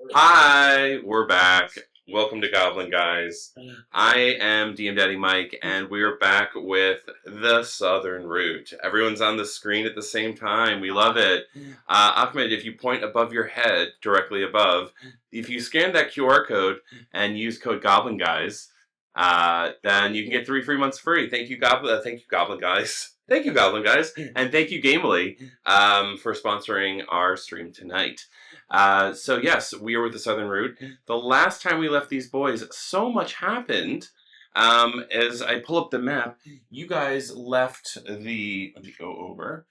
Hi, we're back. Welcome to Goblin Guys. I am DM Daddy Mike, and we're back with the Southern Route. Everyone's on the screen at the same time. We love it. Ahmed, if you point above your head, directly above, if you scan that QR code and use code Goblin Guys, then you can get 3 free months free. Thank you, Goblin. Thank you, Goblin Guys. Thank you, Goblin Guys, and thank you, Gamely, for sponsoring our stream tonight. So yes, we are with the Southern Route. The last time we left these boys, so much happened. As I pull up the map, you guys left the. Let me go over.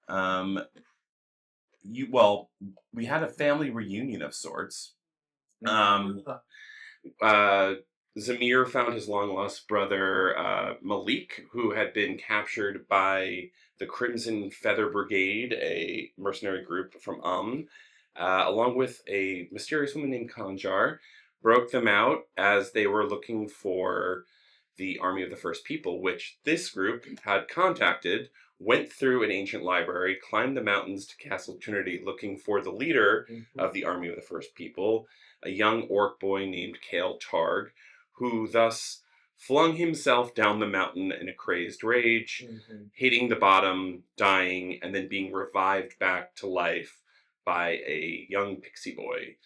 Um, we had a family reunion of sorts. Um, uh, Zamir found his long lost brother Malik, who had been captured by the Crimson Feather Brigade, a mercenary group from along with a mysterious woman named Kanjar, broke them out as they were looking for the Army of the First People, which this group had contacted, went through an ancient library, climbed the mountains to Castle Trinity looking for the leader of the Army of the First People, a young orc boy named Kale Targ, who thus flung himself down the mountain in a crazed rage, hitting the bottom, dying, and then being revived back to life by a young pixie boy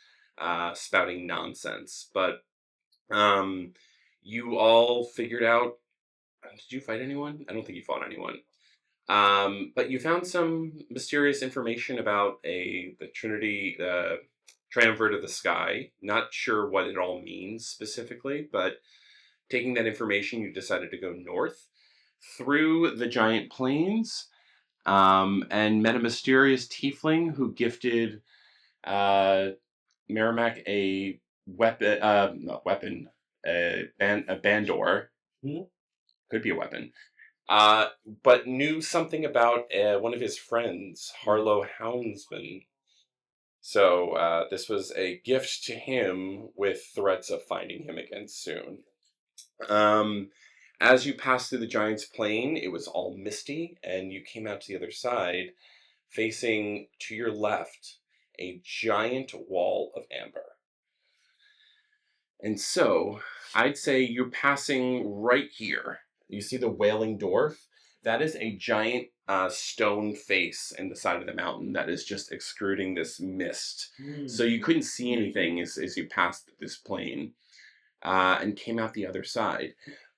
spouting nonsense. But you all figured out. Did you fight anyone? I don't think you fought anyone. But you found some mysterious information about the Trinity, Triumvirate of the Sky. Not sure what it all means specifically, but taking that information, you decided to go north through the giant plains and met a mysterious tiefling who gifted Merrimack a weapon, not weapon, a bandor. Could be a weapon. But knew something about one of his friends, Harlow Houndsman. So this was a gift to him with threats of finding him again soon. As you passed through the Giant's Plain, it was all misty, and you came out to the other side, facing to your left a giant wall of amber. And so, I'd say you're passing right here. You see the Wailing Dwarf? That is a giant stone face in the side of the mountain that is just extruding this mist. So you couldn't see anything as you passed this plain and came out the other side.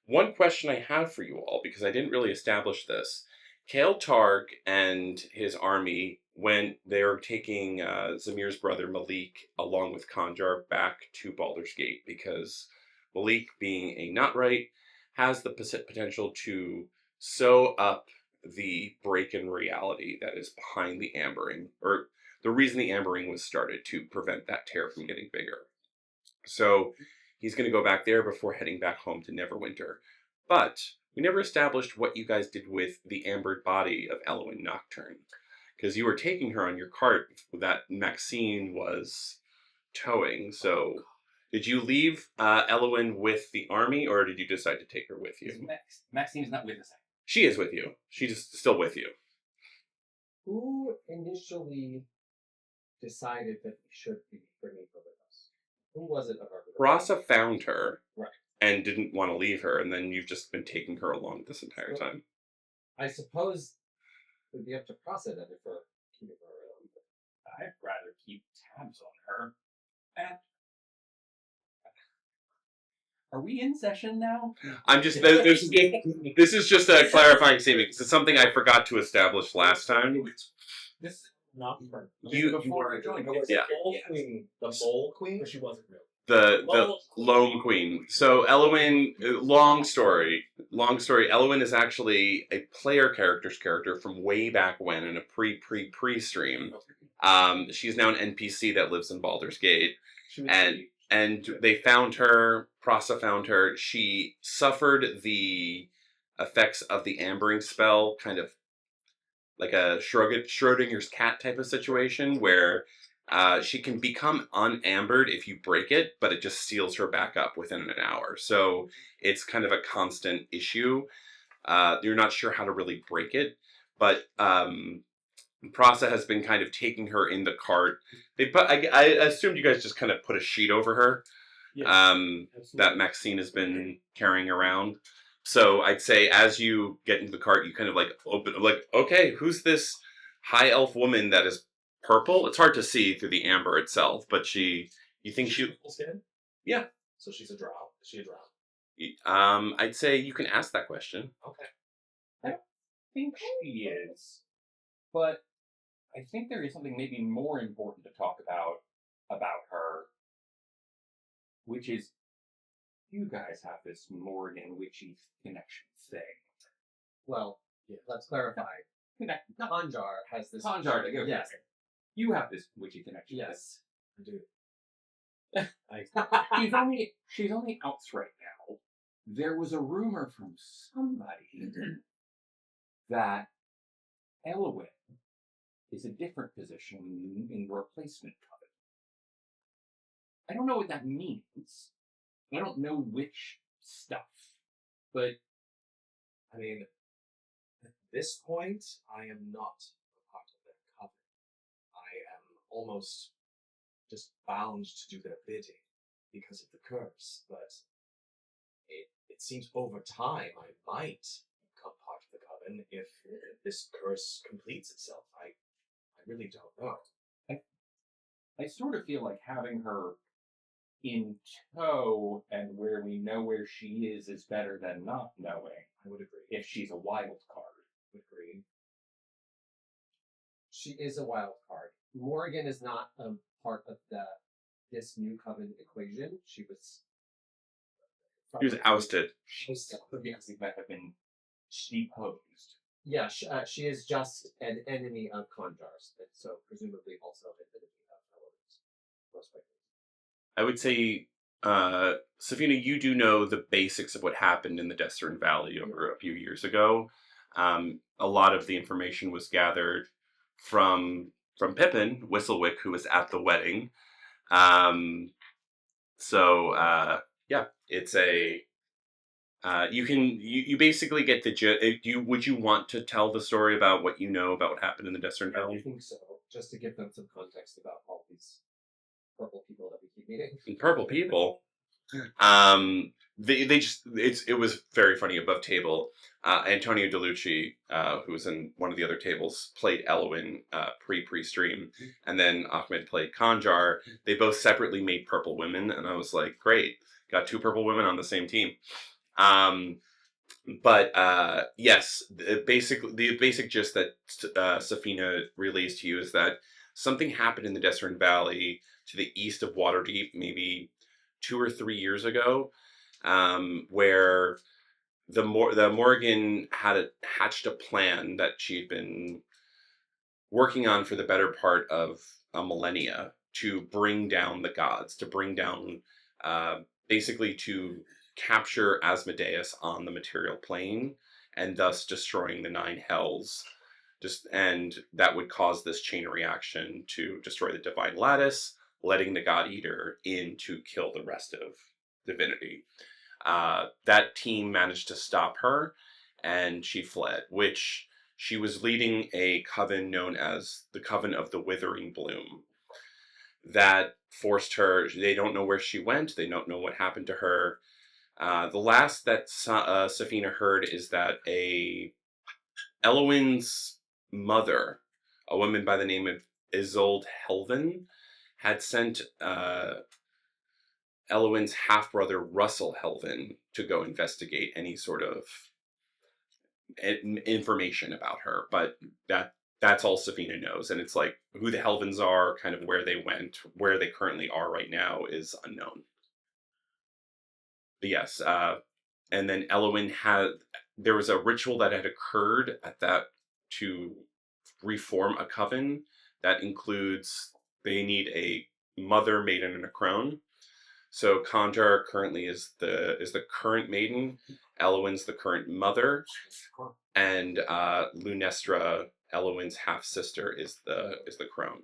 One question I have for you all, because I didn't really establish this. Kale Targ and his army, when they were taking Zamir's brother Malik along with Kanjar back to Baldur's Gate, because Malik, being a Notright, has the potential to sew up the break in reality that is behind the ambering, or the reason the ambering was started, to prevent that tear from getting bigger. So he's going to go back there before heading back home to Neverwinter. But we never established what you guys did with the ambered body of Elwyn Nocturne. Because you were taking her on your cart that Maxine was towing. So did you leave Elwyn with the army, or did you decide to take her with you? Maxine is not with us. She is with you. She's still with you. Who initially decided that we should be bringing her with us? Who was it of our group? Rasa found her. Right. And didn't want to leave her, and then you've just been taking her along this entire time. I suppose it would be up to Prasa then if we're keeping her around. I'd rather keep tabs on her. And are we in session now? I'm just this is just a clarifying statement because it's something I forgot to establish last time. This is not for before I joined. Yeah. The Bowl Queen? But she wasn't real. The Loam Queen. So Elwyn, long story. Elwyn is actually a character from way back when in a pre stream. She's now an NPC that lives in Baldur's Gate, and they found her. Prasa found her. She suffered the effects of the ambering spell, kind of like a Schrodinger's cat type of situation, where she can become unambered if you break it, but it just seals her back up within an hour. So it's kind of a constant issue. You're not sure how to really break it, but Prasa has been kind of taking her in the cart. I assumed you guys just kind of put a sheet over her. Yes, That absolutely. Maxine has been carrying around. So I'd say as you get into the cart, you kind of like open, like, okay, who's this high elf woman that is purple? It's hard to see through the amber itself, but you think She's she, purple skin? yeah. So she's a drow. Is she a drow? I'd say you can ask that question. Okay. I don't think she is, but I think there is something maybe more important to talk about her, which is you guys have this Morgan witchy connection thing. Well, let's clarify. Connect. Conjar has this. Conjar, Yes. You have this witchy connection. Yes. I do. She's only out right now. There was a rumor from somebody that Elwyn is a different position in the replacement coven. I don't know what that means. I don't know which stuff, but I mean, at this point, I am not a part of their coven. I am almost just bound to do their bidding because of the curse, but it seems over time I might become part of the coven if this curse completes itself. I really don't know. I sort of feel like having her in tow and where we know where she is better than not knowing. I would agree. If she's a wild card. I would agree. She is a wild card. Morgan is not a part of this new coven equation. She was ousted. She's Yes, he might have been deposed. Yeah, she is just an enemy of Conjar's, and so presumably also an enemy of Elements. Most likely. I would say, Safina, you do know the basics of what happened in the Desert Valley over a few years ago. A lot of the information was gathered from Pippin Whistlewick, who was at the wedding. Yeah, it's a you basically get the would you want to tell the story about what you know about what happened in the Desert I Valley? think so, just to give them some context about all these purple people that we keep meeting. Purple people. It was very funny above table. Antonio DeLucci, who was in one of the other tables, played Elwyn pre-stream, and then Ahmed played Conjar. They both separately made purple women, and I was like, great, got two purple women on the same team. Yes, the basic gist that Safina relays to you is that something happened in the Desert Valley to the east of Waterdeep, maybe 2 or 3 years ago, where the Morgan had hatched a plan that she'd been working on for the better part of a millennia to bring down the gods, to bring down, basically to capture Asmodeus on the material plane, and thus destroying the 9 hells. And that would cause this chain reaction to destroy the Divine Lattice, letting the God Eater in to kill the rest of divinity. That team managed to stop her, and she fled, which she was leading a coven known as the Coven of the Withering Bloom. That forced her, they don't know where she went, they don't know what happened to her. The last that Safina heard is that Elwyn's mother, a woman by the name of Isolde Helven, had sent Elwyn's half-brother Russell Helven to go investigate any sort of information about her, but that's all Safina knows, and it's like who the Helvens are, kind of where they went, where they currently are right now is unknown. But yes, and then Elwyn there was a ritual that had occurred at that to reform a coven that includes they need a mother, maiden, and a crone. So Conjar currently is the current maiden, Elwyn's the current mother, and Lunestra, Elwyn's half sister, is the crone.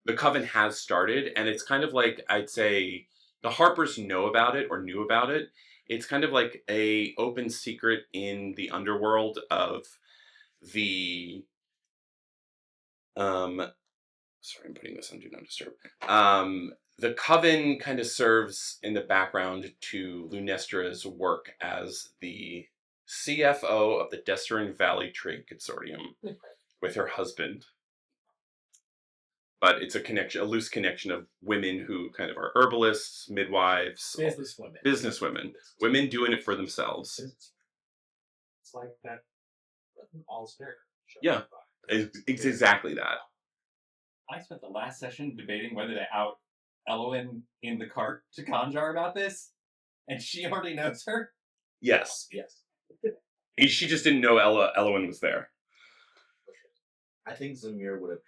The coven has started, and it's kind of like, I'd say the Harpers know about it or knew about it. It's kind of like a open secret in the underworld of the Sorry, I'm putting this on Do Not Disturb. The Coven kind of serves in the background to Lunestra's work as the CFO of the Destern Valley Trade Consortium with her husband. But it's a loose connection of women who kind of are herbalists, midwives, businesswomen, women doing it for themselves. It's like that All's Fair show. Yeah, it's exactly that. I spent the last session debating whether to out Elowen in the cart to Conjar about this, and she already knows her. Yes. Yes. She just didn't know Elowen was there. I think Zamir would have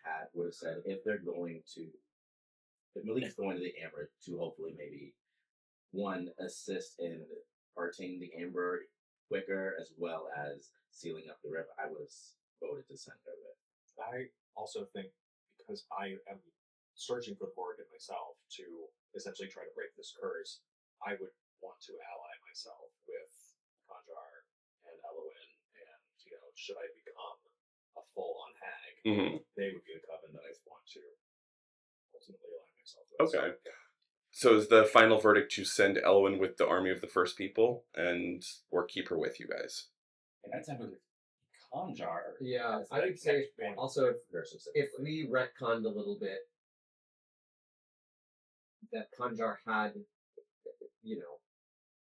said if Malik's going to the Amber to hopefully maybe one assist in parting the Amber quicker as well as sealing up the river, I would have voted to send her with. I also think because I am searching for the Morgan myself to essentially try to break this curse, I would want to ally myself with Conjar and Elowen, and should I become a full-on hag, they would be the coven that I want to ultimately ally myself with. Okay. So is the final verdict to send Elowen with the army of the First People or keep her with you guys? And that's with Conjar. Yeah, I would say also if we retconned a little bit that Conjar had,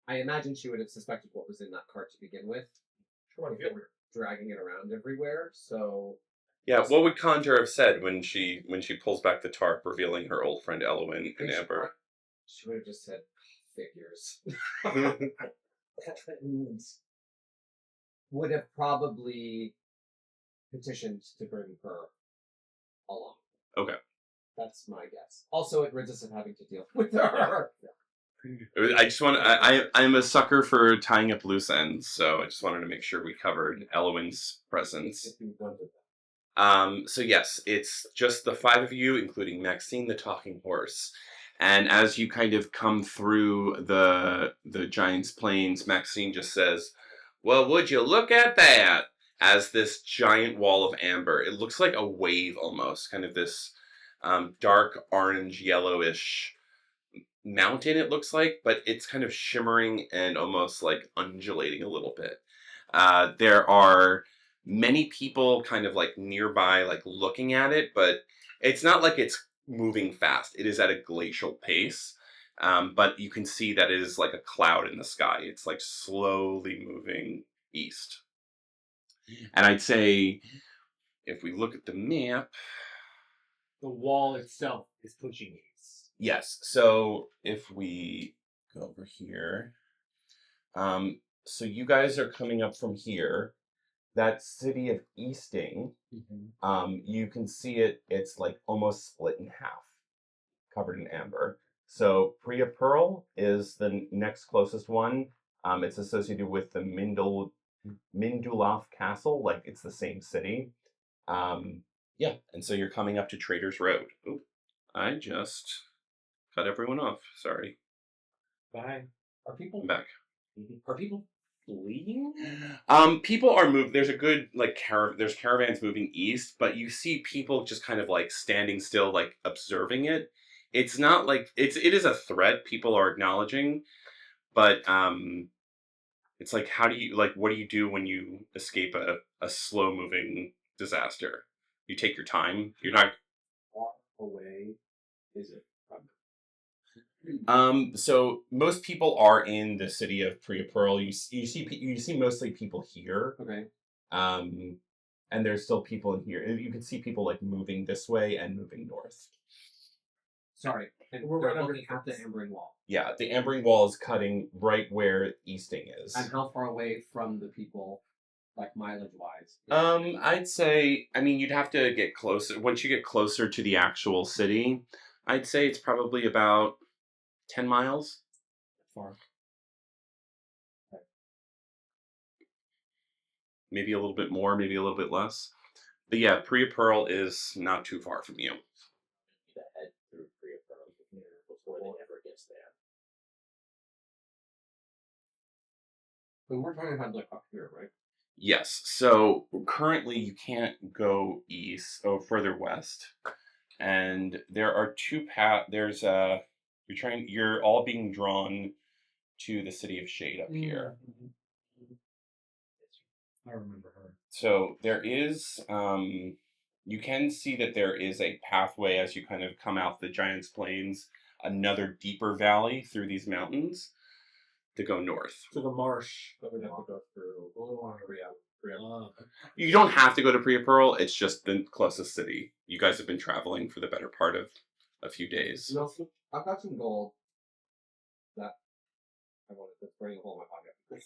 I imagine she would have suspected what was in that cart to begin with. If they were dragging it around everywhere, so. Yeah, what would Conjar have said when she pulls back the tarp, revealing her old friend Elowen and Amber? She would have just said, figures. And would have probably petitioned to bring her along. Okay. That's my guess. Also, it rids us of having to deal with her. I just want I'm a sucker for tying up loose ends, so I just wanted to make sure we covered Elowen's presence. So yes, it's just the five of you, including Maxine the talking horse. And as you kind of come through the Giant's Plains, Maxine just says, "Well, would you look at that?" As this giant wall of amber. It looks like a wave almost, kind of this dark orange yellowish mountain, it looks like, but it's kind of shimmering and almost like undulating a little bit. There are many people kind of like nearby, like looking at it, but it's not like it's moving fast. It is at a glacial pace, but you can see that it is like a cloud in the sky. It's like slowly moving east. And I'd say, if we look at the map, The wall itself is pushing east. yes. So if we go over here, so you guys are coming up from here. That city of Easting, you can see it. It's like almost split in half, covered in amber. So Priya Pearl is the next closest one. It's associated with the Mindulaf Castle, like it's the same city. Yeah, and so you're coming up to Trader's Road. Oop, I just cut everyone off. Sorry. Bye. I'm back. Are people fleeing? People are moving. There's a good there's caravans moving east, but you see people just kind of like standing still, like observing it. It's not like it is a threat people are acknowledging, but it's like what do you do when you escape a slow moving disaster? You take your time. You're not Walk away. Is it? So most people are in the city of Priya Pearl. You see mostly people here. Okay. And there's still people in here. You can see people like moving this way and moving north. Sorry. And We're they're right looking under at the Ambering Wall. Yeah, the Ambering Wall is cutting right where Easting is. And how far away from the people, like mileage-wise? I'd say, you'd have to get closer. Once you get closer to the actual city, I'd say it's probably about 10 miles. Far. Okay. Maybe a little bit more, maybe a little bit less. But yeah, Priya Pearl is not too far from you. To head through Priya Pearl before they ever gets there. And we're talking about like up here, right? Yes. So currently you can't go east or further west, and there are two path. There's you're trying. You're all being drawn to the city of Shade up here. I remember her. So there is. You can see that there is a pathway as you kind of come out the Giant's Plains, another deeper valley through these mountains to go north. To the marsh that we'd have to go through. We want to You don't have to go to Priya Pearl. It's just the closest city. You guys have been traveling for the better part of a few days. No, I've got some gold that I wanted to bring a hole in my pocket.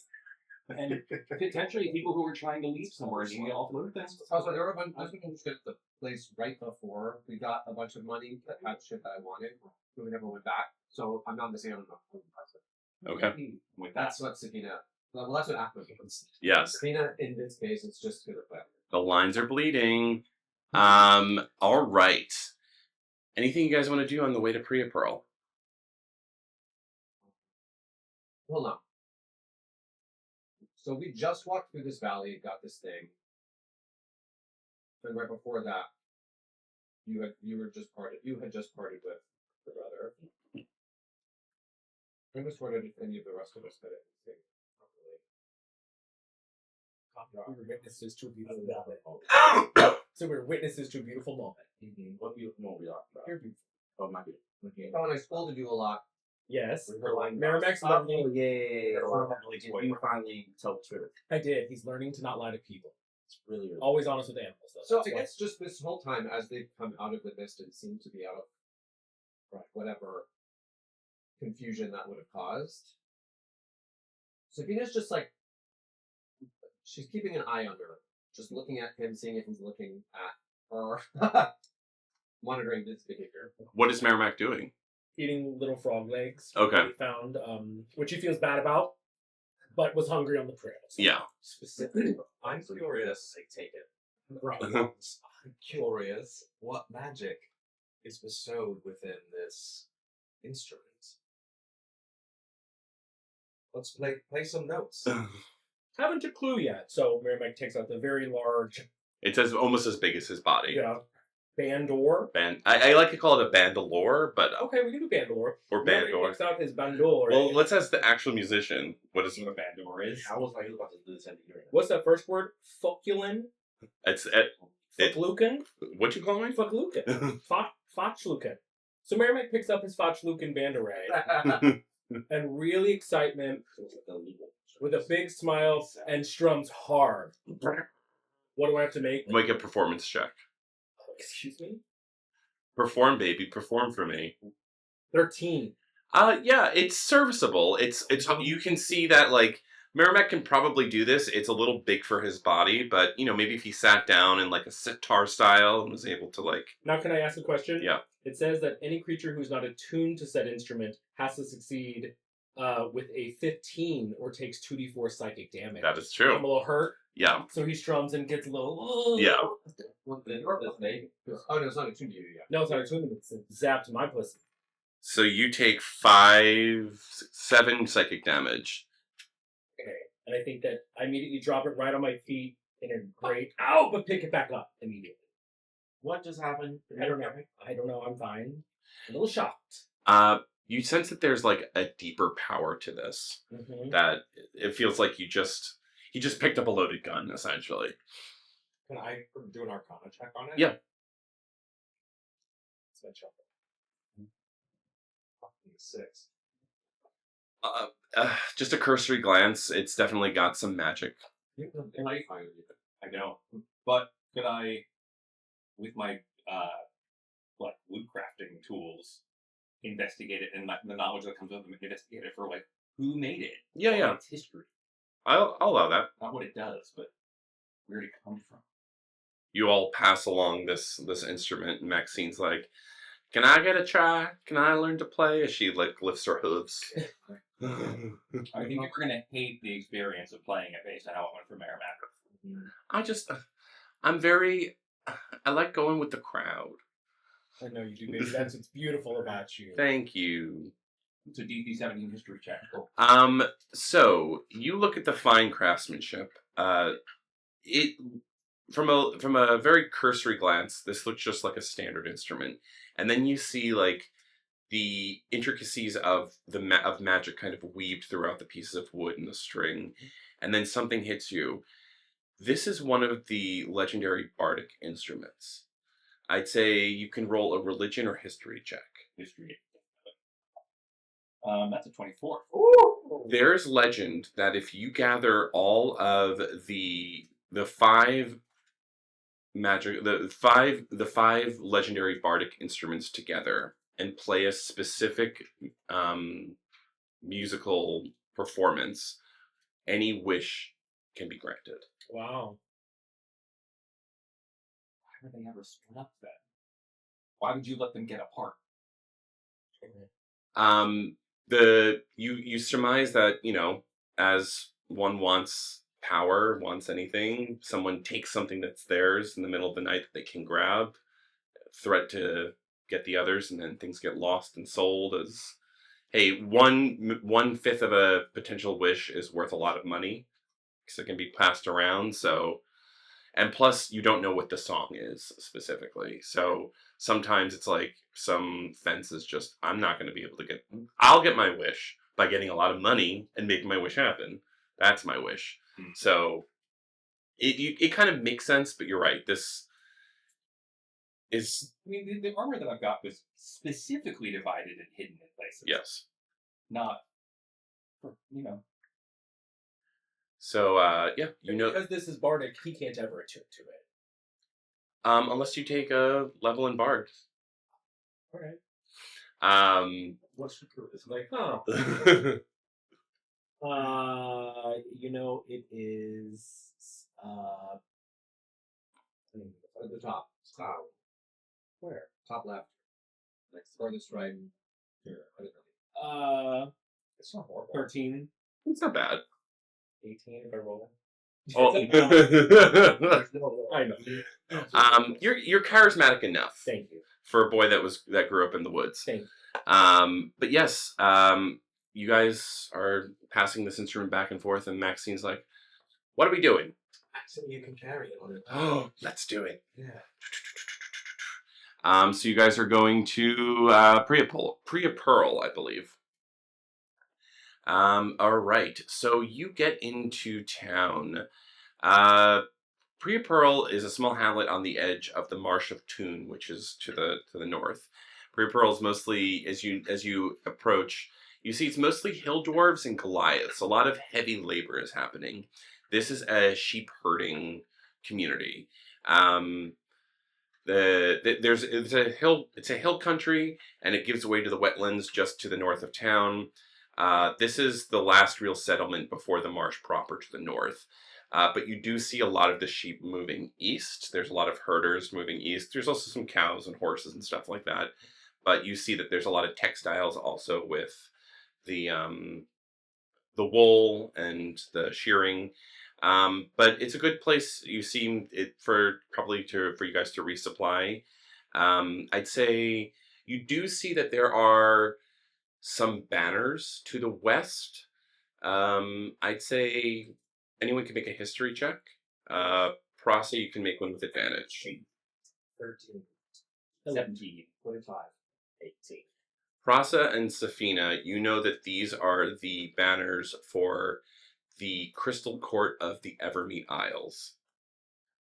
And potentially people who were trying to leave somewhere and you all flew things. Oh, so there were a bunch. I was going to get the place right before we got a bunch of money that had shit that I wanted. But we never went back, so I'm not missing out on the Okay. With that. That's what Sakina. Well, that's what Ahmed wants. Yes. Sakina, in this case, it's just good at that. The lines are bleeding. All right. Anything you guys want to do on the way to Priya Pearl? Hold on. So we just walked through this valley, got this thing, and right before that, you had just parted with your brother. I just wondered if any of the rest of us had anything properly. We were witnesses to a beautiful moment. So we were witnesses to a beautiful moment. What beautiful moment we are. You're beautiful. Oh, my beautiful. Oh, and I scolded you a lot. Yes. Merrimack's Oh, lovely. yeah. You finally tell the truth. I did. He's learning to not lie to people. It's really, really Always honest with animals, though. So That's I why- guess just this whole time, as they've come out of the mist and seem to be out of whatever confusion that would have caused, Sabina's just like, she's keeping an eye on her, just looking at him, seeing if he's looking at her, monitoring his behavior. What is Merrimack doing? Eating little frog legs. Okay. That he found, which he feels bad about, but was hungry on the trail. So Yeah. Specifically, I'm curious. take it. Right. I'm curious what magic is bestowed within this instrument. Let's play some notes. Haven't a clue yet. So Merrimack takes out the very large, It's almost as big as his body. bandor. I like to call it a bandolore, but Okay, we can do bandor. or Merrimack bandor. takes out his bandor. Well, let's ask the actual musician. What is What a bandor is. I was like about to do this in the What's that first word? Foculin? it's Fokluken? what you call me? Fokluken. Fotchluken. So Merrimack picks up his Fotchluken bandore and really excitement with a big smile and strums hard. What do I have to make? Make a performance check. Excuse me? Perform, baby. Perform for me. 13. Yeah, it's serviceable. It's you can see that like Merrimack can probably do this. It's a little big for his body, but maybe if he sat down in like a sitar style and was able to like Now can I ask a question? Yeah. It says that any creature who's not attuned to said instrument has to succeed with a 15 or takes 2d4 psychic damage. that is I'm a true. little hurt, Yeah. so he strums and gets a little... Yeah. Oh, no, it's not a 2D yet. No, it's not attuned. It's zapped my pussy. So you take 5, 7 psychic damage. Okay. And I think that I immediately drop it right on my feet in a great... Ow! But pick it back up immediately. What just happened? I don't know. I'm fine. I'm a little shocked. You sense that there's like a deeper power to this. Mm-hmm. That it feels like he just picked up a loaded gun, essentially. Can I do an Arcana check on it? Yeah. It's my check. 6. Just a cursory glance. It's definitely got some magic. I know. But could I, with my wood crafting tools, investigate it and the knowledge that comes with them, investigate it for who made it? Yeah. Its history. I'll allow that. Not what it does, but where did it come from? You all pass along this instrument, and Maxine's like, "Can I get a try? Can I learn to play?" As she lifts her hooves. I think we're gonna hate the experience of playing it based on how it went for Merrimack. I like going with the crowd. I know you do, baby. That's what's beautiful about you. Thank you. It's a DC 17 history check. So you look at the fine craftsmanship. it from a very cursory glance, this looks just like a standard instrument, and then you see like the intricacies of of magic kind of weaved throughout the pieces of wood and the string, and then something hits you. This is one of the legendary bardic instruments. I'd say you can roll a religion or history check. History. That's a 24. There's legend that if you gather all of the five magic the five legendary bardic instruments together and play a specific musical performance, any wish can be granted. Wow. Why were they ever split up then? Why would you let them get apart? You surmise that, as one wants power, wants anything, someone takes something that's theirs in the middle of the night that they can grab, threat to get the others, and then things get lost and sold as, hey, one fifth of a potential wish is worth a lot of money because it can be passed around. So, and plus you don't know what the song is specifically. So sometimes it's like some fence is just, I'm not going to be able to I'll get my wish by getting a lot of money and making my wish happen. That's my wish. So it kind of makes sense, but you're right. This is, I mean, the armor that I've got was specifically divided and hidden in places. yes. Not, for, So, yeah, Because this is bardic, he can't ever attune to it. unless you take a level in Bard. Alright. What's the proof? It's like, huh. It is At the top. Top. where? Top left. Next farthest right. Here. It's not horrible. 13, It's not bad. 18 if I roll. Oh. I know. You're charismatic enough Thank you. for a boy that grew up in the woods. Thank you. But yes, you guys are passing this instrument back and forth, and Maxine's like, "What are we doing?" Actually, you can carry it on it. Oh, let's do it. Yeah. So you guys are going to Priya Pearl, I believe. All right. So you get into town. Priya Pearl is a small hamlet on the edge of the Marsh of Toon, which is to the north. Priya Pearl is mostly, as you approach, you see it's mostly hill dwarves and Goliaths. A lot of heavy labor is happening. This is a sheep herding community. It's a hill country, and it gives way to the wetlands just to the north of town. This is the last real settlement before the marsh proper to the north. But you do see a lot of the sheep moving east. There's a lot of herders moving east. There's also some cows and horses and stuff like that. But you see that there's a lot of textiles also with the wool and the shearing. But it's a good place. You see it for you guys to resupply. I'd say you do see that there are some banners to the west. I'd say anyone can make a history check. Prasa, you can make one with advantage. 13. 17. 25. 18. Prasa and Safina, you know that these are the banners for the Crystal Court of the Evermeet Isles.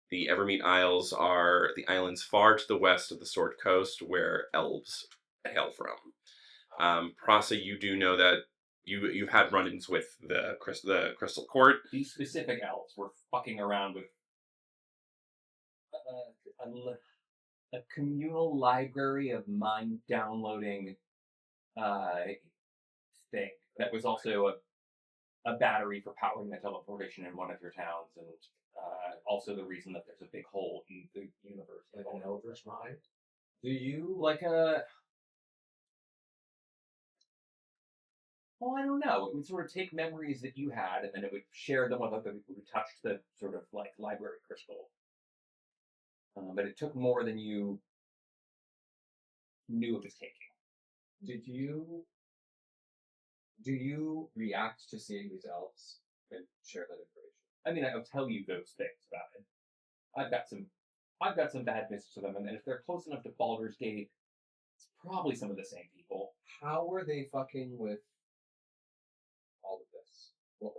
The Evermeet Isles are the islands far to the west of the Sword Coast where elves hail from. Prasa, you do know that you've had run-ins with the Crystal Court. These specific elves were fucking around with a communal library of mind downloading thing that was also a battery for powering the teleportation in one of your towns, and also the reason that there's a big hole in the universe. Like an elder's mind. Do you like a? Well, I don't know. It would sort of take memories that you had, and then it would share them with other people who touched the sort of like library crystal. But it took more than you knew it was taking. Do you react to seeing these elves and share that information? I mean, I'll tell you those things about it. I've got some bad business with them, and if they're close enough to Baldur's Gate, it's probably some of the same people. How were they fucking with all of this? What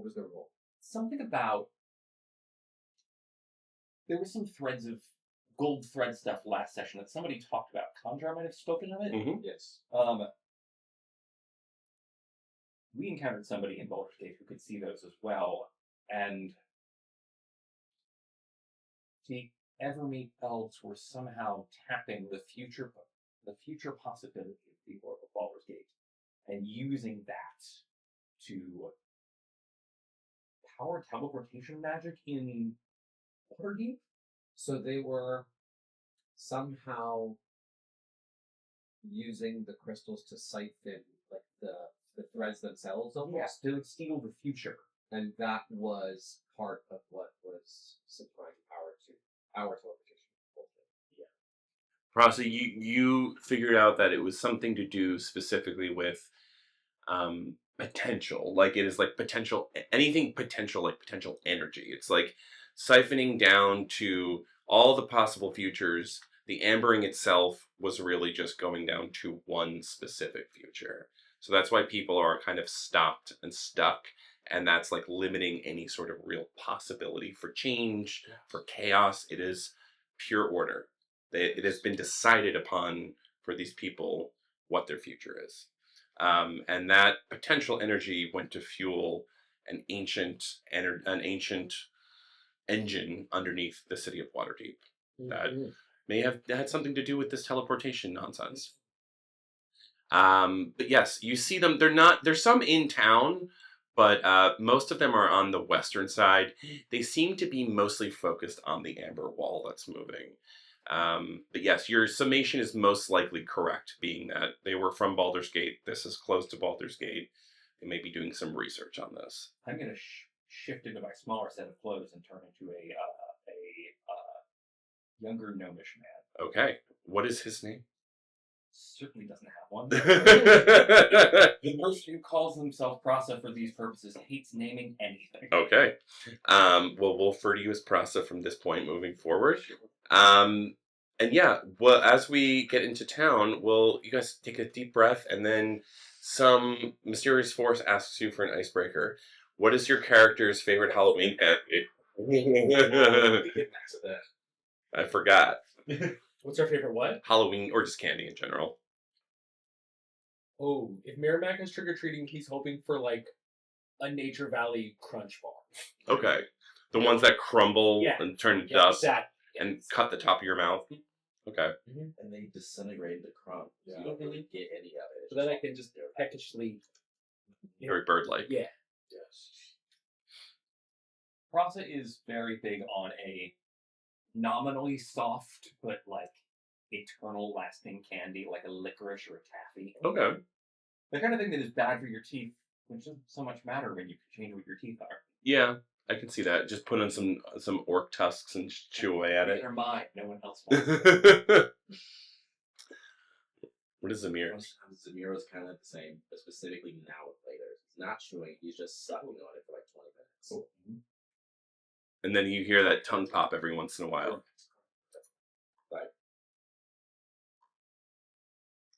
was their role? Something about there were some threads of gold thread stuff last session that somebody talked about. Conjar might have spoken of it. Mhm. Yes. We encountered somebody in Baldur's Gate who could see those as well, and the Evermeet elves were somehow tapping the future possibility of the Orb of Baldur's Gate, and using that to power teleportation magic in Waterdeep. So they were somehow using the crystals to siphon like the threads themselves almost. Yes, to steal the future. And that was part of what was supplying power to our teleportation. Prasa, you figured out that it was something to do specifically with potential. Like it is like potential, anything potential, like potential energy. It's like siphoning down to all the possible futures. The ambering itself was really just going down to one specific future. So that's why people are kind of stopped and stuck. And that's like limiting any sort of real possibility for change, for chaos. It is pure order. It has been decided upon for these people what their future is. And that potential energy went to fuel an ancient engine underneath the city of Waterdeep that may have had something to do with this teleportation nonsense. But yes, you see them. There's some in town, but most of them are on the western side. They seem to be mostly focused on the amber wall that's moving. But yes, your summation is most likely correct, being that they were from Baldur's Gate. This is close to Baldur's Gate. They may be doing some research on this. I'm going to shift into my smaller set of clothes and turn into a younger gnomish man. Okay, what is his name? Certainly doesn't have one. The person who calls himself Prasa for these purposes hates naming anything. Okay. We'll refer to you as Prasa from this point moving forward. And yeah, well, as we get into town, you guys take a deep breath, and then some mysterious force asks you for an icebreaker. What is your character's favorite Halloween candy? I forgot. What's our favorite what? Halloween, or just candy in general. Oh, if Merrimack is trick-or-treating, he's hoping for, like, a Nature Valley Crunch Bar. Okay. The ones that crumble and turn to dust That. and cut the top of your mouth. Okay. And they disintegrate the crumb. So you don't really get any of it. So then I can just peckishly... Very bird-like. Yeah. Yes. Prasa is very big on a nominally soft, but like eternal lasting candy, like a licorice or a taffy. Okay. The kind of thing that is bad for your teeth, which doesn't so much matter when you can change what your teeth are. Yeah, I can see that. Just put on some orc tusks and chew away at it. They're mine. No one else wants them. What is Zamir? Zamir is kind of the same, but specifically now with laters. He's not chewing, he's just sucking on it for like 20 minutes. Cool. And then you hear that tongue pop every once in a while. Like,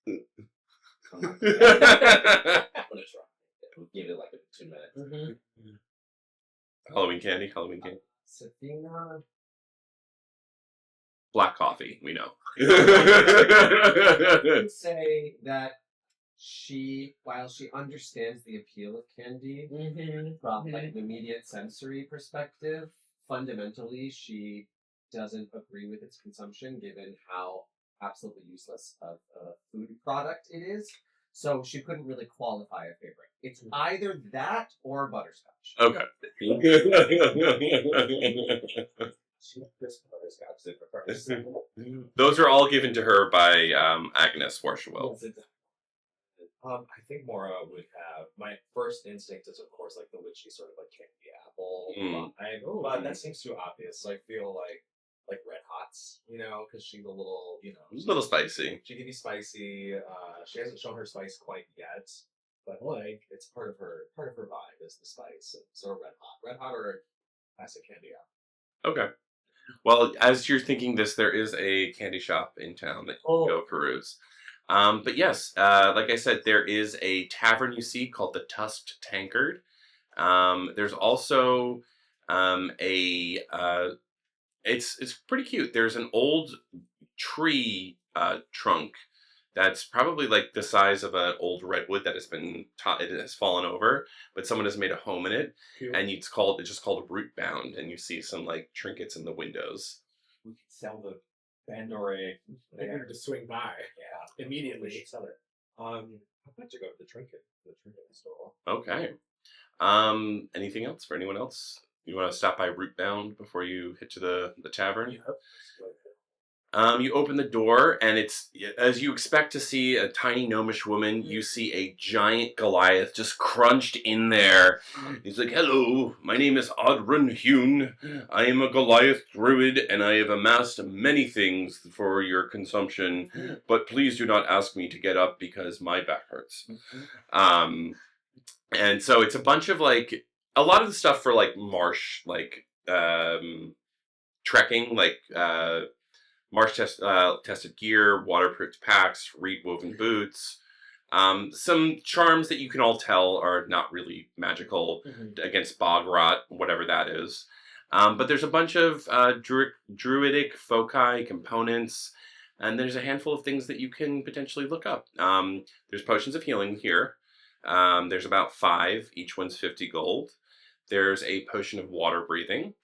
Mm. when it's wrong. We'll give it like 2 minutes. Halloween candy. Safina. Black coffee, we know. I would say that while she understands the appeal of candy from like an immediate sensory perspective, fundamentally she doesn't agree with its consumption given how absolutely useless of a food product it is. So she couldn't really qualify a favorite. It's either that or butterscotch. Okay. Those are all given to her by Agnes Warshawell. I think Mora would have. My first instinct is, of course, like the witchy sort of like candy apple. But that seems too obvious. So I feel like Red Hots, because she's a little, It's a little spicy. She can be spicy. She hasn't shown her spice quite yet, but Like, it's part of her vibe is the spice. So red hot or classic candy apple. Okay. Well, as you're thinking this, there is a candy shop in town that you can go peruse. But yes, like I said, there is a tavern you see called the Tusked Tankard. There's also it's pretty cute. There's an old tree trunk that's probably like the size of an old redwood that has been it has fallen over, but someone has made a home in it, cute. and it's just called root bound, and you see some like trinkets in the windows. We could sell the Bandore They're there. going to swing by We immediately. should sell it. I'd like to go to the trinket store. Okay. Anything else for anyone else? You want to stop by root bound before you hit to the tavern? Yep. You open the door, and it's, as you expect to see a tiny gnomish woman, you see a giant Goliath just crunched in there. He's like, "Hello, my name is Odrun Hune. I am a Goliath druid, and I have amassed many things for your consumption, but please do not ask me to get up because my back hurts." And so it's a bunch of, like, a lot of the stuff for, like, marsh, like, trekking, like, tested gear, waterproof packs, reed woven boots. Some charms that you can all tell are not really magical against bog rot, whatever that is. But there's a bunch of druidic foci components, and there's a handful of things that you can potentially look up. There's potions of healing here. There's about 5. Each one's 50 gold. There's a potion of water breathing.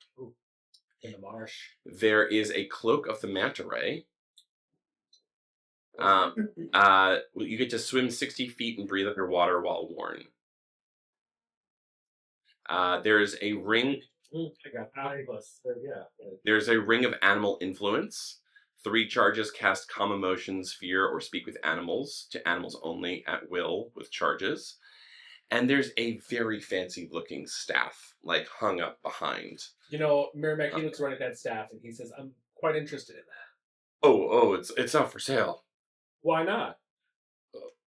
In the marsh. There is a cloak of the manta ray. You get to swim 60 feet and breathe underwater while worn. There's a ring. I got Octopus. There's a ring of animal influence. 3 charges cast calm emotions, fear, or speak with animals to animals only at will with charges. And there's a very fancy looking staff, like hung up behind. You know, Merrimack, he looks right at that staff and he says, "I'm quite interested in that." Oh, it's not for sale. Why not?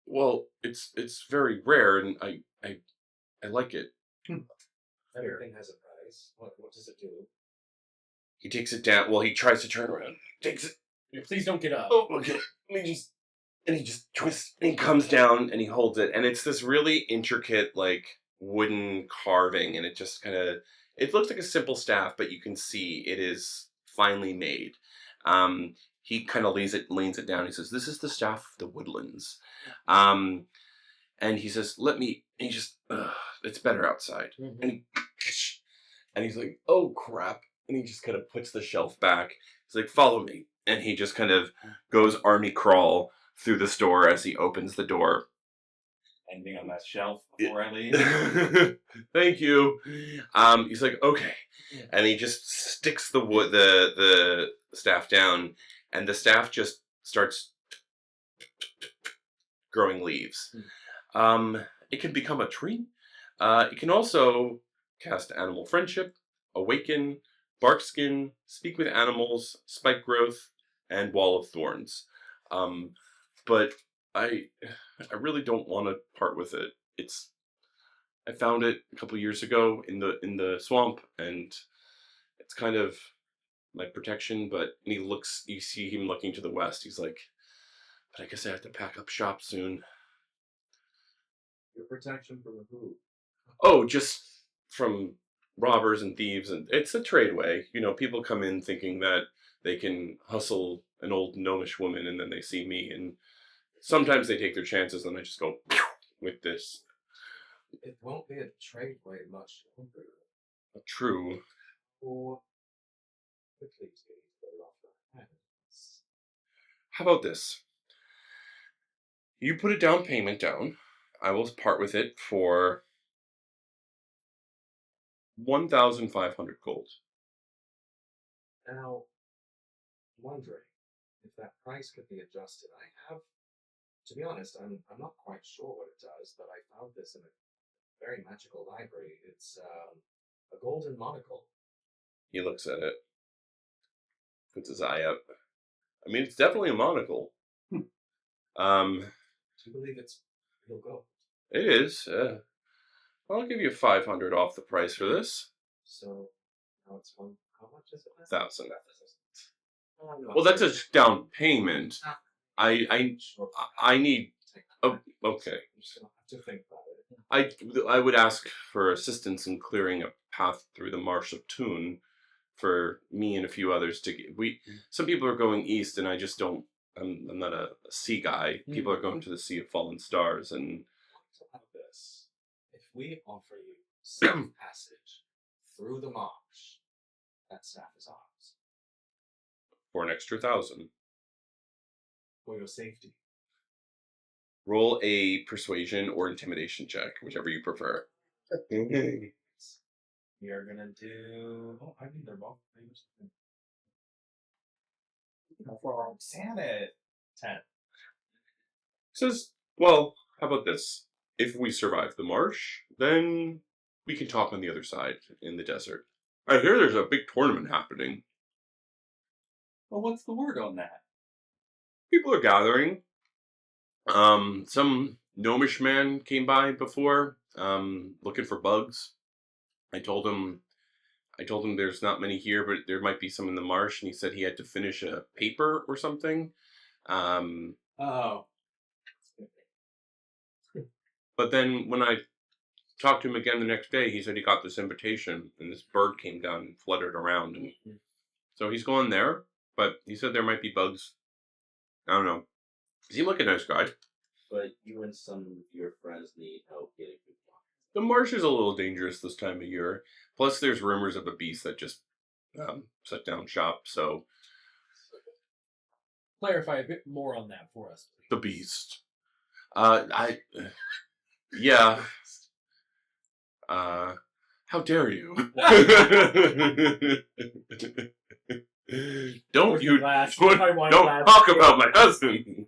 Well, it's very rare, and I like it. Everything has a price. What does it do? He takes it down. Well, he tries to turn around. Takes it. Please don't get up. Oh, okay. And he just twists, and he comes down, and he holds it, and it's this really intricate, like, wooden carving, and it just kind of, it looks like a simple staff, but you can see it is finely made. He kind of leans it down. He says, "This is the staff of the woodlands." And he says, and he just, it's better outside. And he's like, "Oh, crap." And he just kind of puts the shelf back. He's like, "Follow me." And he just kind of goes army crawl through the store as he opens the door. Anything on that shelf before I leave? Thank you. He's like, "Okay." And he just sticks the staff down, and the staff just starts growing leaves. It can become a tree. It can also cast animal friendship, awaken, bark skin, speak with animals, spike growth, and wall of thorns. But I really don't want to part with it. I found it a couple years ago in the swamp, and it's kind of my protection. But you see him looking to the west. He's like, "But I guess I have to pack up shop soon." Your protection from who? Oh, just from robbers and thieves, and it's a trade way. You know, people come in thinking that they can hustle an old gnomish woman, and then they see me, and sometimes they take their chances, and I just go with this. It won't be a trade way much longer. True. Or quickly to get it off the hands. How about this? You put a down payment down. I will part with it for 1,500 gold. Now, wondering if that price could be adjusted. To be honest, I'm not quite sure what it does, but I found this in a very magical library. It's a golden monocle. He looks at it, puts his eye up. I mean, it's definitely a monocle. Do you believe it's real gold? It is. I'll give you 500 off the price for this. So now it's one. How much is it? 1,000. Oh, no. Well, that's a down payment. I Sure. need. Oh, okay. I'm just gonna have to think about it. I would ask for assistance in clearing a path through the Marsh of Toon for me and a few others to get. Some people are going east, and I just don't. I'm not a sea guy. People are going to the Sea of Fallen Stars, and So how about this? If we offer you safe passage through the marsh, that staff is ours for an extra 1,000, for your safety. roll a persuasion or intimidation check, whichever you prefer. We are gonna do. Oh, I think they're both. For Santa, 10. Says, well, how about this? If we survive the marsh, then we can talk on the other side in the desert. I hear there's a big tournament happening. Well, what's the word on that? People are gathering. Some gnomish man came by before, looking for bugs. I told him there's not many here, but there might be some in the marsh, and he said he had to finish a paper or something. Oh. But then when I talked to him again the next day, he said he got this invitation, and this bird came down and fluttered around, and so he's going there. But he said there might be bugs. I don't know. He seemed like a nice guy. But you and some of your friends need help getting food. The marsh is a little dangerous this time of year. Plus, there's rumors of a beast that just shut down shop. So Clarify a bit more on that for us, please. the beast. Yeah. How dare you? Don't you? Don't talk about my husband.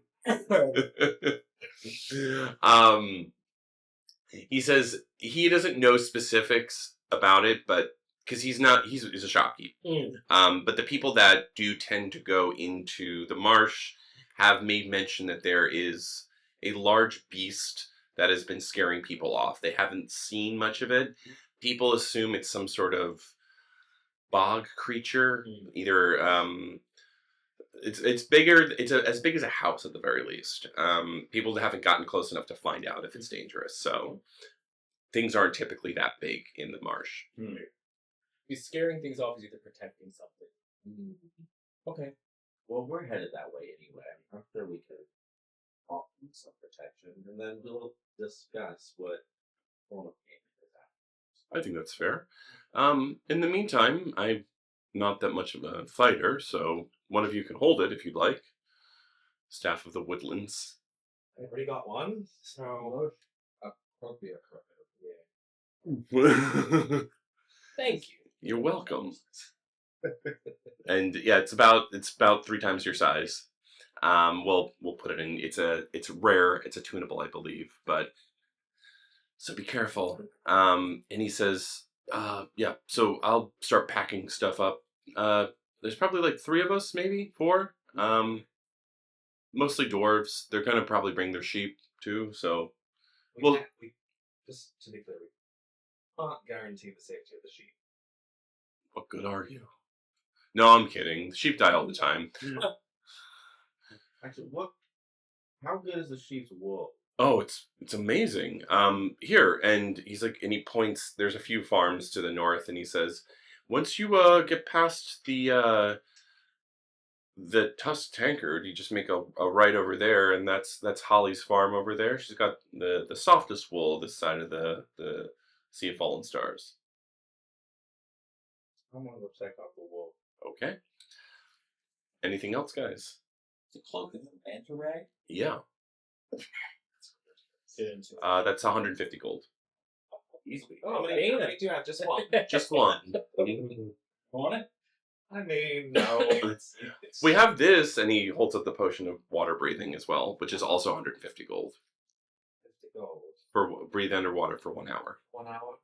He says he doesn't know specifics about it, but because he's a shopkeep. But the people that do tend to go into the marsh have made mention that there is a large beast that has been scaring people off. They haven't seen much of it. People assume it's some sort of bog creature, either it's bigger. It's as big as a house at the very least. People haven't gotten close enough to find out if it's dangerous. So things aren't typically that big in the marsh. He's scaring things off. He's either protecting something. Okay. Well, we're headed that way anyway. I'm sure we could offer some protection, and then we'll discuss what form of payment is that. I think that's fair. In the meantime, I'm not that much of a fighter, so one of you can hold it if you'd like. Staff of the Woodlands. I already got one, so Appropriate. Thank you. You're welcome. And yeah, it's about 3 times your size. We'll put it in. It's rare. It's a tunable, I believe, but so be careful. And he says, yeah. So I'll start packing stuff up. There's probably like 3 of us, maybe 4. Mostly dwarves. They're gonna probably bring their sheep too. So we just to be clear, we can't guarantee the safety of the sheep. what good are you? No, I'm kidding. The sheep die all the time. Actually, how good is the sheep's wool? Oh, it's amazing. Here, and he's like, and he points. There's a few farms to the north, and he says, once you get past the Tusk Tankard, you just make a right over there, and that's Holly's farm over there. She's got the softest wool this side of the Sea of Fallen Stars. I'm gonna go check out the wool. Okay. Anything else, guys? It's a cloak and a manta ray? Yeah. Get into it. That's 150 gold. Easily. Oh, how many do you have? Just one. Just one. Want it? I mean, no. It's We have this, and he holds up the potion of water breathing as well, which is also 150 gold 50 gold. for breathe underwater for 1 hour. 1 hour.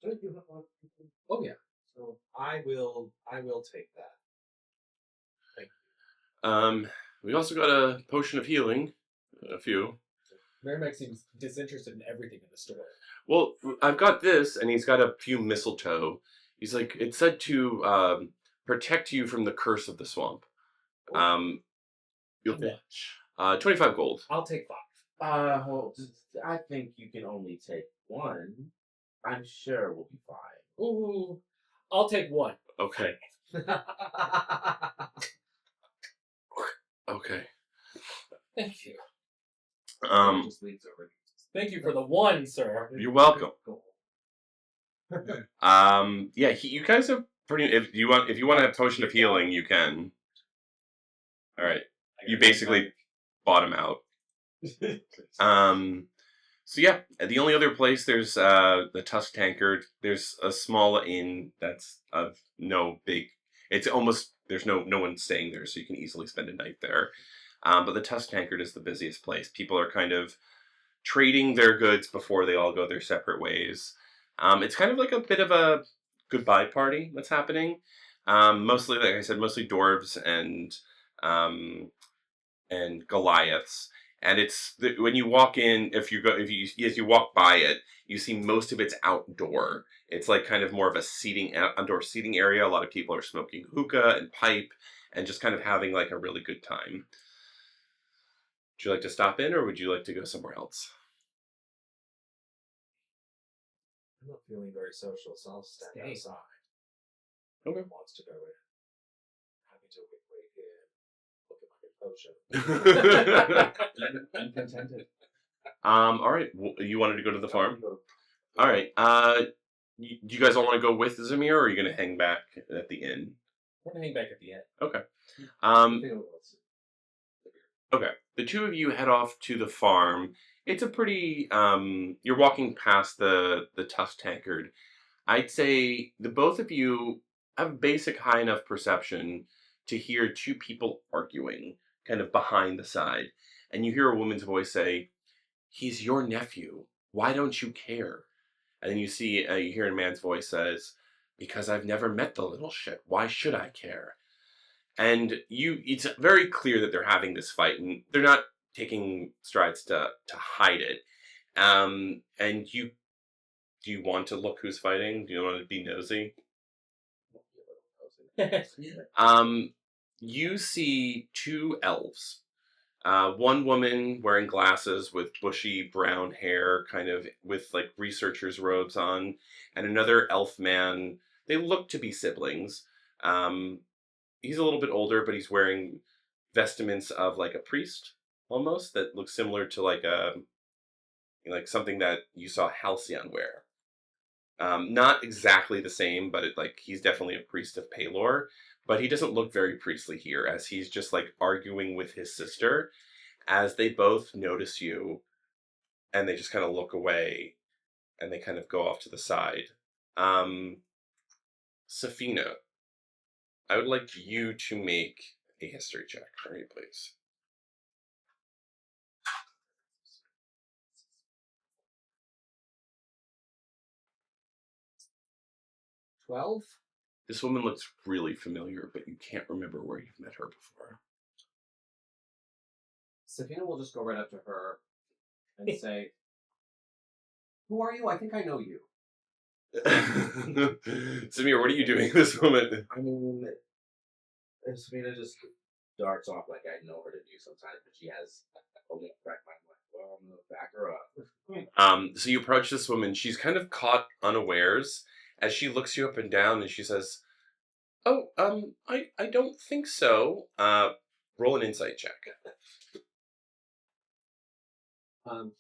Don't you have one? Oh yeah. So I will take that. We also got a potion of healing, a few. Merrimack seems disinterested in everything in the store. Well, I've got this, and he's got a few mistletoe. He's like, it's said to protect you from the curse of the swamp. You'll How much? 25 gold. I'll take 5. I think you can only take one. I'm sure we'll be fine. Ooh, I'll take 1. Okay. Okay. Thank you. Just leans over. Thank you for the 1, sir. You're welcome. Yeah, you guys have pretty. If you want to have potion of healing, you can. All right. You basically bought him out. So yeah, the only other place there's the Tusk Tankard. There's a small inn that's of no big. It's almost there's no one staying there, so you can easily spend a night there. But the Tusk Tankard is the busiest place. People are kind of trading their goods before they all go their separate ways. It's kind of like a bit of a goodbye party that's happening. Mostly, like I said, mostly dwarves and Goliaths. And it's when you walk in, as you walk by it, you see most of it's outdoor. It's like kind of more of a outdoor seating area. A lot of people are smoking hookah and pipe, and just kind of having like a really good time. Would you like to stop in, or would you like to go somewhere else? I'm not feeling very social, so I'll stand Stay. outside. Okay. Wants to go in. Happy to wait here. Look at my potion. I'm contented. All right. You wanted to go to the farm. All right. You guys all want to go with Zamir, or are you going to hang back at the inn? We're gonna hang back at the end. Okay. I think I'll go. Okay. The two of you head off to the farm. It's a pretty. You're walking past the Tusk Tankard. I'd say the both of you have basic high enough perception to hear two people arguing, kind of behind the side, and you hear a woman's voice say, "He's your nephew. Why don't you care?" And then you hear a man's voice says, "Because I've never met the little shit. Why should I care?" And it's very clear that they're having this fight, and they're not taking strides to hide it. And do you want to look who's fighting? Do you want to be nosy? You see two elves. One woman wearing glasses with bushy brown hair, kind of with like researcher's robes on, and another elf man. They look to be siblings. He's a little bit older, but he's wearing vestments of like a priest almost that looks similar to like something that you saw Halcyon wear. Not exactly the same, but he's definitely a priest of Palor. But he doesn't look very priestly here, as he's just like arguing with his sister, as they both notice you, and they just kind of look away, and they kind of go off to the side. Safina, I would like you to make a history check for me, please. 12? This woman looks really familiar, but you can't remember where you've met her before. Safina will just go right up to her and say, "Who are you? I think I know you." Samir, what are you doing this moment? I mean, Sabina just darts off like I know her to do sometimes, but she has only a crack my mind. Well, I'm gonna back her up. So you approach this woman. She's kind of caught unawares as she looks you up and down, and she says, "Oh, I don't think so. Roll an insight check." 10.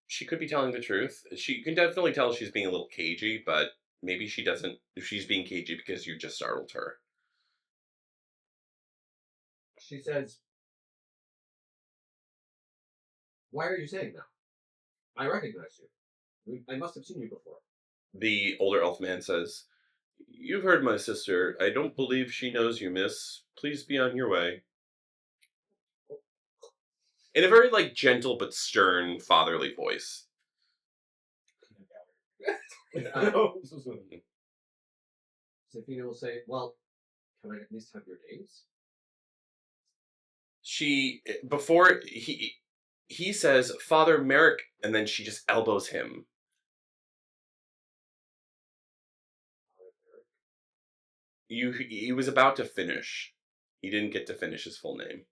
She could be telling the truth. She can definitely tell she's being a little cagey, but maybe she doesn't. If she's being cagey because you just startled her. She says, "Why are you saying that? I recognize you. I must have seen you before." The older elf man says, "You've heard my sister. I don't believe she knows you, miss. Please be on your way." In a very, gentle but stern, fatherly voice. Safina will say, "Well, can I at least have your names?" Before he says, Father Merrick, and then she just elbows him. He was about to finish. He didn't get to finish his full name.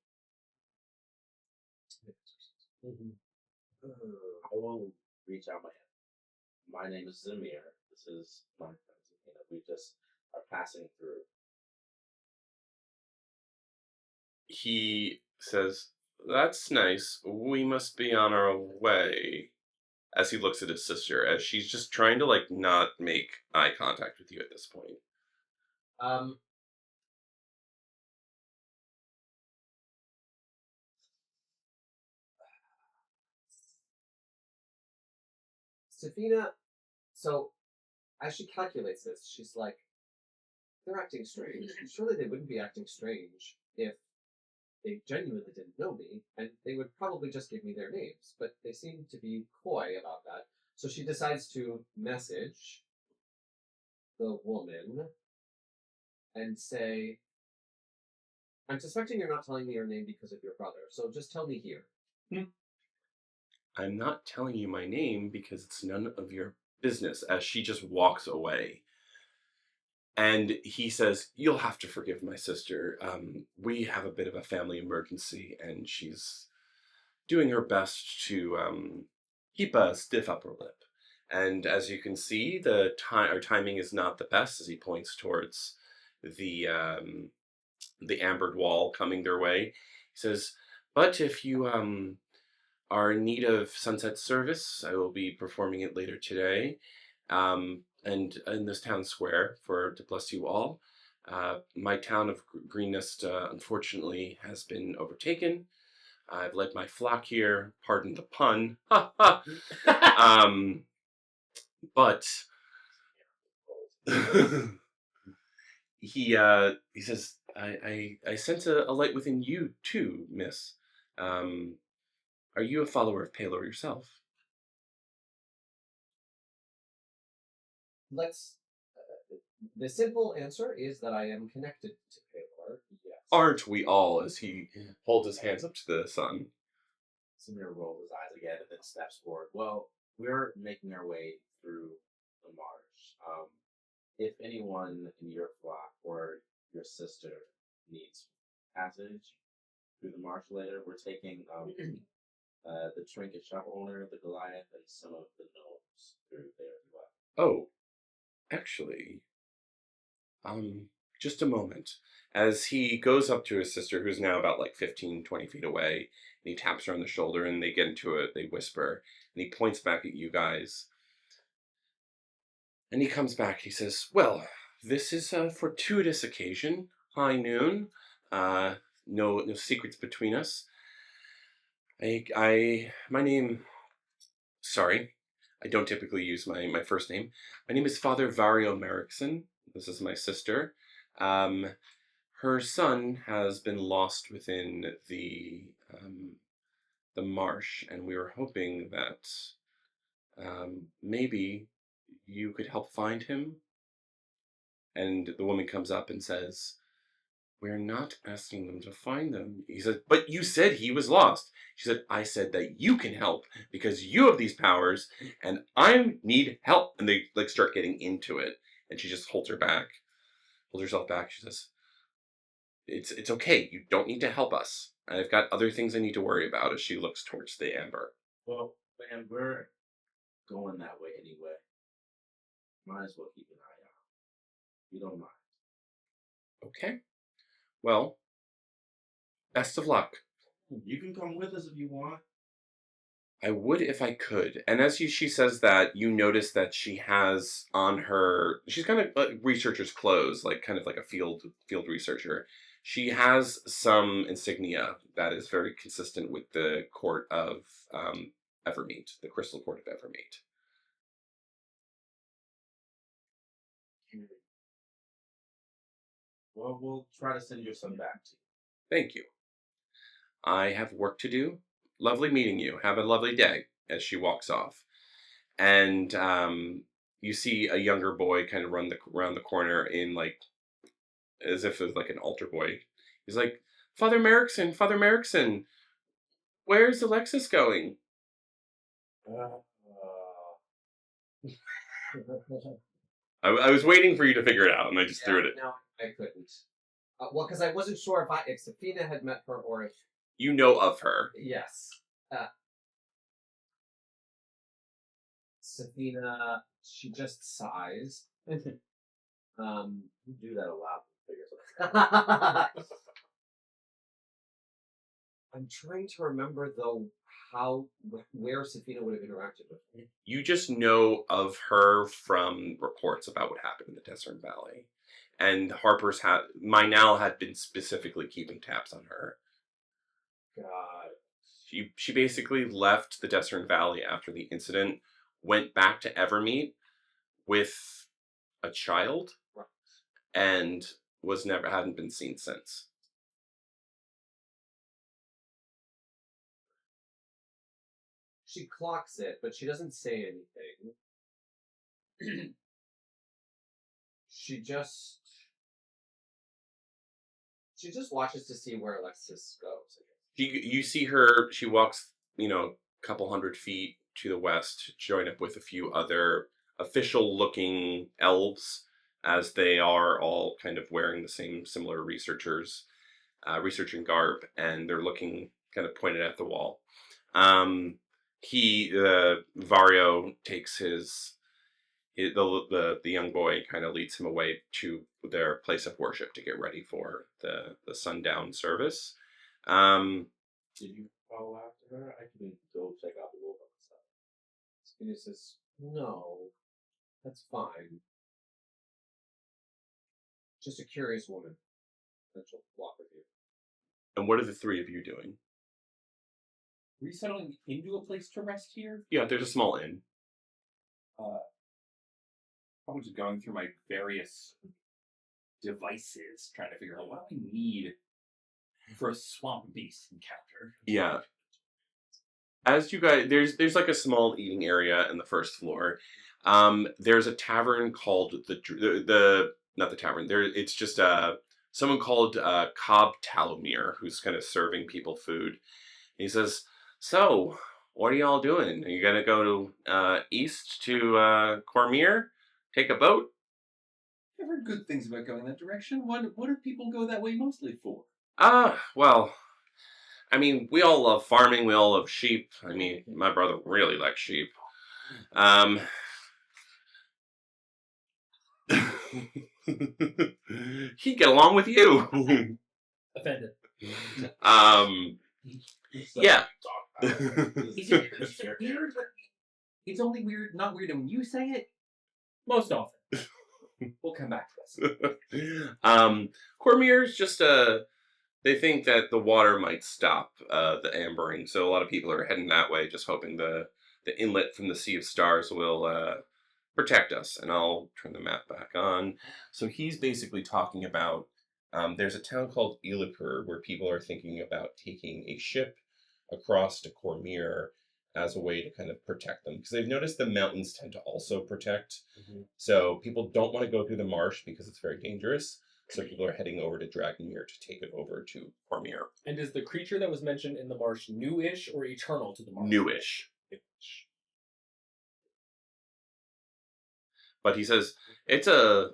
I will reach out my hand. My name is Zamir. This is my friend. We just are passing through. He says, that's nice. We must be on our way. As he looks at his sister, as she's just trying to, like, not make eye contact with you at this point. Safina, so as she calculates this, she's like, they're acting strange. Surely they wouldn't be acting strange if they genuinely didn't know me, and they would probably just give me their names, but they seem to be coy about that. So she decides to message the woman and say, I'm suspecting you're not telling me your name because of your brother, so just tell me here. I'm not telling you my name because it's none of your business, as she just walks away. And he says, you'll have to forgive my sister. We have a bit of a family emergency, and she's doing her best to keep a stiff upper lip. And as you can see, our timing is not the best, as he points towards the ambered wall coming their way. He says, but if you are in need of sunset service, I will be performing it later today. And in this town square to bless you all. My town of Greennest, unfortunately, has been overtaken. I've led my flock here. Pardon the pun. Ha ha. But he says, I sense a light within you too, miss. Are you a follower of Palor yourself? The simple answer is that I am connected to Palor. Yes. Aren't we all? As he holds his hands up to the sun. Samir rolls his eyes again and then steps forward. Well, we're making our way through the marsh. If anyone in your flock or your sister needs passage through the marsh later, we're taking the trinket shop owner, the Goliath, and some of the gnomes through there as well. Oh, actually, just a moment. As he goes up to his sister, who's now about like 15, 20 feet away, and he taps her on the shoulder, and they get into it, they whisper, and he points back at you guys. And he comes back, and he says, well, this is a fortuitous occasion, high noon, no secrets between us. My name, sorry, I don't typically use my first name. My name is Father Vario Merrickson. This is my sister. Her son has been lost within the marsh, and we were hoping that maybe you could help find him. And the woman comes up and says, we're not asking them to find them. He said, but you said he was lost. She said, I said that you can help because you have these powers and I need help. And they like start getting into it. And she just holds herself back. She says, it's okay. You don't need to help us. I've got other things I need to worry about, as she looks towards the amber. Well, man, we're going that way anyway. Might as well keep an eye out. You don't mind. Okay. Well, best of luck. You can come with us if you want. I would if I could. And as she says that, you notice that she has on her, she's kind of like researcher's clothes, like kind of like a field researcher. She has some insignia that is very consistent with the court of Evermeet, the crystal court of Evermeet. Well, we'll try to send you some back to you. Thank you. I have work to do. Lovely meeting you. Have a lovely day, as she walks off. And you see a younger boy kind of run around the corner in like, as if it was like an altar boy. He's like, Father Merrickson, Where's Alexis going? I was waiting for you to figure it out, and I just threw it at No, I couldn't. Well, because I wasn't sure if Safina had met her or if you know of her. yes, Safina. She just sighs. You do that a lot. Figures. I'm trying to remember though where Safina would have interacted with me. You just know of her from reports about what happened in the Desert Valley. And Mynal had been specifically keeping tabs on her. God. She basically left the Desert Valley after the incident, went back to Evermeet with a child, and hadn't been seen since. She clocks it, but she doesn't say anything. She just watches to see where Alexis goes. You see her. She walks, a couple hundred feet to the west, to join up with a few other official-looking elves, as they are all kind of wearing the same similar researching garb, and they're looking kind of pointed at the wall. Vario takes the young boy, kind of leads him away to their place of worship to get ready for the sundown service. Did you follow after her? I can go check out the wolf outside. Safina says, "No, that's fine. Just a curious woman." Then she'll walk with you. And what are the three of you doing? Were you settling into a place to rest here? Yeah, there's a small inn. I was going through my various devices, trying to figure out what I need for a swamp beast encounter. Yeah. As you guys, there's like a small eating area in the first floor. There's a tavern called not the tavern. It's just someone called Cobb Talomir who's kind of serving people food. He says, "So, what are y'all doing? Are you gonna go east to Cormier? Take a boat?" I've heard good things about going that direction. What do people go that way mostly for? Well, I mean, we all love farming. We all love sheep. I mean, my brother really likes sheep. He'd get along with you. Offended. Yeah. It's only weird, not weird when you say it. Most often. We'll come back to this. Cormier's just they think that the water might stop the ambering, so a lot of people are heading that way, just hoping the inlet from the Sea of Stars will protect us. And I'll turn the map back on. So he's basically talking about there's a town called Ilipur where people are thinking about taking a ship across to Cormier as a way to kind of protect them, because they've noticed the mountains tend to also protect. Mm-hmm. So people don't want to go through the marsh because it's very dangerous. So people are heading over to Dragonmere to take it over to Cormier. And is the creature that was mentioned in the marsh newish or eternal to the marsh? Newish. But he says it's a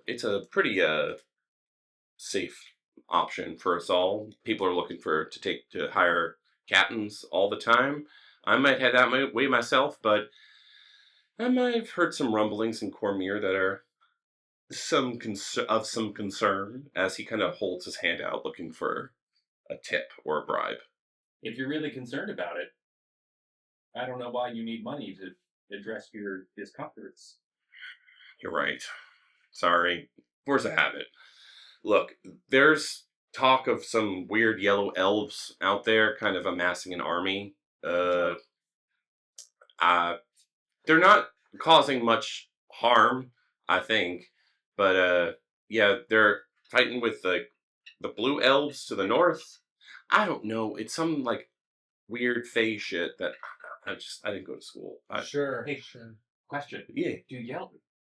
pretty safe option for us all. People are looking to hire captains all the time. I might head that way myself, but I might have heard some rumblings in Cormier that are some concern, as he kind of holds his hand out looking for a tip or a bribe. If you're really concerned about it, I don't know why you need money to address your discomforts. You're right. Sorry. Force of habit. Look, there's talk of some weird yellow elves out there kind of amassing an army. They're not causing much harm, I think. But, yeah, they're fighting with the blue elves to the north. I don't know. It's some, weird fae shit that I didn't go to school. Sure. Hey, question. Yeah.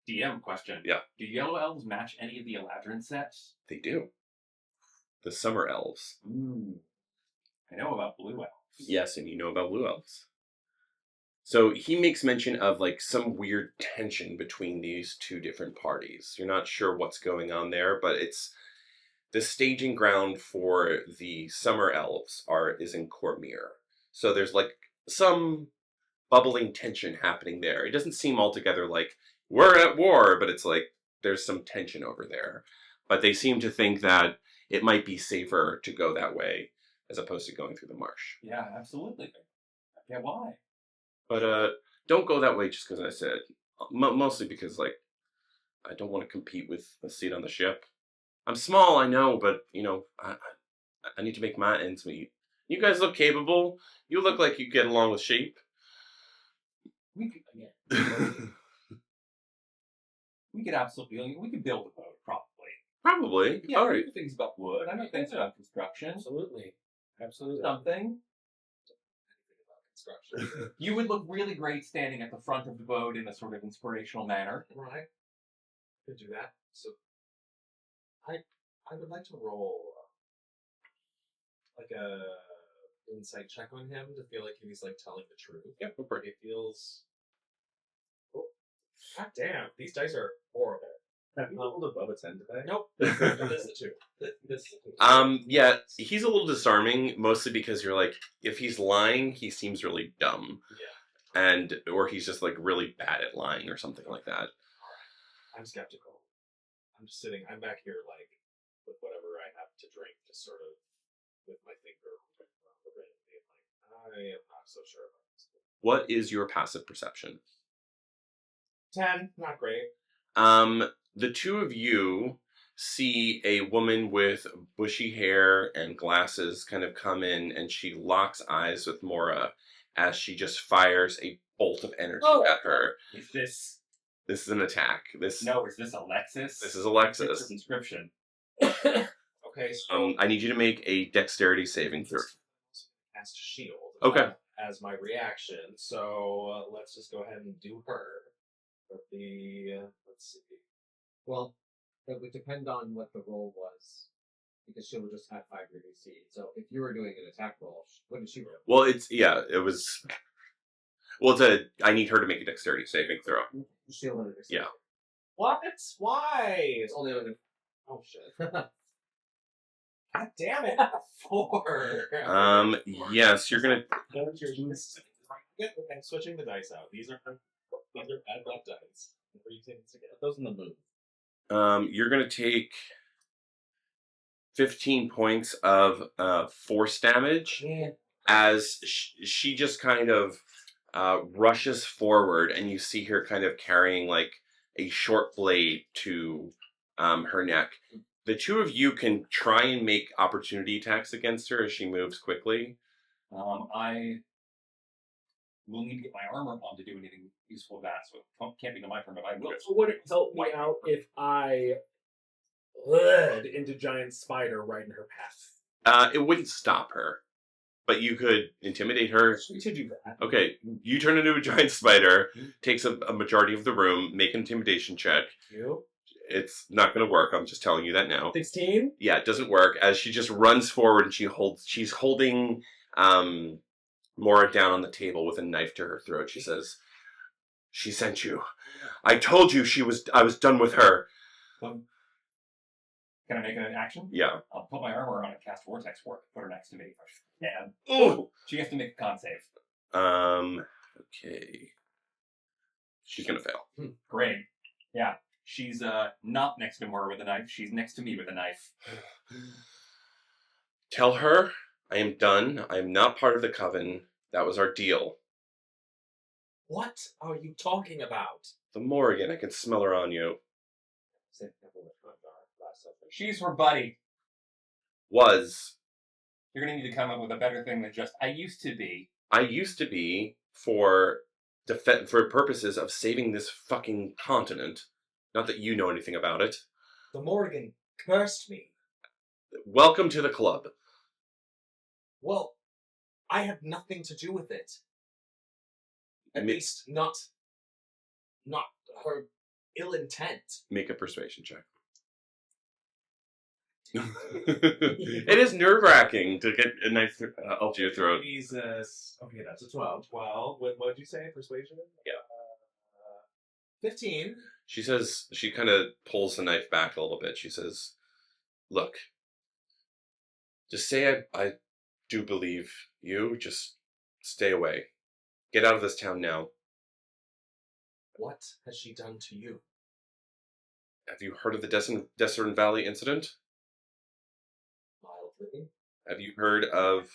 DM question. Yeah. Do yellow elves match any of the Eladrin sets? They do. The summer elves. Ooh. I know about blue elves. Yes, and you know about blue elves. So he makes mention of like some weird tension between these two different parties. You're not sure what's going on there, but it's the staging ground for the summer elves is in Cormyr. So there's like some bubbling tension happening there. It doesn't seem altogether like we're at war, but it's like there's some tension over there. But they seem to think that it might be safer to go that way as opposed to going through the marsh. Yeah, absolutely. Yeah, why? But don't go that way just because I said. Mostly because like I don't want to compete with a seat on the ship. I'm small, I know, but you know I need to make my ends meet. You guys look capable. You look like you get along with sheep. We could, again, we could absolutely, we could build a boat, probably. Probably. Yeah, All I right. know things about wood. I know things about construction. Absolutely. Absolutely. Something. Construction. You would look really great standing at the front of the boat in a sort of inspirational manner. Right. Could do that. So, I would like to roll like a insight check on him to feel like he's like telling the truth. Yeah, go for it. It feels. Oh, God damn! These dice are horrible. Have you rolled above a 10 today? Nope. This is the two. This. Yeah, he's a little disarming, mostly because you're like, if he's lying, he seems really dumb. Yeah. Or he's just like really bad at lying or something like that. I'm skeptical. I'm just sitting. I'm back here like with whatever I have to drink, just sort of with my finger around the rim, being like, I am not so sure about this. What is your passive perception? 10, not great. The two of you see a woman with bushy hair and glasses kind of come in, and she locks eyes with Mora as she just fires a bolt of energy at her. Is this... This is an attack. No, is this Alexis? This is Alexis. Inscription. Okay, so I need you to make a dexterity saving throw. cast shield. Okay. As my reaction, so let's just go ahead and do her. But let's see. Well, it would depend on what the roll was, because she'll just have 5 your DC. So if you were doing an attack roll, what did she roll? Well, I need her to make a dexterity saving throw. She'll have her Yeah. What? Why? It's only on Oh shit. God damn it! 4. Yes, you're gonna. I'm switching the dice out. These are bad luck dice. We're using this again. Those in the moon. You're gonna take 15 points of force damage as she just kind of rushes forward, and you see her kind of carrying like a short blade to her neck. The two of you can try and make opportunity attacks against her as she moves quickly. I will need to get my armor on to do anything useful with that, so it can't be to my turn, but I will. So would it help me out if I led into giant spider right in her path? It wouldn't stop her, but you could intimidate her. We should do that. Okay, you turn into a giant spider, takes a majority of the room, make an intimidation check. You? It's not going to work, I'm just telling you that now. 16? Yeah, it doesn't work, as she just runs forward and she's holding Mora down on the table with a knife to her throat. She says, "She sent you. I told you I was done with her." Can I make an action? Yeah. I'll put my armor on and cast Vortex Warp, put her next to me. Yeah. Oh! She has to make a con save. Okay. She's gonna fail. Great. Yeah. She's not next to Mora with a knife. She's next to me with a knife. Tell her I am done. I am not part of the coven. That was our deal. What are you talking about? The Morrigan, I can smell her on you. She's her buddy. Was. You're gonna need to come up with a better thing than just, I used to be. I used to be for purposes of saving this fucking continent. Not that you know anything about it. The Morrigan cursed me. Welcome to the club. Well, I had nothing to do with it. At least not her ill intent. Make a persuasion check. It is nerve-wracking to get a knife up to your throat. Jesus. Okay, that's a 12. 12. What did you say? Persuasion? 15. She says, she kind of pulls the knife back a little bit. She says, look, just say I do believe you. Just stay away. Get out of this town now. What has she done to you? Have you heard of the Desert Valley incident? Mildly. Have you heard of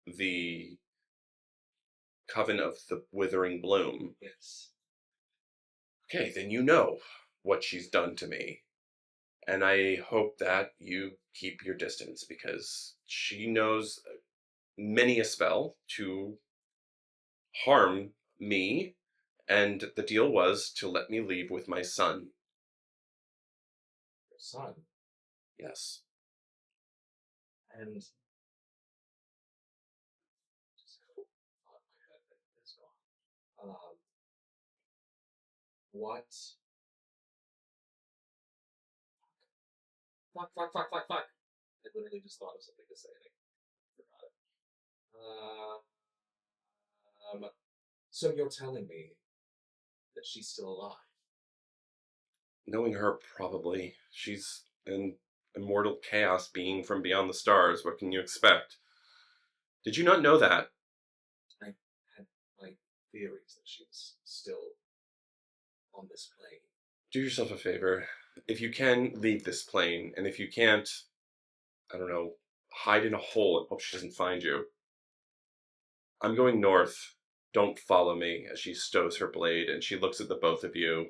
the Coven of the Withering Bloom? Yes. Okay, then you know what she's done to me. And I hope that you keep your distance because she knows many a spell to harm me. And the deal was to let me leave with my son. Your son. Yes. And what? Fuck. I literally just thought of something to say and I forgot it. So you're telling me that she's still alive? Knowing her, probably. She's an immortal chaos being from beyond the stars. What can you expect? Did you not know that? I had my theories that she was still on this plane. Do yourself a favor. If you can, leave this plane. And if you can't, I don't know, hide in a hole and hope she doesn't find you. I'm going north. Don't follow me, as she stows her blade and she looks at the both of you.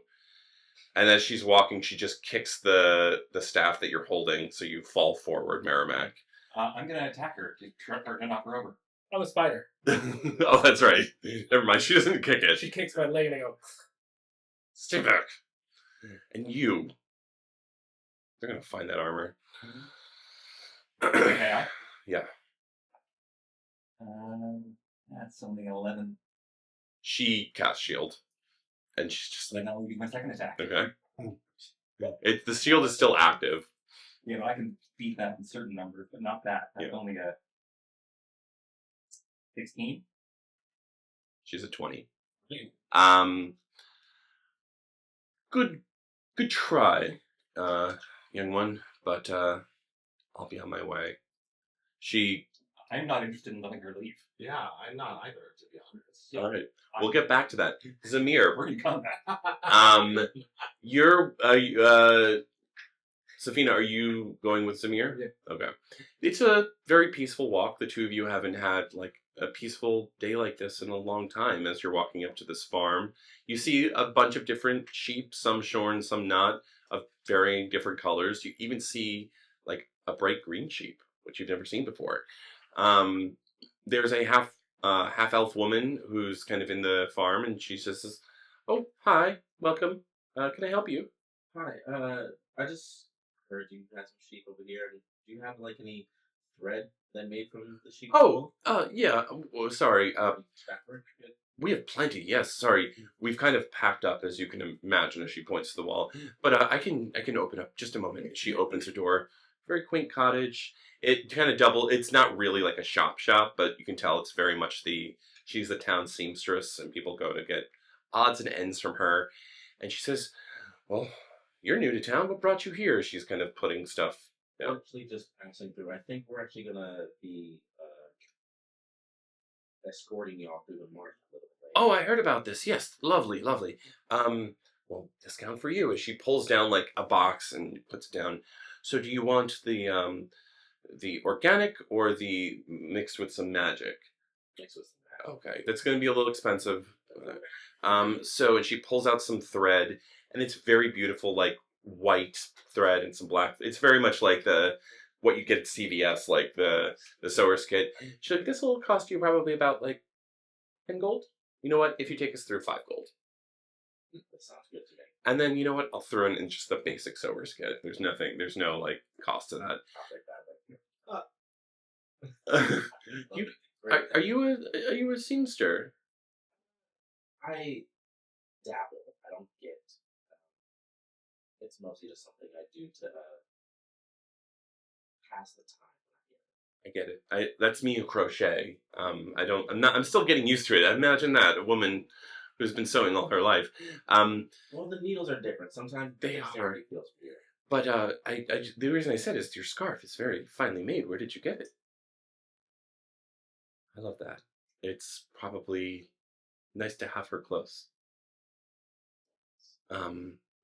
And as she's walking, she just kicks the staff that you're holding, so you fall forward, Merrimack. I'm going to attack her to trip her to knock her over. I'm a spider. Oh, that's right. Never mind, she doesn't kick it. She kicks my leg and I go, Stay back. And you. They're going to find that armor. Okay. Yeah. That's something 11. She casts shield. And she's just Then that will be my second attack. okay. The shield is still active. You know, I can beat that in certain numbers, but not that. That's only a 16. She's a 20. Hmm. Good try, young one, but I'll be on my way. I'm not interested in letting her leave. Yeah, I'm not either, to be honest. All right, we'll get back to that. Zamir, Where do you come back? you're Safina, are you going with Zamir? Yeah. Okay. It's a very peaceful walk. The two of you haven't had like a peaceful day like this in a long time as you're walking up to this farm. You see a bunch of different sheep, some shorn, some not, of varying different colors. You even see like a bright green sheep, which you've never seen before. There's a half elf woman who's kind of in the farm, and she says, "Oh, hi, welcome. Can I help you?" Hi, I just heard you had some sheep over here. Do you have like any thread that made from the sheep? Oh, yeah. Sorry. Backward? We have plenty. Yes. Sorry, we've kind of packed up, as you can imagine, as she points to the wall. But I can open up just a moment. She opens her door. Very quaint cottage. It kind of it's not really like a shop, but you can tell it's very much she's the town seamstress, and people go to get odds and ends from her. And she says, "Well, you're new to town. What brought you here?" She's kind of putting stuff. Yeah. Actually, just passing through. I think we're actually gonna be escorting y'all through the market a little bit. Oh, I heard about this. Yes, lovely. Well, discount for you. As she pulls down like a box and puts it down. So, do you want the organic or the mixed with some magic? Mixed with Okay, that's going to be a little expensive. So, and she pulls out some thread, and it's very beautiful, like white thread and some black. It's very much like what you get at CVS, like the sewer's kit. She's like, this will cost you probably about like 10 gold. You know what? If you take us through 5 gold. that sounds good to me. And then, you know what? I'll throw in just the basic sewer's kit. There's no like cost to that. I'll take that. Are you a seamster? I dabble. I don't get. It's mostly just something I do to pass the time. I get it. That's me who crochet. I'm still getting used to it. Imagine that, a woman who's been sewing all her life. Well, the needles are different. Sometimes They are. it feels weird. But the reason I said is your scarf is very finely made. Where did you get it? I love that. It's probably nice to have her close.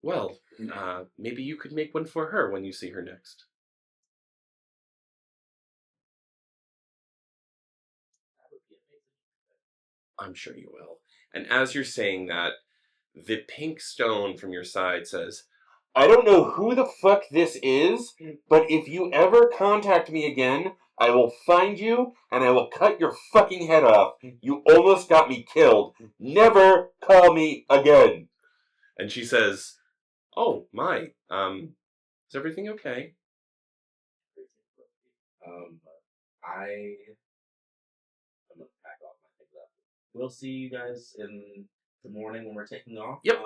Well, maybe you could make one for her when you see her next. That would be amazing. I'm sure you will. And as you're saying that, the pink stone from your side says, I don't know who the fuck this is, but if you ever contact me again, I will find you and I will cut your fucking head off. You almost got me killed. Never call me again. And she says, oh my, is everything okay? I'm gonna pack off my things up. We'll see you guys in the morning when we're taking off. Yep.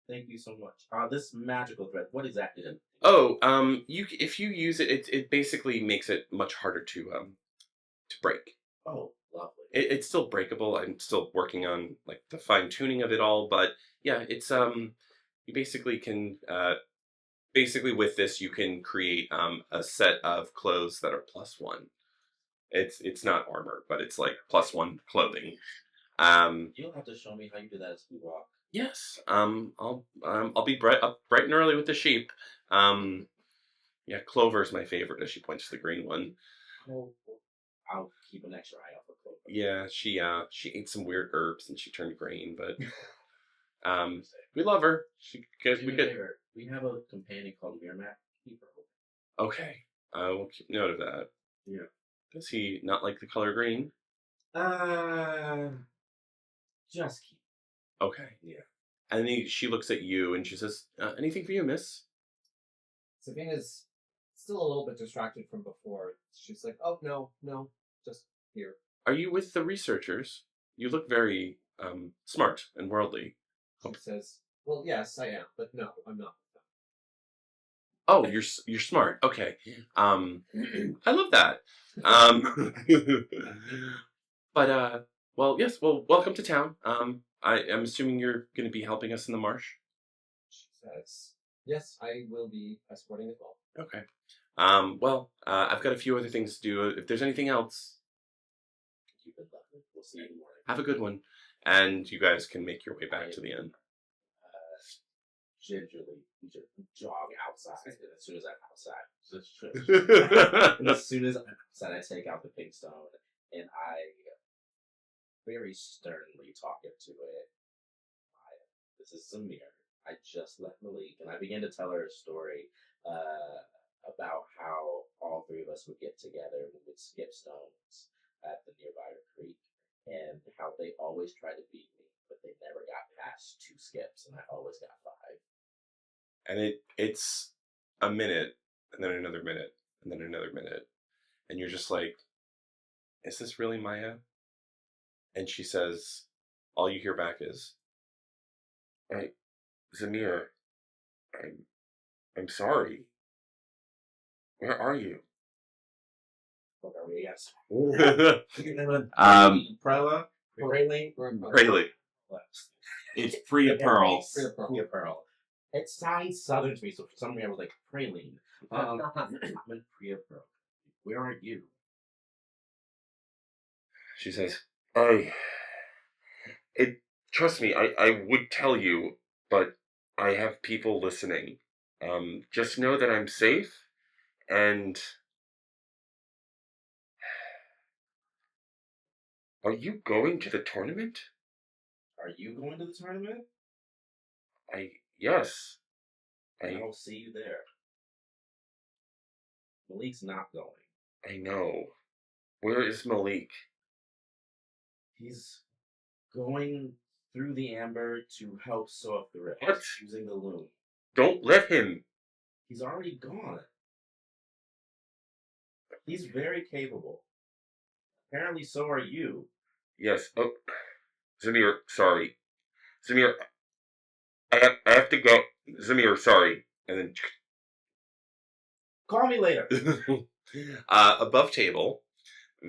Thank you so much. This magical thread, what exactly is it? Oh, if you use it, it basically makes it much harder to break. Oh, lovely. It's still breakable. I'm still working on like the fine tuning of it all, but yeah, it's you basically can basically with this you can create a set of clothes that are +1. It's not armor, but it's like +1 clothing. You'll have to show me how you do that as we walk. Yes. I'll be up bright and early with the sheep. Yeah, Clover's my favorite as she points to the green one. Oh, I'll keep an extra eye out for Clover. Yeah, she ate some weird herbs and she turned green, but we love her. We have a companion called Miramac. Keep her open. Okay, I will keep note of that. Yeah. Does he not like the color green? Just keep. Okay. Yeah. And she looks at you and she says, anything for you, miss? Savina's still a little bit distracted from before. She's like, oh, no, just here. Are you with the researchers? You look very smart and worldly. She says, well, yes, I am, but no, I'm not. Oh, you're smart. Okay. I love that. But well, yes. Well, welcome to town. I'm assuming you're going to be helping us in the marsh. She says, yes, I will be escorting as well. Okay. Well, I've got a few other things to do. If there's anything else, Keep it lovely. We'll see you in the morning. have a good one. And you guys can make your way back to the inn. Gingerly, we just jog outside. And as soon as I'm outside, and as soon as I'm outside, I take out the pink stone and I very sternly talk it to it. This is Zamir. I just left Malik, and I began to tell her a story about how all three of us would get together and we would skip stones at the nearby creek, and how they always tried to beat me, but they never got past 2 skips, and I always got 5. And it's a minute, and then another minute, and then another minute. And you're just like, is this really Maya? And she says, all you hear back is, hey, Zamir, I'm sorry. Where are you? What are we? Yes. Prela? Rayleigh? Rayleigh. It's Priya Pearls. Priya Pearl. It sounds southern to me, so for some reason I was like, Praline. I'm Priya Pearl. Where are you? She says, trust me, I would tell you, but I have people listening. Just know that I'm safe, and are you going to the tournament? Are you going to the tournament? Yes. I'll see you there. Malik's not going. I know. Where is Malik? He's going through the amber to help sew up the rift. What? Using the loom. Don't let him. He's already gone. He's very capable. Apparently so are you. Yes. Oh, Zamir, sorry. Zamir, I have to go. Zamir, sorry. And then Call me later. Above table,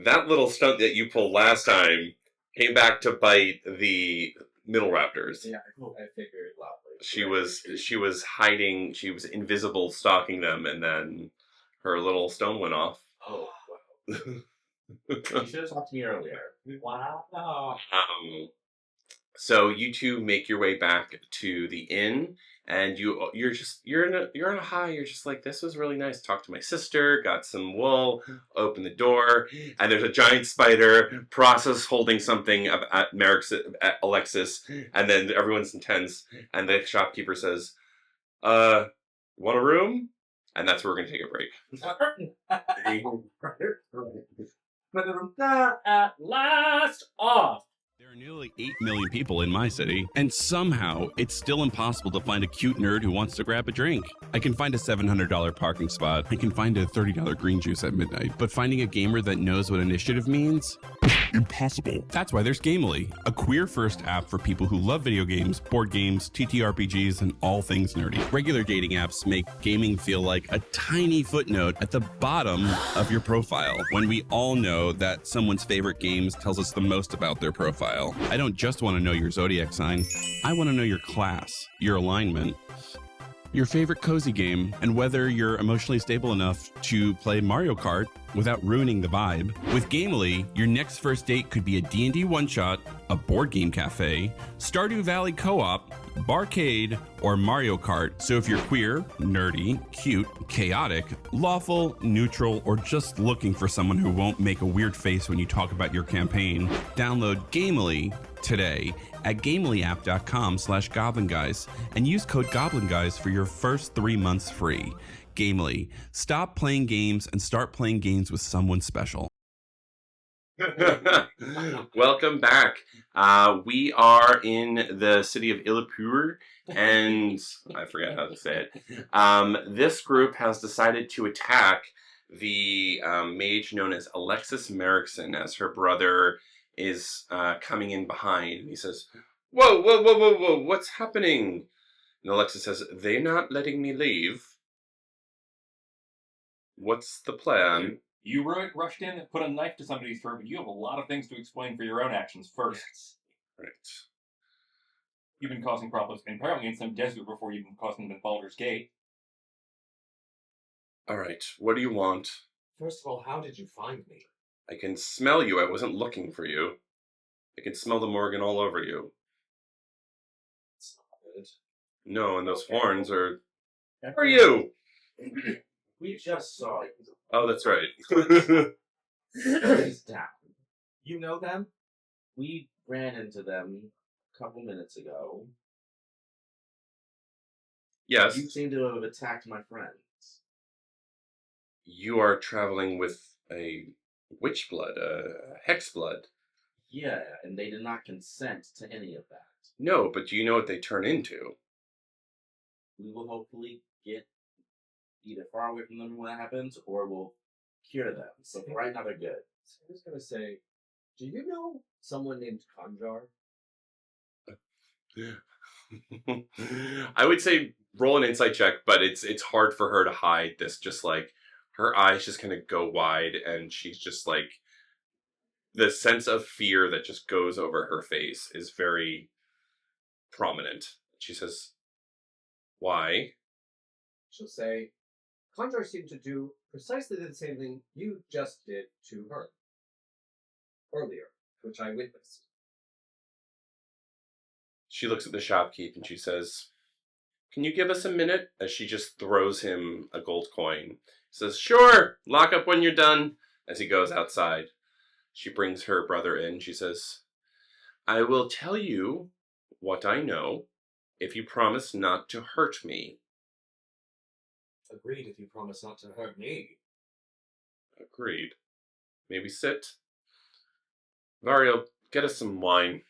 that little stunt that you pulled last time came back to bite the middle raptors. Yeah, I figured loudly. She was hiding. She was invisible, stalking them, and then her little stone went off. Oh, wow. You should have talked to me earlier. Wow. So you two make your way back to the inn, and you're on a high. You're just like, this was really nice. Talked to my sister, got some wool, open the door, and there's a giant spider. Process holding something at Alexis, and then everyone's intense. And the shopkeeper says, want a room?" And that's where we're gonna take a break. At last off. There are nearly 8 million people in my city, and somehow it's still impossible to find a cute nerd who wants to grab a drink. I can find a $700 parking spot, I can find a $30 green juice at midnight, but finding a gamer that knows what initiative means? Impossible. That's why there's Gamely, a queer-first app for people who love video games, board games, TTRPGs, and all things nerdy. Regular dating apps make gaming feel like a tiny footnote at the bottom of your profile, when we all know that someone's favorite games tells us the most about their profile. I don't just want to know your zodiac sign, I want to know your class, your alignment, your favorite cozy game, and whether you're emotionally stable enough to play Mario Kart without ruining the vibe. With Gamely, your next first date could be a D&D one-shot, a board game cafe, Stardew Valley co-op, barcade, or Mario Kart. So if you're queer, nerdy, cute, chaotic, lawful, neutral, or just looking for someone who won't make a weird face when you talk about your campaign, download Gamely today at gamelyapp.com/goblinguys and use code goblinguys for your first 3 months free. Gamely. Stop playing games and start playing games with someone special. Welcome back. We are in the city of Illapur, and I forgot how to say it. This group has decided to attack the mage known as Alexis Merrickson, as her brother is coming in behind. And he says, "Whoa, whoa, whoa, whoa, whoa, what's happening?" And Alexis says, "They're not letting me leave. What's the plan?" You rushed in and put a knife to somebody's throat, but you have a lot of things to explain for your own actions first. Right. You've been causing problems, and apparently in some desert before you've been causing them in Baldur's Gate. All right. What do you want? First of all, how did you find me? I can smell you. I wasn't looking for you. I can smell the Morgan all over you. It's not good. No, and those horns are... Who are you? We just saw you. Oh, that's right. He's down. You know them? We ran into them a couple minutes ago. Yes. You seem to have attacked my friends. You are traveling with a witch blood, a hex blood. Yeah, and they did not consent to any of that. No, but do you know what they turn into? We will hopefully get either far away from them when that happens, or we'll cure them. So for right now, they're good. So I was going to say, do you know someone named Conjar? I would say roll an insight check, but it's hard for her to hide this. Just like her eyes just kind of go wide, and she's just like, the sense of fear that just goes over her face is very prominent. She says, "Why?" She'll say, Conjar seemed to do precisely the same thing you just did to her earlier, which I witnessed. She looks at the shopkeep and she says, "Can you give us a minute?" As she just throws him a gold coin. He says, "Sure, lock up when you're done." As he goes outside, she brings her brother in. She says, "I will tell you what I know if you promise not to hurt me." Agreed if you promise not to hurt me. Agreed. Maybe sit. Vario, get us some wine.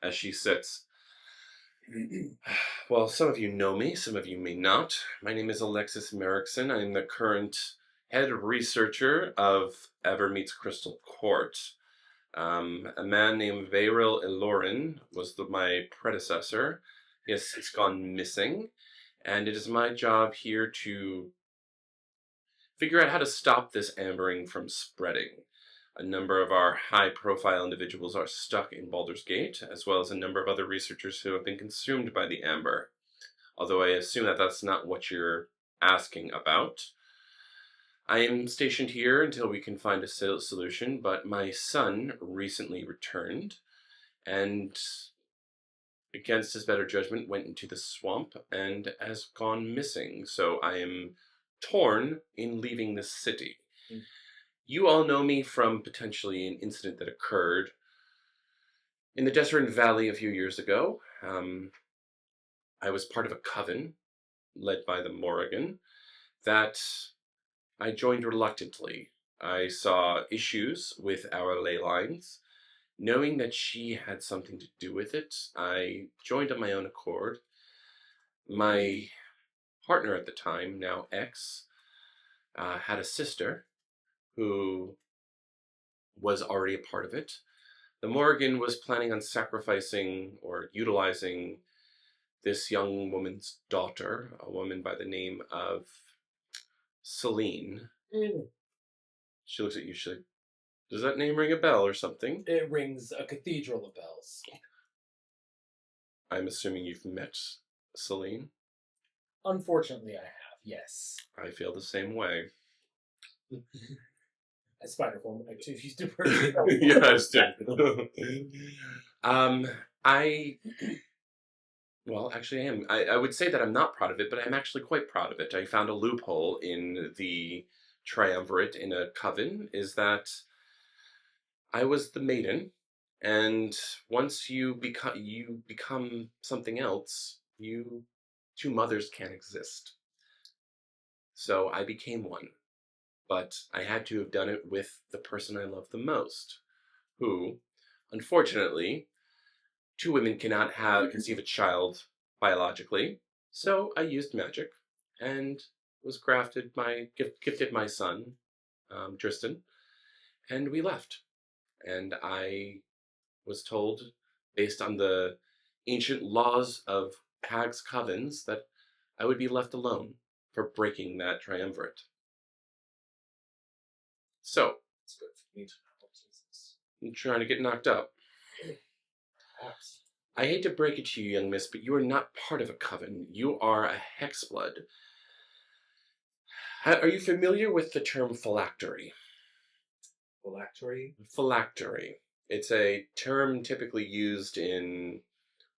As she sits. Well, some of you know me, some of you may not. My name is Alexis Merrickson. I am the current head researcher of Evermeet's Crystal Court. A man named Vayril Ilorin was my predecessor. He has since gone missing, and it is my job here to figure out how to stop this ambering from spreading. A number of our high-profile individuals are stuck in Baldur's Gate, as well as a number of other researchers who have been consumed by the amber. Although I assume that that's not what you're asking about. I am stationed here until we can find a solution, but my son recently returned, and against his better judgment, went into the swamp and has gone missing. So I am torn in leaving this city. You all know me from potentially an incident that occurred in the Desert Valley a few years ago. I was part of a coven led by the Morrigan that I joined reluctantly. I saw issues with our ley lines. Knowing that she had something to do with it, I joined on my own accord. My partner at the time, now ex, had a sister who was already a part of it. The Morrigan was planning on sacrificing or utilizing this young woman's daughter, a woman by the name of Celine. She looks at you, she's like, does that name ring a bell or something? It rings a cathedral of bells. I'm assuming you've met Celine? Unfortunately, I have, yes. I feel the same way. A spider form, like she's super. Yes, well, actually, I am. I would say that I'm not proud of it, but I'm actually quite proud of it. I found a loophole in the triumvirate in a coven, is that I was the maiden, and once you become something else, two mothers can't exist. So I became one, but I had to have done it with the person I love the most, who, unfortunately, two women cannot conceive a child biologically. So I used magic and was gifted my son, Tristan, and we left. And I was told, based on the ancient laws of hags' covens, that I would be left alone for breaking that triumvirate. So, It's good for me to know. Jesus. I'm trying to get knocked up. Perhaps. I hate to break it to you, young miss, but you are not part of a coven. You are a hexblood. Are you familiar with the term phylactery? Phylactery? Phylactery. It's a term typically used in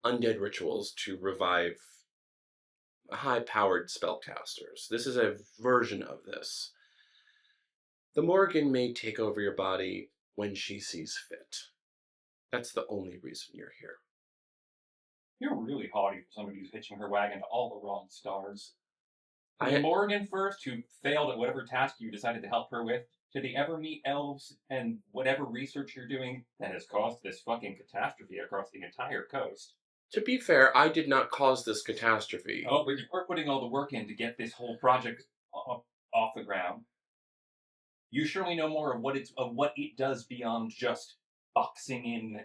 undead rituals to revive high-powered spellcasters. This is a version of this. The Morrigan may take over your body when she sees fit. That's the only reason you're here. You're really haughty for somebody who's hitching her wagon to all the wrong stars. I- The Morrigan first, who failed at whatever task you decided to help her with, to the Evermeet elves and whatever research you're doing that has caused this fucking catastrophe across the entire coast. To be fair, I did not cause this catastrophe. Oh, but you were putting all the work in to get this whole project off the ground. You surely know more of what it does beyond just boxing in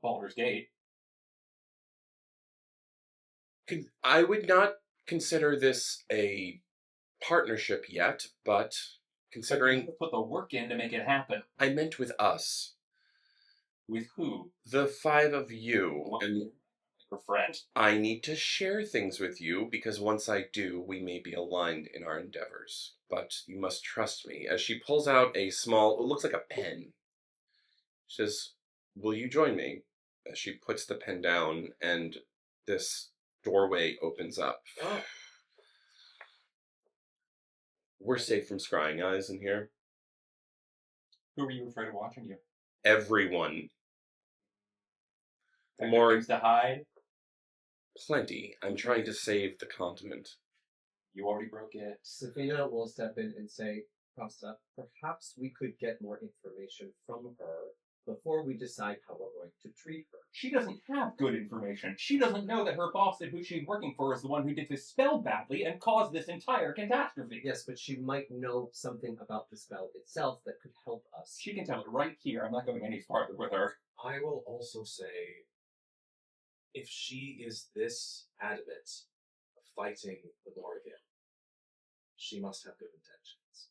Baldur's Gate. I would not consider this a partnership yet, but considering You put the work in to make it happen. I meant with us, With who? the five of you, and Her friend. I need to share things with you because once I do, we may be aligned in our endeavors. But you must trust me. As she pulls out a small, it looks like a pen. She says, will you join me? As she puts the pen down and this doorway opens up. Oh. We're safe from scrying eyes in here. Who were you afraid of watching you? Everyone. Got More things to hide? plenty. I'm trying to save the continent. You already broke it. Safina will step in and say, Costa, perhaps we could get more information from her before we decide how we're going to treat her. She doesn't have good information. She doesn't know that her boss and who she's working for is the one who did this spell badly and caused this entire catastrophe. Yes, but she might know something about the spell itself that could help us. She can tell it right here. I'm not going any farther with her. I will also say, if she is this adamant of fighting the Morrigan, she must have good intentions.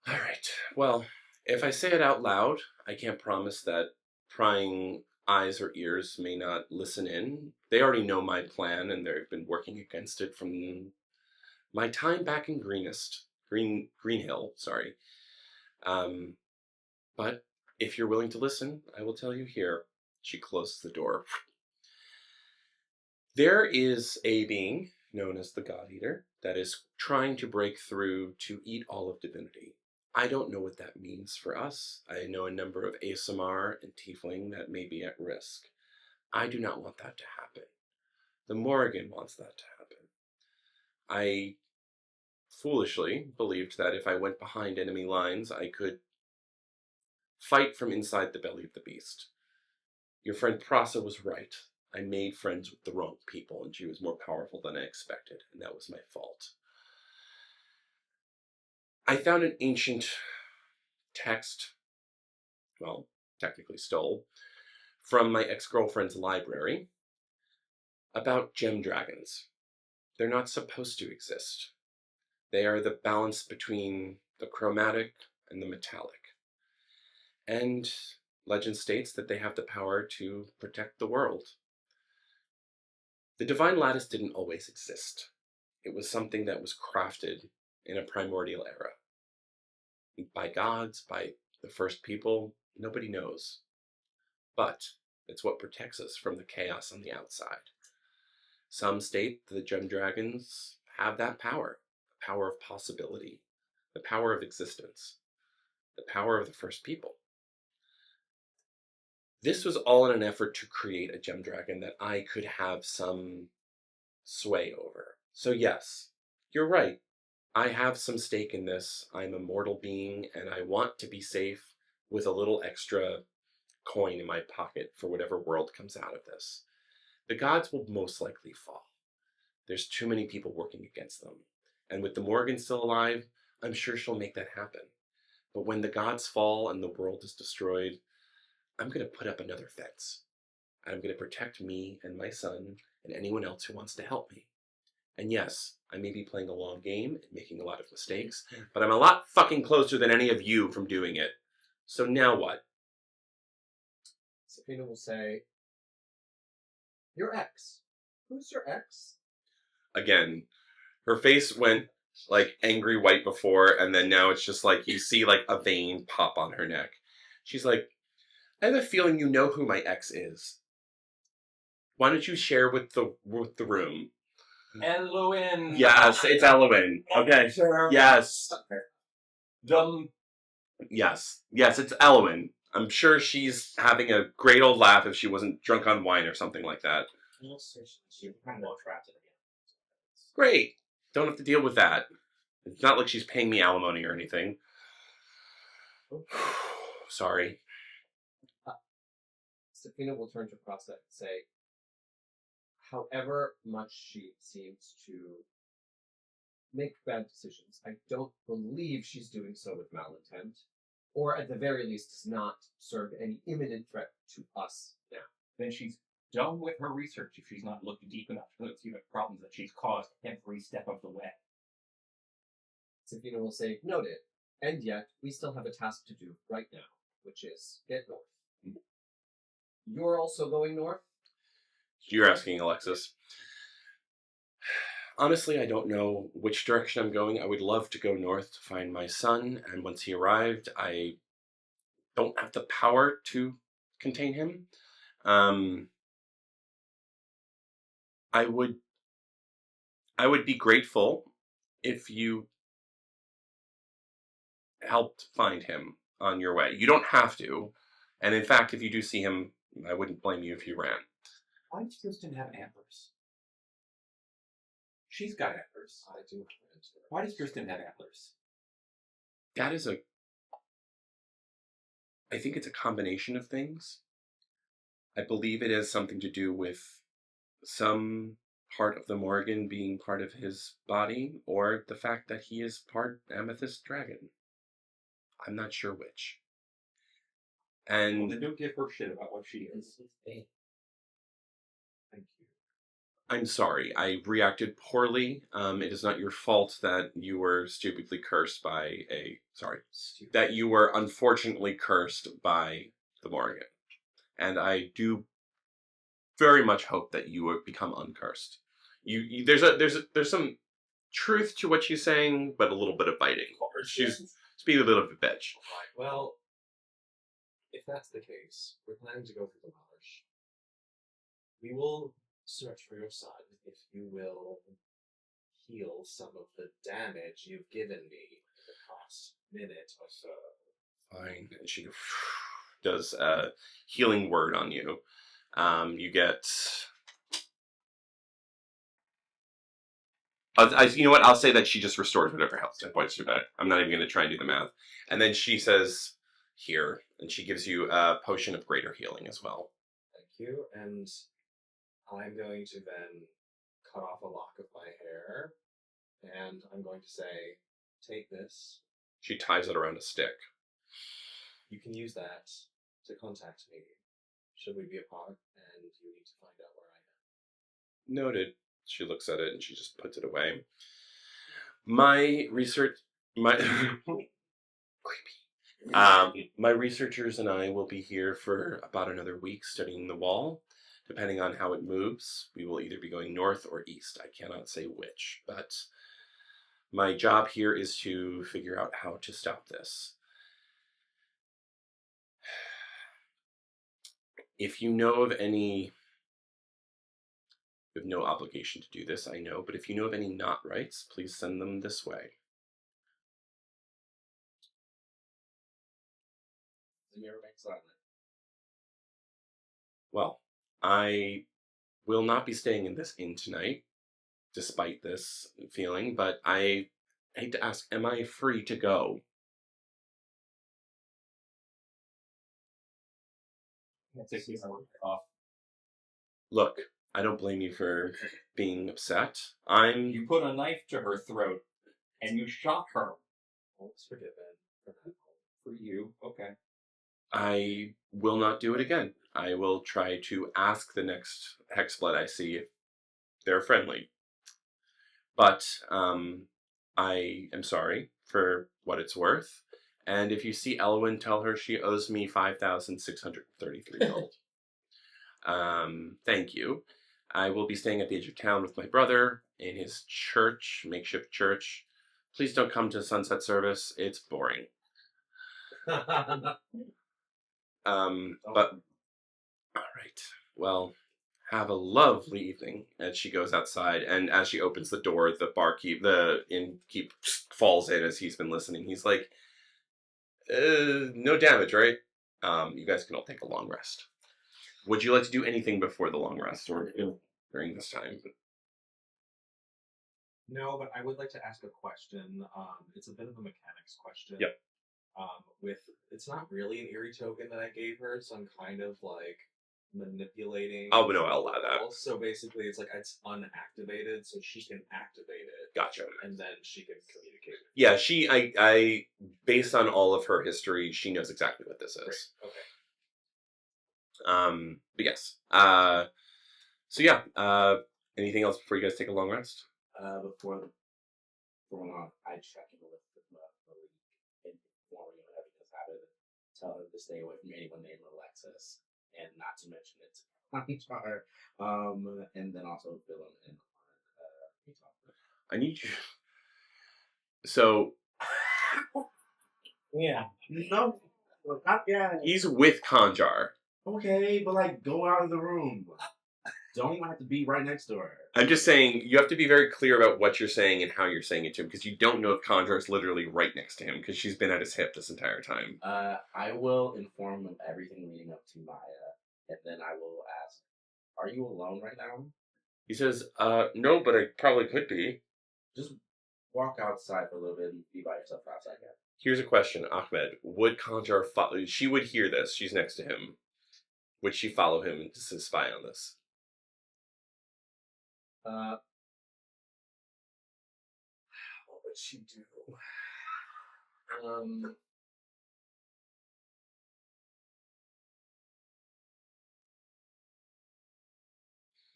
All right. Well, if I say it out loud, I can't promise that prying eyes or ears may not listen in. They already know my plan, and they've been working against it from my time back in Green Hill. Sorry. Um, but if you're willing to listen, I will tell you here. She closes the door. There is a being known as the God Eater that is trying to break through to eat all of divinity. I don't know what that means for us. I know a number of ASMR and Tiefling that may be at risk. I do not want that to happen. The Morrigan wants that to happen. I foolishly believed that if I went behind enemy lines, I could fight from inside the belly of the beast. Your friend Prasa was right. I made friends with the wrong people, and she was more powerful than I expected, and that was my fault. I found an ancient text, well, technically stole, from my ex-girlfriend's library about gem dragons. They're not supposed to exist. They are the balance between the chromatic and the metallic. And legend states that they have the power to protect the world. The divine lattice didn't always exist. It was something that was crafted in a primordial era. By gods, by the first people, nobody knows. But it's what protects us from the chaos on the outside. Some state the gem dragons have that power, the power of possibility, the power of existence, the power of the first people. This was all in an effort to create a gem dragon that I could have some sway over. So yes, you're right. I have some stake in this. I'm a mortal being, and I want to be safe with a little extra coin in my pocket for whatever world comes out of this. The gods will most likely fall. There's too many people working against them. And with the Morgan still alive, I'm sure she'll make that happen. But when the gods fall and the world is destroyed, I'm going to put up another fence. And I'm going to protect me and my son and anyone else who wants to help me. And yes, I may be playing a long game and making a lot of mistakes, but I'm a lot fucking closer than any of you from doing it. So now what? Safina will say, your ex. Who's your ex? Again, her face went like angry white before, and then now it's just like you see like a vein pop on her neck. She's like, I have a feeling you know who my ex is. Why don't you share with the room? Elwin. Yes, it's Elwin. Okay. Sure. Yes. Dumb. Yes, it's Elwin. I'm sure she's having a great old laugh if she wasn't drunk on wine or something like that. She kind of well trapped it again. Great. Don't have to deal with that. It's not like she's paying me alimony or anything. Sorry. Safina will turn to Prasa and say, however much she seems to make bad decisions, I don't believe she's doing so with malintent, or at the very least does not serve any imminent threat to us now. Then she's done with her research if she's not looked deep enough to see the problems that she's caused every step of the way. Safina will say, noted, and yet we still have a task to do right now, which is get north. You're also going north? You're asking Alexis. Honestly, I don't know which direction I'm going. I would love to go north to find my son, and once he arrived, I don't have the power to contain him. I would be grateful if you helped find him on your way. You don't have to, and in fact, if you do see him, I wouldn't blame you if you ran. Why does Kirsten have antlers? She's got antlers. I do. Why does Kirsten have antlers? That is I think it's a combination of things. I believe it has something to do with some part of the Morgan being part of his body, or the fact that he is part Amethyst Dragon. I'm not sure which. And Well, then don't give her shit about what she is. Thank you. I'm sorry. I reacted poorly. It is not your fault that you were stupidly cursed by a... Sorry. That you were unfortunately cursed by the Morrigan. And I do very much hope that you would become uncursed. There's some truth to what she's saying, but a little bit of biting. She's being a little bit of a bitch. Right. Well, if that's the case, we're planning to go through the marsh. We will search for your son if you will heal some of the damage you've given me in the past minute or so. Fine. And she does a healing word on you. You get... you know what? I'll say that she just restores whatever health points you're back. I'm not even going to try and do the math. And then she says, here. And she gives you a potion of greater healing as well. Thank you. And I'm going to then cut off a lock of my hair. And I'm going to say, take this. She ties it around a stick. You can use that to contact me should we be apart and you need to find out where I am. Noted. She looks at it and she just puts it away. My researchers and I will be here for about another week studying the wall. Depending on how it moves, we will either be going north or east. I cannot say which, but my job here is to figure out how to stop this. If you know of any... You have no obligation to do this, I know, but if you know of any knot rights, please send them this way. Zamir remains silent. Well, I will not be staying in this inn tonight, despite this feeling, but I hate to ask, am I free to go? Take the armor off. Look, I don't blame you for being upset. You put a knife to her throat, and you shot her. Let's forgive it. For you, okay. I will not do it again. I will try to ask the next Hexblood I see if they're friendly. But I am sorry for what it's worth. And if you see Elwyn, tell her she owes me 5,633 gold. Thank you. I will be staying at the edge of town with my brother in his church, makeshift church. Please don't come to sunset service. It's boring. But all right. Well, have a lovely evening. As she goes outside, and as she opens the door, the innkeep falls in as he's been listening. He's like, no damage, right? You guys can all take a long rest. Would you like to do anything before the long rest or during this time? No, but I would like to ask a question. It's a bit of a mechanics question. Yep. It's not really an eerie token that I gave her, so I'm kind of like manipulating. Oh, no, I'll allow that. So basically, it's like it's unactivated, so she can activate it. Gotcha. And then she can communicate. Yeah, I based on all of her history, she knows exactly what this is. Great. Okay. But yes. So yeah, anything else before you guys take a long rest? Before going on, I check in with Marie and inform her whatever has happened. Tell her to stay away from anyone named Alexis, and not to mention it to Conjar. And then also fill him in on I need you. So Yeah. No, not yet. he's with Conjar. Okay, but like, go out of the room. Don't have to be right next to her. I'm just saying, you have to be very clear about what you're saying and how you're saying it to him, because you don't know if Conjar is literally right next to him, because she's been at his hip this entire time. I will inform him of everything leading up to Maya, and then I will ask, are you alone right now? He says, no, but I probably could be. Just walk outside for a little bit and be by yourself outside again. Here's a question, Ahmed. Would Conjar follow... She would hear this. She's next to him. Would she follow him to spy on this? What would she do?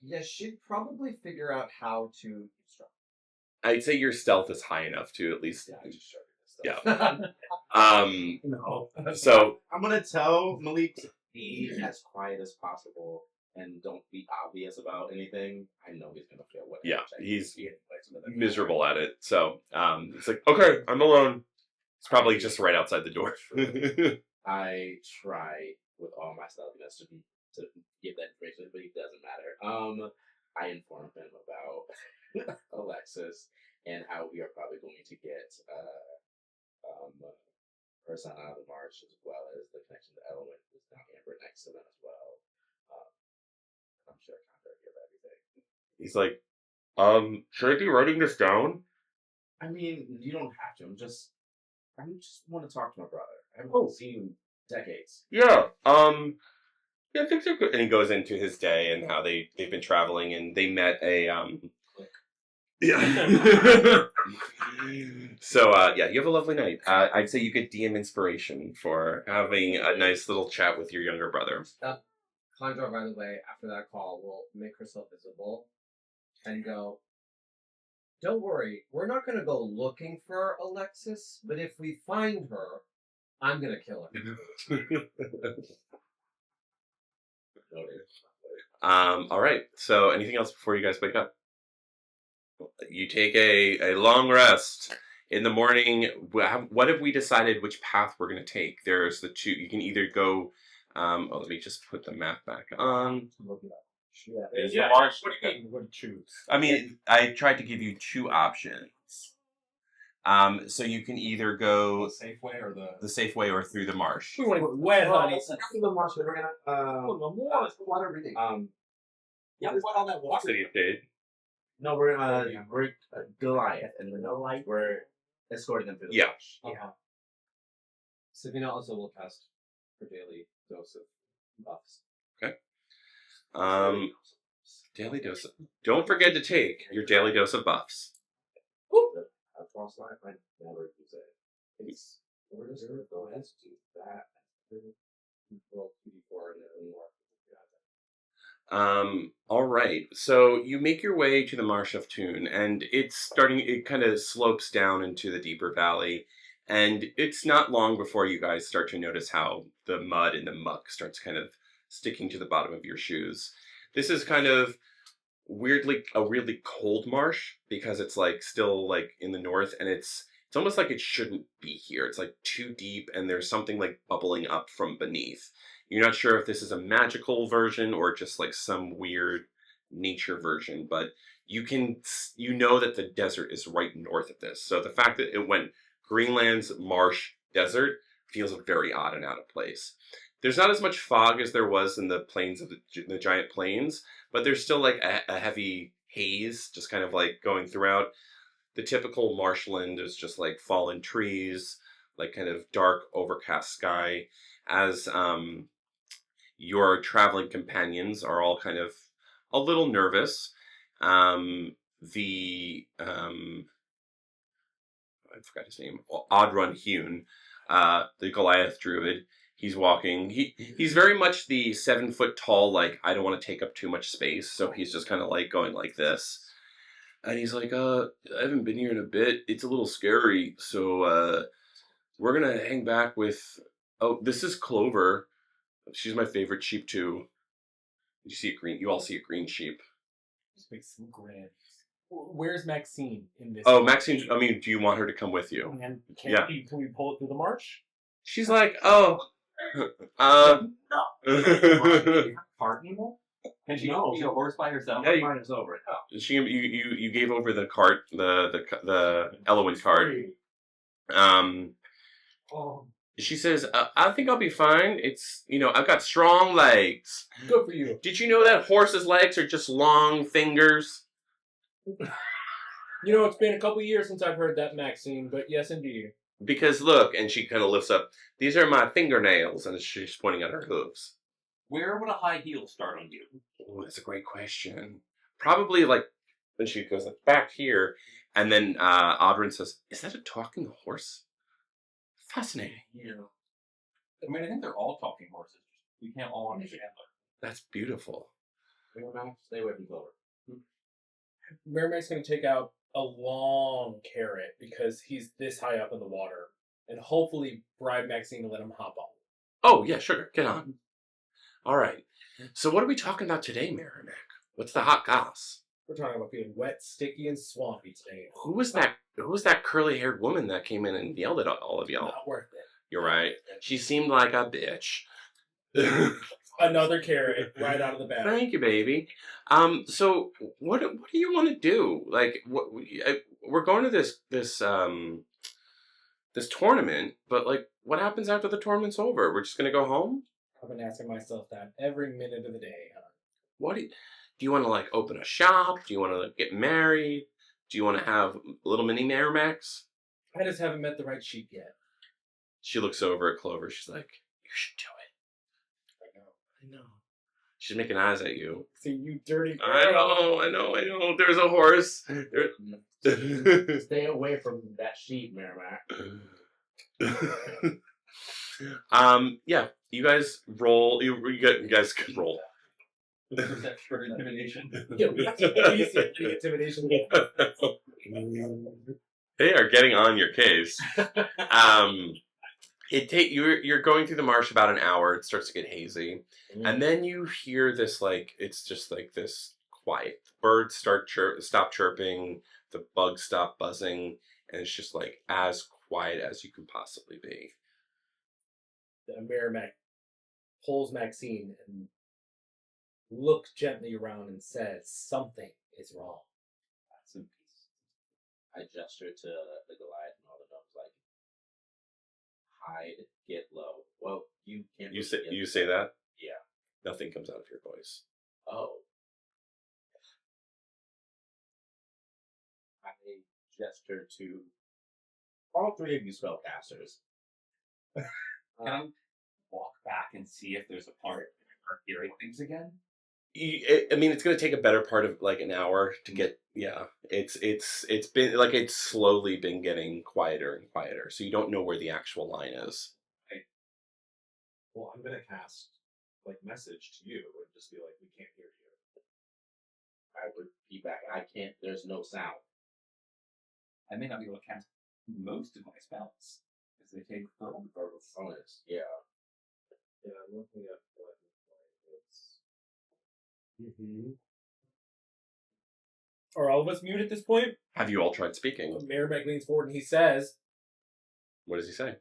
Yeah, she'd probably figure out how to eavesdrop. I'd say your stealth is high enough to at least. Yeah, I just showed Yeah. you this stuff. No. So I'm gonna tell Malik to be as quiet as possible and don't be obvious about anything. I know he's gonna feel whatever. Yeah, check he's he inflicts with it. miserable at it. So it's like, okay, I'm alone. It's probably just right outside the door. I try with all my stubbornness to give that information, but it doesn't matter. I inform him about Alexis and how we are probably going to get her son out of the march, as well as the connection to Element, who's now Amber next to them as well. I'm sure Conrad will give everything. He's like, should I be writing this down? I mean, you don't have to. I just want to talk to my brother. I haven't seen him in decades. Yeah. Yeah, things are good. And he goes into his day and how they've been traveling, and they met a Yeah. So yeah, you have a lovely night. I'd say you get DM inspiration for having a nice little chat with your younger brother. Condra, by the way, after that call, will make herself visible and go, don't worry, we're not going to go looking for Alexis, but if we find her, I'm going to kill her. All right. So anything else before you guys wake up? You take a long rest. In the morning, what have we decided which path we're going to take? There's the two. You can either go. Let me just put the map back on. Yeah. What do you mean? What to choose? I mean, I tried to give you two options. So you can either go The safe way or the safe way or through the marsh. We want to go wet, honey. Through the marsh, we're gonna water everything. yeah, What on that water? City of Jade. no, we're Goliath, and we're escorting them through the Yeah. marsh. Yeah. Savina also will cast her daily dose of buffs. Daily dose. Don't forget to take your daily dose of buffs. A false life, I never use it. It's where does it go? Let's do that. Roll 2d4 and then more. All right. So you make your way to the Marsh of Toon, and it kind of slopes down into the deeper valley, and it's not long before you guys start to notice how the mud and the muck starts kind of sticking to the bottom of your shoes. This is kind of weirdly a really cold marsh because it's like still like in the north, and it's almost like it shouldn't be here. It's like too deep, and there's something like bubbling up from beneath. You're not sure if this is a magical version or just like some weird nature version, but you know that the desert is right north of this. So the fact that it went Greenland's marsh desert feels very odd and out of place. There's not as much fog as there was in the plains of the giant plains, but there's still like a heavy haze just kind of like going throughout. The typical marshland is just like fallen trees, like kind of dark overcast sky, as your traveling companions are all kind of a little nervous. I forgot his name. Odrun Hune, the Goliath druid. He's walking. He's very much the 7 foot tall, like, I don't want to take up too much space, so he's just kind of like going like this. And he's like, I haven't been here in a bit. It's a little scary, so we're gonna hang back with. Oh, this is Clover. She's my favorite sheep too. You see a green. You all see a green sheep. This makes some grand. Where's Maxine in this? Oh, Maxine. I mean, do you want her to come with you? And Yeah. Can we pull it through the marsh? She's like, oh, Cart anymore? Can she No. be a horse by herself? Yeah, Mine is over. you gave over the cart, the Elowen cart. Oh. She says, I think I'll be fine. It's, I've got strong legs. Good for you. Did you know that horses' legs are just long fingers? It's been a couple years since I've heard that, Maxine, but yes, indeed. Because look, and she kind of lifts up, these are my fingernails, and she's pointing at her hooves. Where would a high heel start on you? Oh, that's a great question. Probably like, and she goes like, back here, and then Audrin says, is that a talking horse? Fascinating. Yeah. I mean, I think they're all talking horses. We can't all understand them. That's beautiful. Stay away from Clover. Merrimack's going to take out a long carrot because he's this high up in the water, and hopefully bribe Maxine to let him hop on. Oh, yeah, sugar. Get on. All right. So what are we talking about today, Merrimack? What's the hot goss? We're talking about being wet, sticky, and swampy today. Who was that curly-haired woman that came in and yelled at all of y'all? Not worth it. You're right. She seemed like a bitch. Another carrot right out of the bag. Thank you, baby. So what do you want to do? Like, we're going to this tournament, but like, what happens after the tournament's over? We're just gonna go home? I've been asking myself that every minute of the day. What do you want to like open a shop? Do you want to like, get married? Do you want to have little mini Merrimacks? I just haven't met the right sheep yet. She looks over at Clover. She's like, "You should do it." I know. She's making eyes at you. See, you dirty girl. I know. There's a horse. Stay away from that sheep, Merrimack. Yeah. You guys roll. You guys can roll. Perception or intimidation. Yeah, we have to use the intimidation. They are getting on your case. You're going through the marsh about an hour. It starts to get hazy, and then you hear this like it's just like this quiet. The birds stop chirping. The bugs stop buzzing, and it's just like as quiet as you can possibly be. The Merrimack pulls Maxine and looks gently around and says, "Something is wrong." That's in peace. I gesture to the Goliath and all the gnomes like, hide, get low. Well, you can't. You say that? Yeah. Nothing comes out of your voice. Oh. I gesture to all three of you spellcasters. Can I walk back and see if there's a part or hearing things again? I mean, it's going to take a better part of like an hour to get. Yeah, it's been like it's slowly been getting quieter and quieter. So you don't know where the actual line is. Well, I'm gonna cast like message to you and just be like, we can't hear you. I would feedback. I can't. There's no sound. I may not be able to cast most of my spells because they take verbal Bonus. Yeah. Yeah, I'm looking at what it's. Are all of us mute at this point? Have you all tried speaking? Merrimack leans forward and he says, What does he say?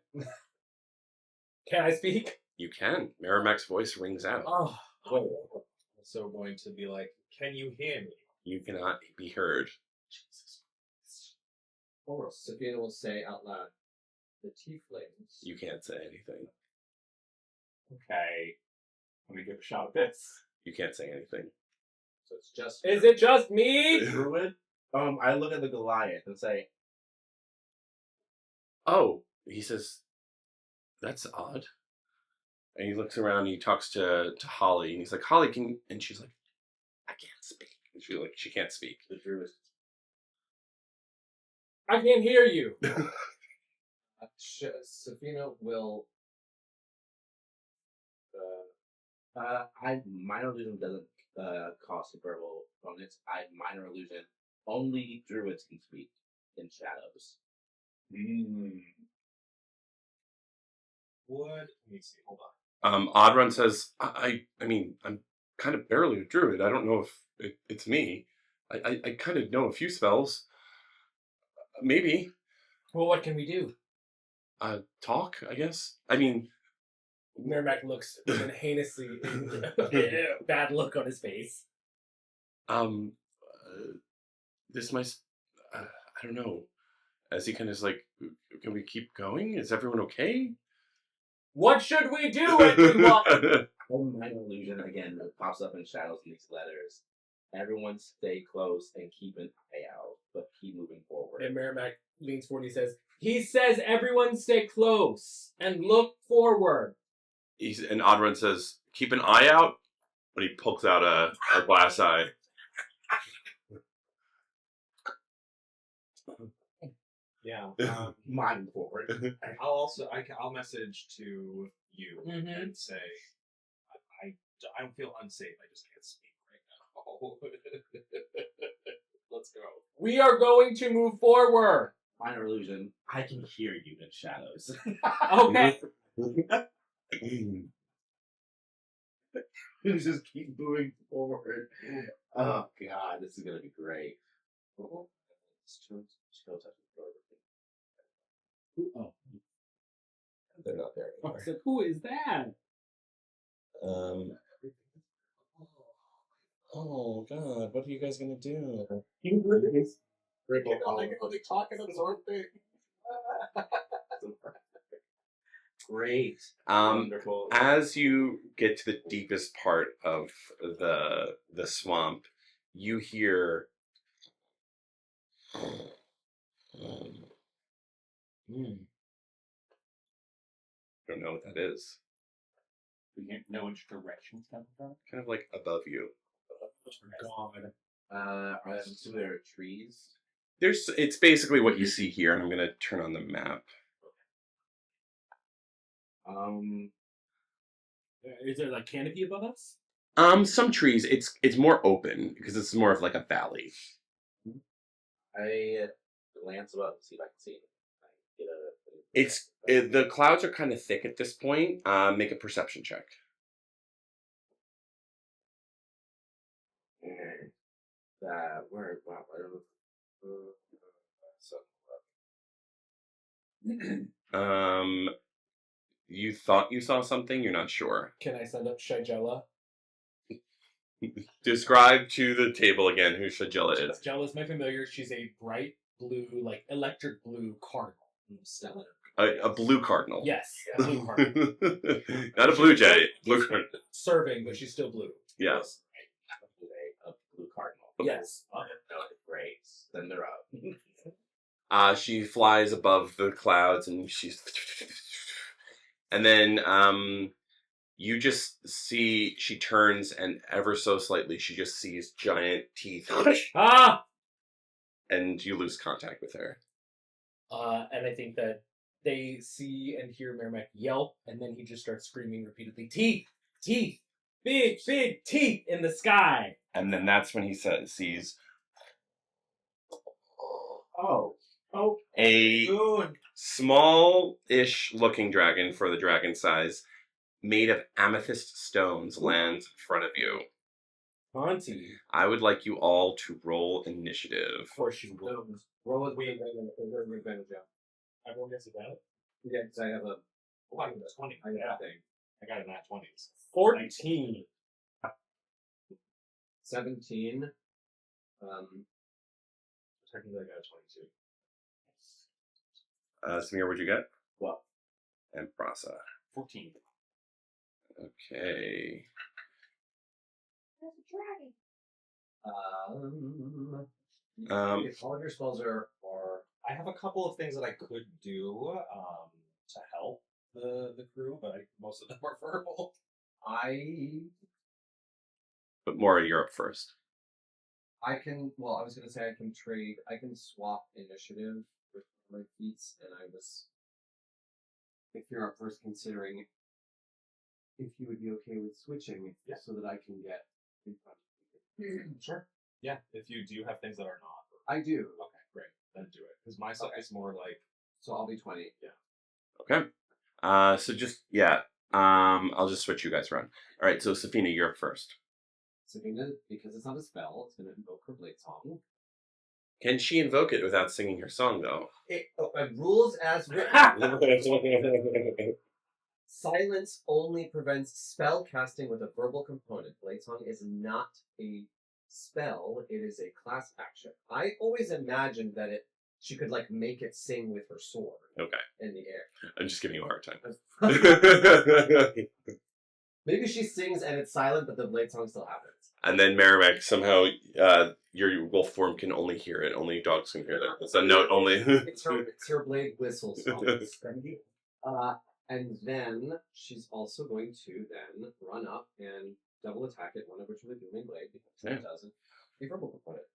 "Can I speak?" You can. Merrimack's voice rings out. Oh, I'm also going to be like, can you hear me? You cannot be heard. Or Sabina will say out loud, the tieflings. You can't say anything. Okay. Let me give a shot at this. You can't say anything. So it's just. is it just me? Druid? I look at the Goliath and say, Oh, he says, that's odd. And he looks around and he talks to Holly and he's like, Holly, can you? And she's like, I can't speak. And she can't speak. the Druid. I can't hear you. Sabina will. Minor illusion doesn't cost a verbal bonus. Minor illusion. Only druids can speak in shadows. What? Let me see. Hold on. Oddrun says, I mean, I'm kind of barely a druid. I don't know if it's me. I kind of know a few spells. Maybe. Well, what can we do? Talk, I guess. I mean... Merrimack looks with an heinously bad look on his face. This might... I don't know. As he kind of is like, can we keep going? Is everyone okay? What should we do, everyone? Minor illusion, again, it pops up in shadows in these letters. Everyone stay close and keep an eye out, but keep moving forward. And Merrimack leans forward and he says, everyone stay close and look forward. And Oddrun says, keep an eye out, but he pulls out a glass eye. Yeah. Moving forward. I'll message to you and say, I don't feel unsafe. I just can't speak right now. Let's go. We are going to move forward. Minor illusion. I can hear you in shadows. Okay. Just keep moving forward. Oh god, this is gonna be great. Oh, still touching the door. Oh, They're not there I anymore. was like, who is that? Oh god, what are you guys gonna do? They talking absorb thing. Great. Wonderful. As you get to the deepest part of the swamp, you hear don't know what that is. We can't know which direction it's coming from. Kind of like above you. God. I'm assuming there are trees. It's basically what you see here, and I'm gonna turn on the map. Is there like canopy above us? Some trees. It's more open because it's more of like a valley. I glance above and see if I can see it. The clouds are kind of thick at this point. Make a perception check. Where? Wow, I don't know. You thought you saw something. You're not sure. Can I send up Shigella? Describe to the table again who Shigella is. Jella's my familiar. She's a bright blue, like electric blue cardinal. Stellar. A blue cardinal. Yes, a blue cardinal. Not a blue jay. Blue cardinal. Serving, but she's still blue. Yes. A blue cardinal. Yes. Oh, no, great. Then they're up. She flies above the clouds and and then you just see she turns and ever so slightly she just sees giant teeth. Ah! And you lose contact with her. And I think that they see and hear Merrimack yelp, and then he just starts screaming repeatedly, "Teeth! Teeth! Big, big teeth in the sky!" And then that's when he sees a small-ish looking dragon for the dragon size, made of amethyst stones, lands in front of you. Auntie. I would like you all to roll initiative. Of course you will. Roll with advantage, yeah. Everyone gets advantage? Yeah, because I have a. Oh, I got a 20. I got a thing. I got a nat 20s. 14. 17. Technically, I got a 22. Samir, what'd you get? 12. And Prasa. 14. Okay. If all of your spells are I have a couple of things that I could do to help the crew, but most of them are verbal. But more Europe first. I can trade. I can swap initiative with my feats, and I was. If you're up first, considering if you would be okay with switching, so that I can get in front of you. Sure. Yeah, if you do have things that are not. I do. Okay, great. Then do it. Because my stuff is more like. So I'll be 20. Yeah. Okay. So just, I'll just switch you guys around. All right, so Safina, you're up first. Sabina, because it's not a spell, it's going to invoke her blade song. Can she invoke it without singing her song, though? Rules as written. Silence only prevents spell casting with a verbal component. Blade song is not a spell; it is a class action. I always imagined that she could like make it sing with her sword. Okay. In the air. I'm just giving you a hard time. Maybe she sings and it's silent, but the blade song still happens. And then Merrimack, somehow your wolf form can only hear it. Only dogs can hear that. It's a note only. it's her blade whistle song. And then she's also going to then run up and double attack it, one of which will be Booming Blade, because it doesn't. A verbal component.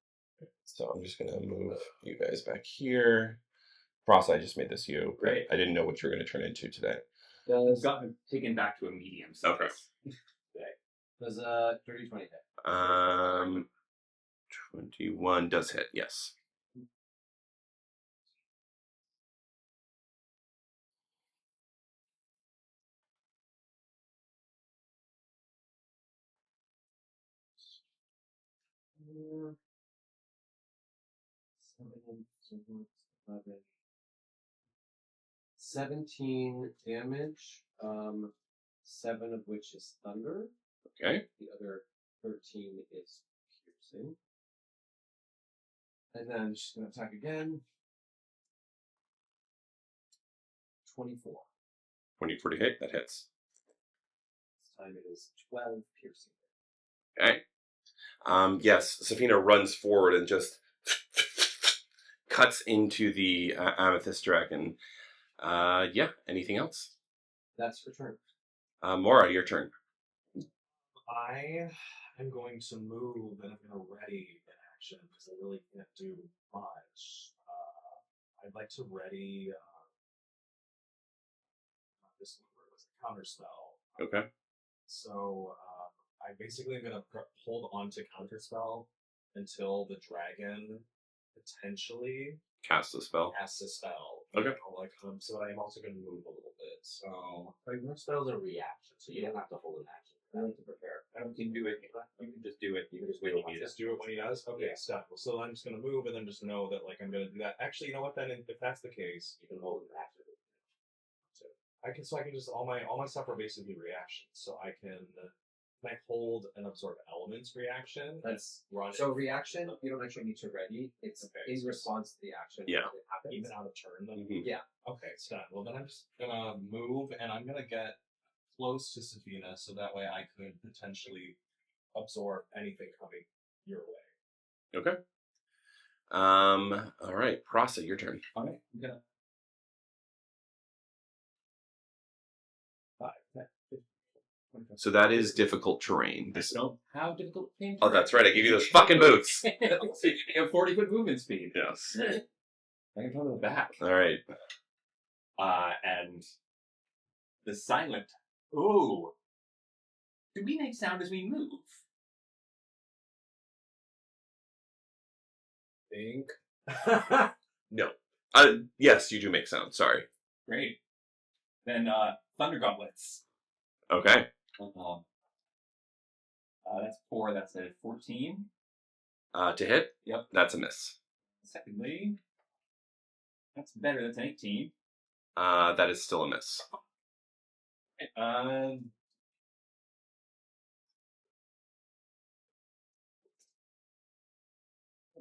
So I'm just going to move you guys back here. Frost, I just made this you. Great. I didn't know what you were going to turn into today. Got taken back to a medium size. Okay. Does 30-20 hit? 21 does hit, yes. Seven, 11. 17 damage, 7 of which is thunder. Okay. The other 13 is piercing. And then she's going to attack again. 24. 24 to hit, that hits. This time it is 12 piercing. Okay. Yes, Safina runs forward and just cuts into the amethyst dragon. Yeah, anything else? That's her turn. Mora, your turn. I am going to move and I'm going to ready an action because I really can't do much. I'd like to ready this was a counter spell. Okay. So I basically am going to hold on to counter spell until the dragon potentially Cast a spell. casts a spell. Okay. So I'm also going to move a little bit. So Like, most spells are reaction, so you don't have to hold an action. You don't have to prepare. You can do it. You can just do it. You can just wait on it. just do it when he does. Okay, stop. Well, so I'm just going to move and then just know that I'm going to do that. Actually, you know what? Then if that's the case, You can hold an action. I can just all my stuff are basically reactions. So I can hold and absorb elements reaction. That's run so reaction. You don't actually need to ready. It's Okay. in response to the action. Yeah. That happens. even out of turn. Then Mhm. Yeah. okay, stop. Well, then I'm just gonna move and I'm gonna get close to Safina so that way I could potentially absorb anything coming your way. Okay. All right, Prasa, your turn. All right, I'm gonna. 5, 10, 15, 25. So that is difficult terrain. This. No, how difficult things? Oh, that's right. I gave you those fucking boots. So you have 40-foot movement speed. Yes. I can throw them back. All right. And the silent. Ooh. Do we make sound as we move? Think. No. Yes, you do make sound. Sorry. Great. Then thunder gauntlets. Okay. That's 4. That's a 14. To hit. Yep. That's a miss. Secondly, that's better. That's an 18. That is still a miss.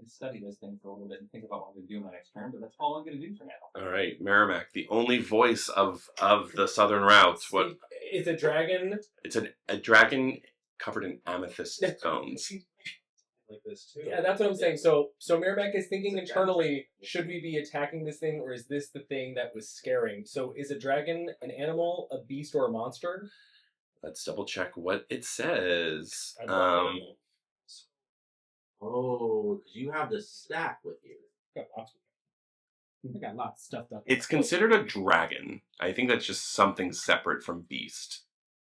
Study this thing for a little bit and think about what I'm going to do my next turn, but that's all I'm going to do for now. All right, Merrimack, the only voice of the Southern Routes. What? It's a dragon. It's a dragon covered in amethyst stones. Like this too. Yeah, that's what I'm saying. So Merrimack is thinking internally, should we be attacking this thing, or is this the thing that was scaring? So is a dragon an animal, a beast, or a monster? Let's double check what it says. Oh, because you have the stack with you. I got lots stuffed up. It's considered a dragon. I think that's just something separate from beast.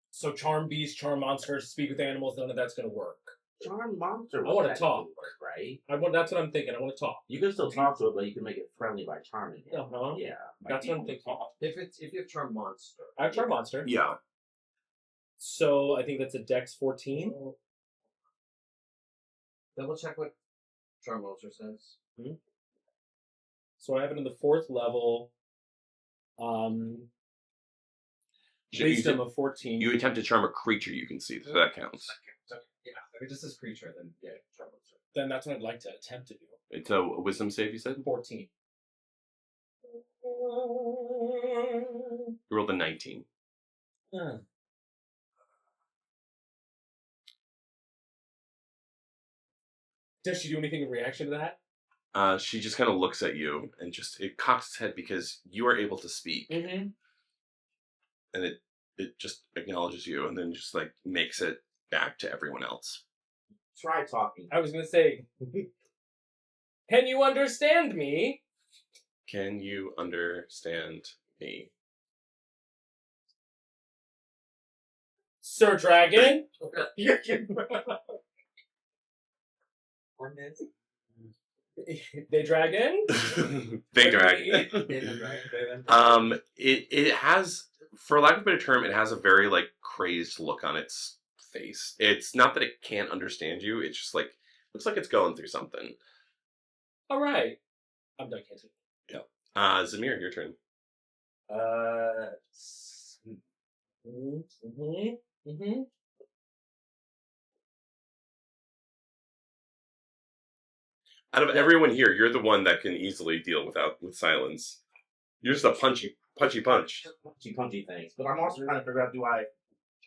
So charm beast, charm monster, speak with animals, none of that's going to work. Charm monster. I wanna would talk. technically work, right? That's what I'm thinking. I want to talk. You can still talk to it, but you can make it friendly by charming it. Uh-huh. Yeah. That's what I'm thinking. If you have charm monster. I have charm monster. Yeah. So I think that's a Dex 14. Double check what charm monster says. So I have it in the 4th level. Wisdom of 14. You attempt to charm a creature you can see, so that counts. Yeah, if it just says creature, then yeah, charm monster. Then that's what I'd like to attempt to do. It's a wisdom save, you said? 14. You rolled a 19. Does she do anything in reaction to that? She just kind of looks at you and it cocks its head because you are able to speak. Mm-hmm. And it just acknowledges you and then just like makes it back to everyone else. Try talking. I was going to say, can you understand me? Can you understand me? Sir Dragon? Or Miz. They drag in? Big drag. David Dragon. It has, for lack of a better term, it has a very like crazed look on its face. It's not that it can't understand you. It's just like looks like it's going through something. All right. I'm done canceling. Zamir, your turn. Out of everyone here, you're the one that can easily deal with silence. You're just a punchy punch. Punchy things. But I'm also trying to figure out, do I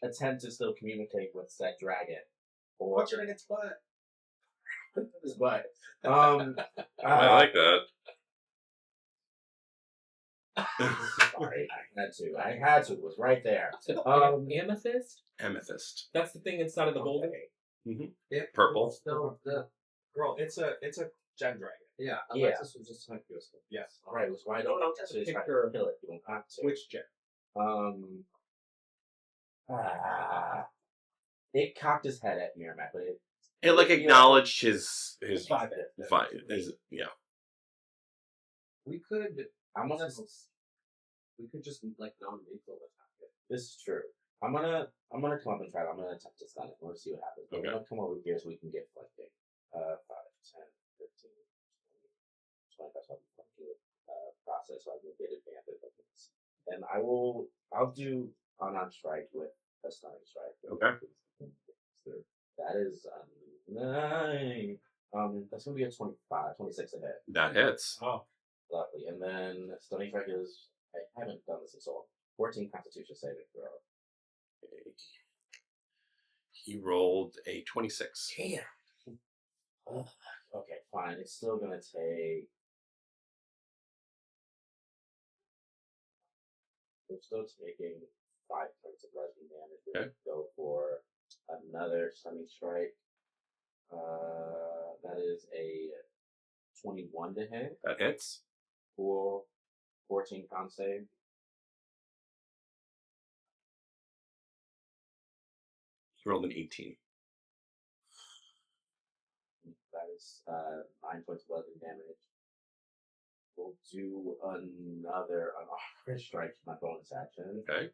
attempt to still communicate with said dragon? Or What's your nigga's butt? his butt? I like that. Sorry, I had to. It was right there. Amethyst? Amethyst. That's the thing inside of the boulder? Purple. Still the girl. It's a gem dragon. Yeah. Yeah. Alexis was just like this. Yes. All right, it was right No, on. no, So just it's pick trying her- to kill it. You don't have to. Which gem? It cocked his head at Miramac, but It like acknowledged his Five. yeah. We could. I'm gonna. We could just like non-lethal attack it. This is true. I'm gonna come up and try it. I'm gonna attempt to stun it. We'll see what happens. But Okay. I'm gonna come over here so we can get flanking. 5, 10, 15, 20, 25, 20 process so I can get advantage of this. And I'll do unarmed strike with a stunning strike. Okay. That is 9. That's gonna be a 25, 26 ahead. That hits. Oh. Lovely. And then stunning strike is, I haven't done this in so long. 14 Constitution saving throw. He rolled a 26. Damn. Okay, fine. It's still gonna take. We're still taking 5 points of bludgeoning damage. We're gonna go for another stunning strike. That is a 21 to hit. That hits. For 14 con save. He rolled an 18. That is 9 points of bludgeoning damage. We'll do another unarmed strike for my bonus action. Okay.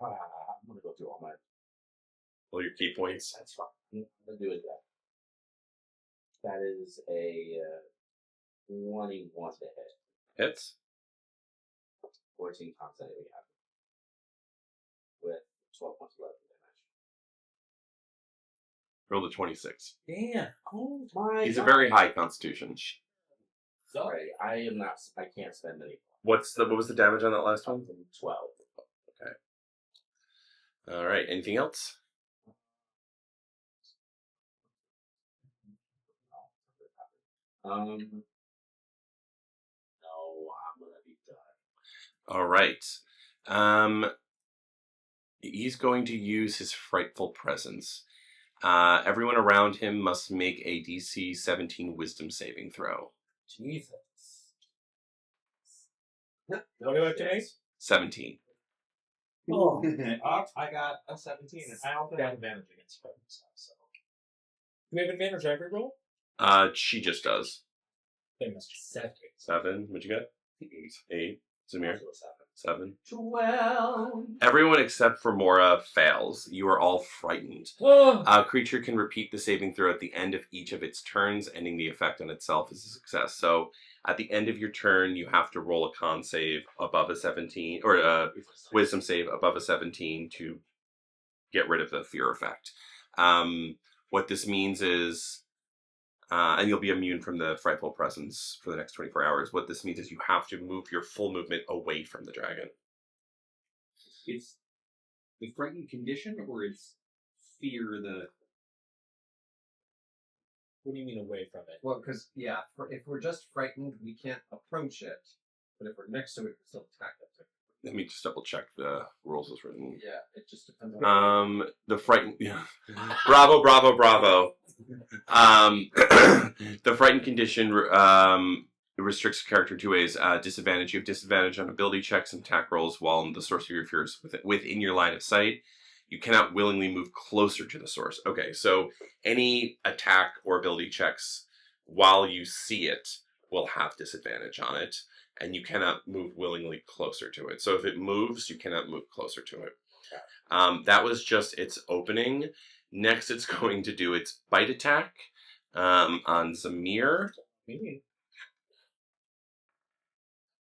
I'm gonna go through all my. All your key points. That's fine. I'm gonna do it that. That is a 21 to hit. Hits. 14 constant we have. With 12 points of bludgeoning damage. Rolled a 26. Damn. Oh my He's a very high constitution. Sorry, I can't spend any. What was the damage on that last one? 12. All right. Anything else? No, I'm gonna be done. All right. He's going to use his frightful presence. Everyone around him must make a DC 17 Wisdom saving throw. Jesus. What do I take? 17. Oh. I got a 17, and I also have advantage against fighting stuff. So Do we have advantage every roll? She just does. They must be 7. 7. What'd you get? 8. Zamir. Also a 7. 12. Everyone except for Mora fails. You are all frightened. Oh. A creature can repeat the saving throw at the end of each of its turns, ending the effect on itself as a success. So at the end of your turn, you have to roll a con save above a 17, or a wisdom save above a 17 to get rid of the fear effect. What this means is, and you'll be immune from the frightful presence for the next 24 hours. What this means is you have to move your full movement away from the dragon. It's the frightened condition, or is fear the? What do you mean away from it? Well, because if we're just frightened, we can't approach it. But if we're next to it, we can still attack it. Let me just double check the rules as written. Yeah, it just depends on. The frightened. Bravo. The frightened condition restricts a character 2 ways. Disadvantage. You have disadvantage on ability checks and attack rolls while the source of your fear is within your line of sight. You cannot willingly move closer to the source. Okay, so any attack or ability checks while you see it will have disadvantage on it, and you cannot move willingly closer to it. So if it moves, you cannot move closer to it. That was just its opening. Next, it's going to do its bite attack on Zamir.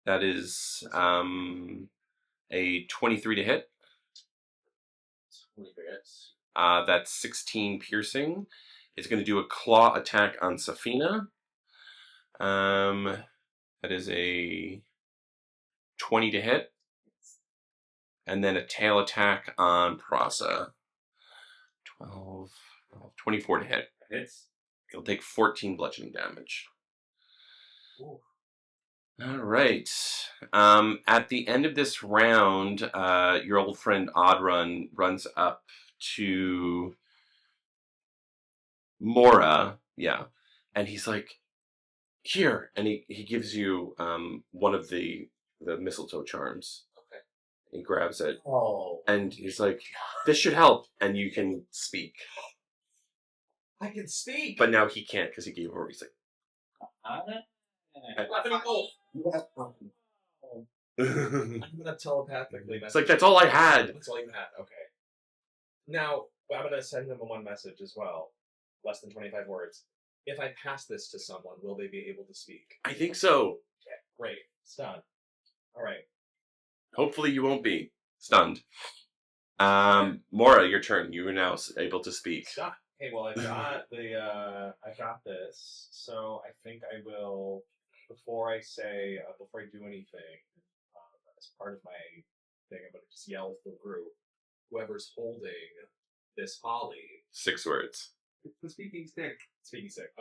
That is a 23 to hit. 20 hits. That's 16 piercing. It's going to do a claw attack on Safina. That is a 20 to hit. And then a tail attack on Prasa. 24 to hit. Hits. It'll take 14 bludgeoning damage. Ooh. All right. At the end of this round, your old friend Oddrun runs up to Mora, and he's like, "Here," and he gives you one of the mistletoe charms. Okay. He grabs it, Oh. and he's like, "This should help," and you can speak. I can speak. But now he can't because he gave over. He's like, I'm gonna telepathically. it's like, that's all I had. That's all you had. Okay. Now I'm gonna send them one message as well. Less than 25 words. If I pass this to someone, will they be able to speak? I think so. Okay, great. It's done. All right. Hopefully you won't be stunned. Mora, your turn. You are now able to speak. Stop. Okay, well, I got this. So I think I will, before I do anything, as part of my thing, I'm going to just yell to the group, whoever's holding this holly. 6 words. The speaking stick. Speaking sick.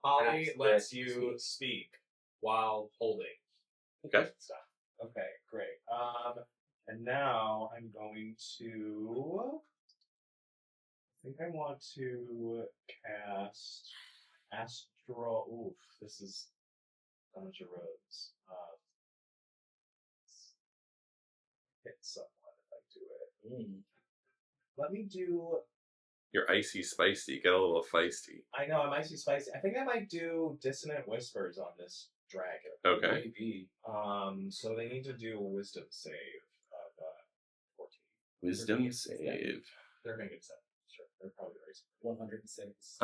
Holly lets you speak while holding. Okay. Stuff. Okay, great. And now I'm going to. I think I want to cast Astral. Oof, this is a bunch of roads. Hit someone if I do it. Let me do. You're icy spicy. Get a little feisty. I know, I'm icy spicy. I think I might do Dissonant Whispers on this dragon. Okay. Maybe. So they need to do a wisdom save of 14. Wisdom save. They're going to get 7. Sure. They're probably very 106.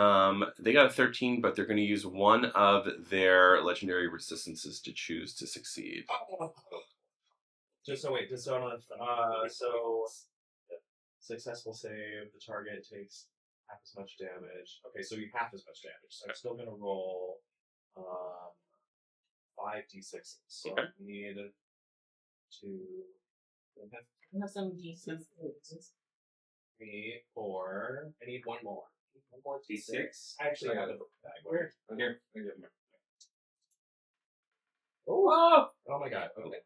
They got a 13, but they're going to use one of their legendary resistances to choose to succeed. so successful save, the target takes half as much damage. Okay, so you half as much damage. So I'm still going to roll 5d6s. So Okay. I need to have some D6. 3, 4. I need one more. One more D6. I actually have the book bag. Where? Here. Oh! Oh my god. Okay.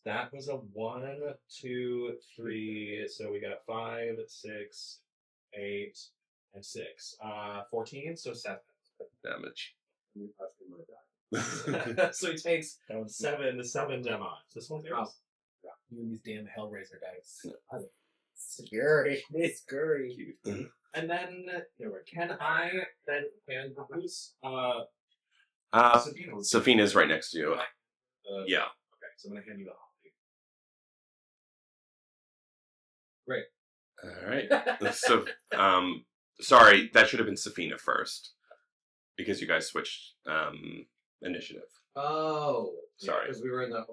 That was a 1, 2, 3. So we got 5, 6, 8, and 6. 14, so 7. Damage. So he takes 7 damage. This one's yours. You and these damn Hellraiser dice. Scary. It's scary. And then can I then hand use Safina's right next to you. Yeah. Okay, so I'm gonna hand you the holly. All right. So, sorry, that should have been Safina first because you guys switched initiative. Oh, Sorry. because we were in the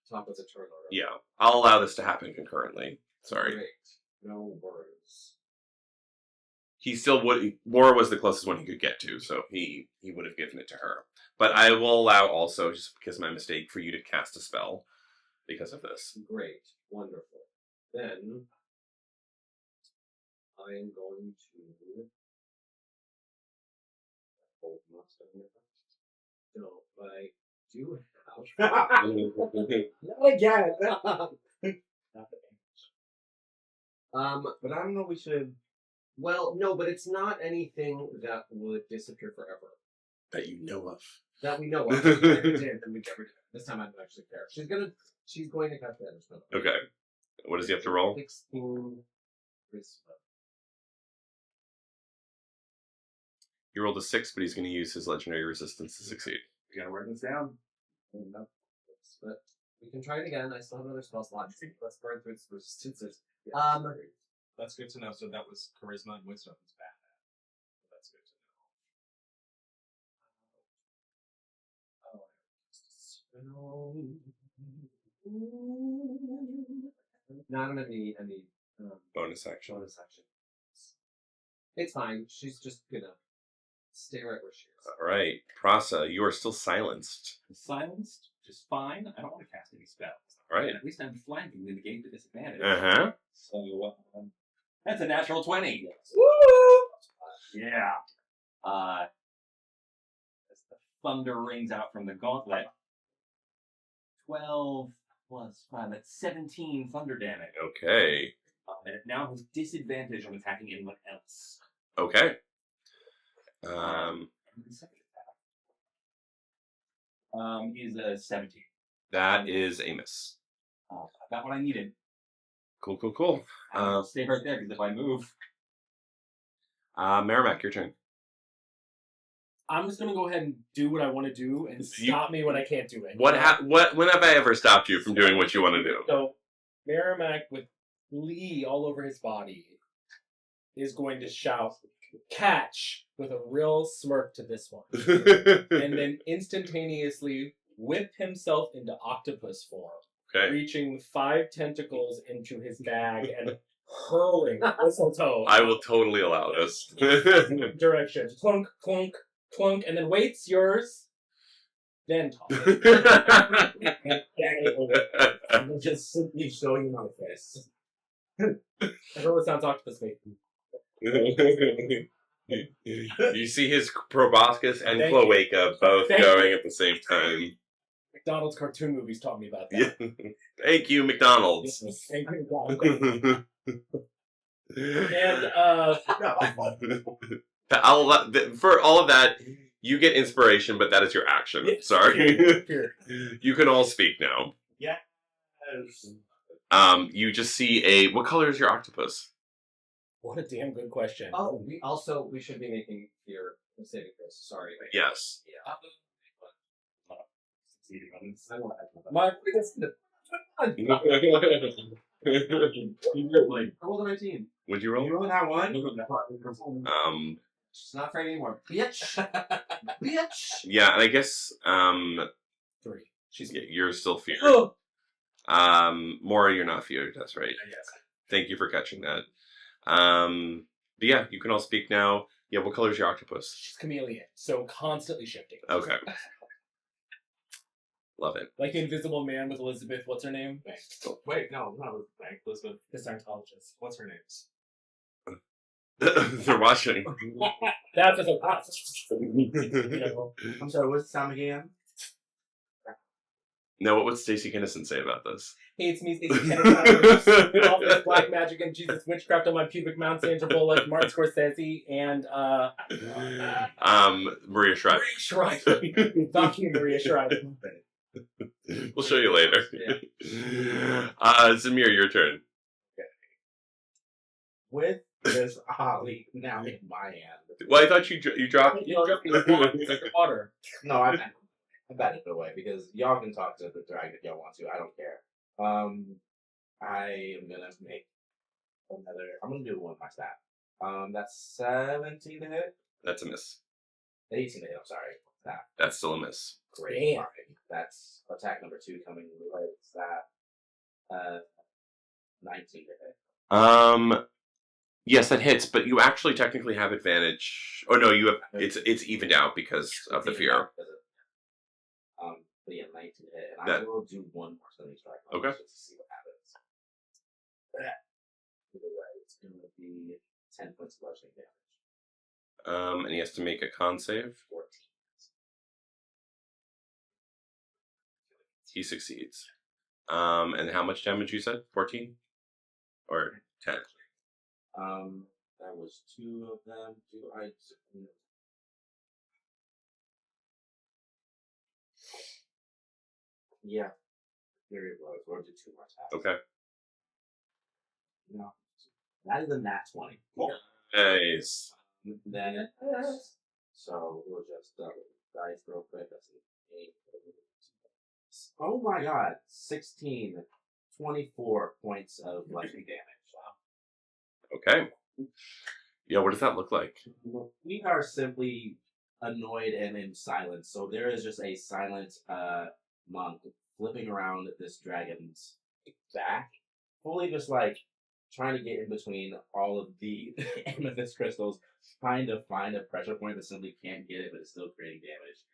top of the turn already. Yeah, I'll allow this to happen concurrently. Sorry. Great. No worries. He still would. Mora was the closest one he could get to, so he would have given it to her. But I will allow also, just because of my mistake, for you to cast a spell because of this. Great. Wonderful. Then I am going to hold my stuff in the No, but I do have Not again. but I don't know we should no, but it's not anything that would disappear forever. That you know of. That we know of. And we get rid of it. This time I don't actually care. She's going to cast damage. Okay. What does he have to roll? 16 charisma. He rolled a 6, but he's going to use his legendary resistance to succeed. You gotta write this down. But we can try it again. I still have another spell slot. Let's burn through its resistances. That's good to know. So that was charisma and wisdom. It's bad. That's good to know. Not gonna need any Bonus action. bonus action. It's fine. She's just gonna stay right where she is. All right. Prasa, you are still silenced. Silenced, which is fine. I don't want to cast any spells. All right. And at least I'm flanking to negate the disadvantage. Uh-huh. So that's a natural 20. Woo! Yeah. As the thunder rings out from the gauntlet, 12 plus 5, that's 17 thunder damage. Okay. And it now has disadvantage on attacking anyone else. Okay. And the second attack is a 17. That is a miss. I got what I needed. Cool, cool, cool. I'll stay right there because if I move, Merrimack, your turn. I'm just gonna go ahead and do what I want to do and stop me when I can't do it. When have I ever stopped you from doing what you want to do? So Merrimack, with glee all over his body, is going to shout, "Catch!" with a real smirk to this one. And then instantaneously whip himself into octopus form, Okay. reaching 5 tentacles into his bag and hurling mistletoe I will totally allow this. direction. Clunk, clunk, clunk, and then waits yours. Then talk. I'm just simply showing my face. Everyone sounds octopus mate. You see his proboscis and Thank cloaca both Thank going at the same time. McDonald's cartoon movies taught me about that. Thank you, McDonald's. Thank you, McDonald's. And For all of that, you get inspiration, but that is your action. Sorry. Period. You can all speak now. Yes. You just see what color is your octopus? What a damn good question. Oh, we should be making your saving throws. Sorry. Yes. Yeah. succeeding on this. My I rolled a 19. Would you roll? You roll that one? It's not afraid anymore. Bitch! Bitch! Yeah, and I guess 3. She's you're still feared. Oh! Mora, you're not feared. That's right. Yes. Thank you for catching that. But yeah, you can all speak now. Yeah, what color is your octopus? She's chameleon, so constantly shifting. Okay. Love it. Like the Invisible Man with Elizabeth, what's her name? Wait, no, not Elizabeth. The Scientologist. What's her name? They're watching. That's just you know. I'm sorry, what's the sound again? Now, what would Stacey Kinnison say about this? Hey, it's me, Stacey Kennedy. With all this black magic and Jesus witchcraft on my pubic mount, Sandra Bullock, Martin Scorsese, and Maria Shriver. Maria Shriver. Thank you, Maria Shriver. We'll show you later. Zamir, your turn. With this Ollie now in my hand. Well, I thought you dropped. You dropped the water. No, I batted it away because y'all can talk to the dragon if y'all want to. I don't care. I am gonna make another. I'm gonna do one with my staff. That's 17 to hit. That's a miss. 18 to hit. I'm sorry. That. That's still a miss. Great. Damn. Alright. That's attack number 2 coming right. It's that. 19 to hit. Yes, that hits, but you actually technically have advantage. Oh no, you have. It's evened out because of the fear. But yeah, 19 to hit, and I will do one more stunning strike. Okay. Just to see what happens. Either way, it's going to be 10 points of bludgeoning damage. And he has to make a con save. 14. He succeeds. And how much damage you said? 14? Or 10? That was 2 of them. Yeah. Here it was. We'll do 2 more attacks. Okay. No. That is a nat 20. Nice. Then, so we'll just dice real quick. That's an 8. Oh my god. 16. 24 points of lightning damage. Okay. Yeah, what does that look like? We are simply annoyed and in silence. So there is just a silent monk flipping around this dragon's back, fully just like trying to get in between all of the amethyst crystals, trying to find a pressure point that simply can't get it, but it's still creating damage.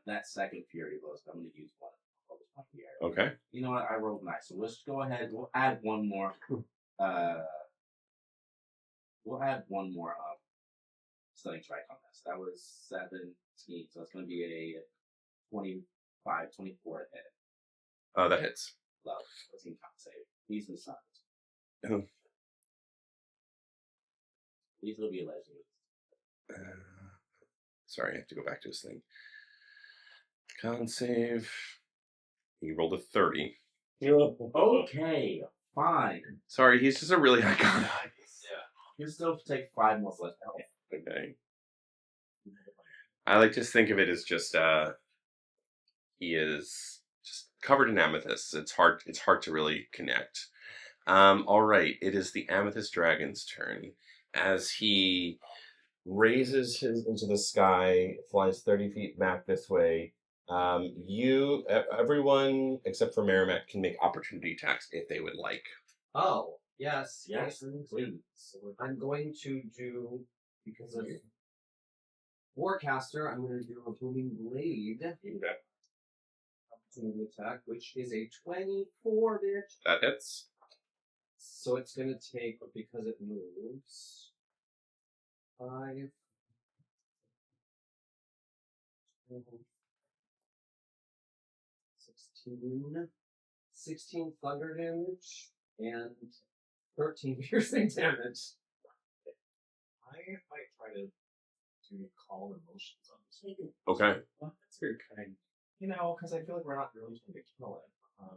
That second fury blow, so I'm going to use one. Here. Okay. You know what? I rolled nice, so let's go ahead. We'll add one more. We'll add one more stunning strike on this. That was 17, so it's going to be a 25, 24 hit. That hits. Love. Let's see con save. These are the signs. These will be a legend. Sorry, I have to go back to this thing. Con save. He rolled a 30. Okay, fine. Sorry, he's just a really high con. Yeah. You still take 5 more left health. Okay. I like to think of it as just he is just covered in amethyst. It's hard to really connect. All right, it is the Amethyst Dragon's turn. As he raises his into the sky, flies 30 feet back this way. Everyone except for Merrimack can make opportunity attacks if they would like. Oh, yes. Yes, please. I'm going to do, because of Warcaster, I'm going to do a Booming Blade. Okay. Opportunity attack, which is a 24, bitch. That hits. So it's going to take, because it moves, 5, 16 thunder damage, and 13 piercing damage. I might try to do calm emotions on this. Okay. That's very kind. You know, because I feel like we're not really trying to kill it.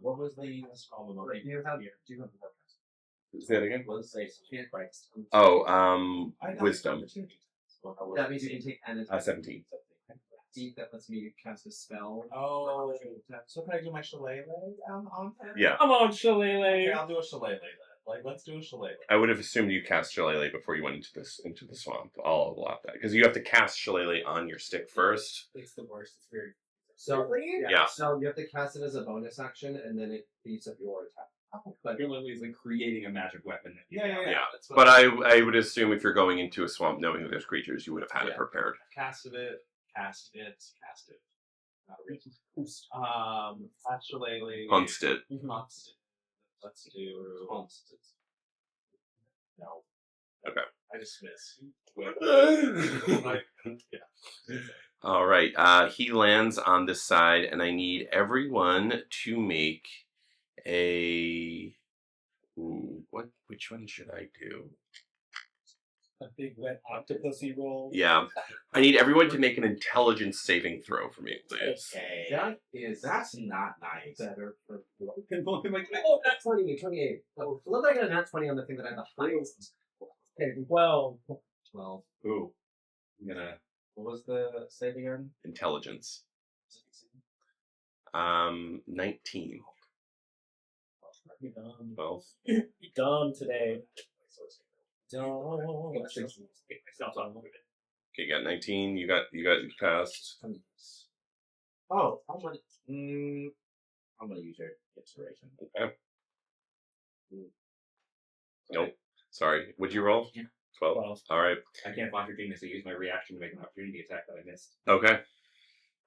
What was the calm emotion? Do you have the forecast? Say that again. Let's say Can't break. Oh, I got wisdom. opportunity. That means you can take an attack. 17. That lets me cast a spell. Oh, so can I do my shillelagh on that? Yeah. Come on, Okay, Shillelagh. I'll do a shillelagh then. Like, let's do a shillelagh. I would have assumed you cast Shillelagh before you went into the swamp. I'll allow that because you have to cast Shillelagh on your stick first. It's the worst. It's very. So Yeah. So you have to cast it as a bonus action, and then it beats up your attack. But you're literally like creating a magic weapon. That you Yeah. That's what But I would assume if you're going into a swamp knowing that there's creatures, you would have had it prepared. casted it. Cast it. Not really. Cast shillelagh. Punched it. Constant. Let's do constant. No. Okay. I dismiss. All right. He lands on this side, and I need everyone to make a. Ooh, which one should I do? A big wet octopusy roll. Yeah, I need everyone to make an intelligence saving throw for me, please. Okay. That's not nice. Better for Oh, that's 28. Oh, look like I got a nat 20 on the thing that I have the highest. Okay, 12. 12. Ooh, I'm gonna. What was the save again? intelligence. 19. You're done. 12. You're done today. Done. Okay, you got 19. You got passed. Oh, I'm gonna use your inspiration. Okay. Nope. Sorry. What'd you roll? 12. 12. All right. I can't find your thing, so use my reaction to make an opportunity attack that I missed. Okay.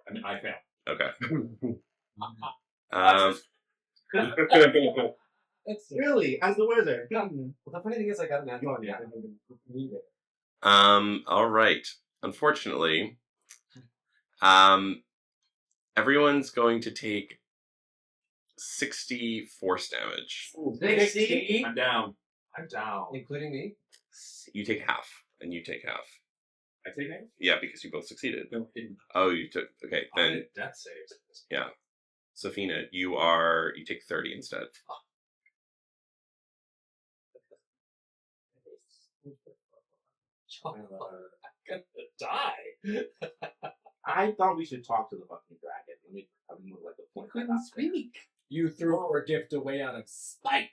I mean, I failed. Okay. It's really as the wizard. Well, the funny thing is, I got a nat 20. Yeah. All right. Unfortunately, everyone's going to take 60 force damage. 60? I'm down. Including me? You take half, and you take half. I take it? Yeah, because you both succeeded. No, didn't. Oh, you took. Okay, then Death saves. yeah. Sophina, you take 30 instead. I'm gonna die. I thought we should talk to the fucking dragon. Let me like the point. Couldn't speak. You threw her gift away out of spite.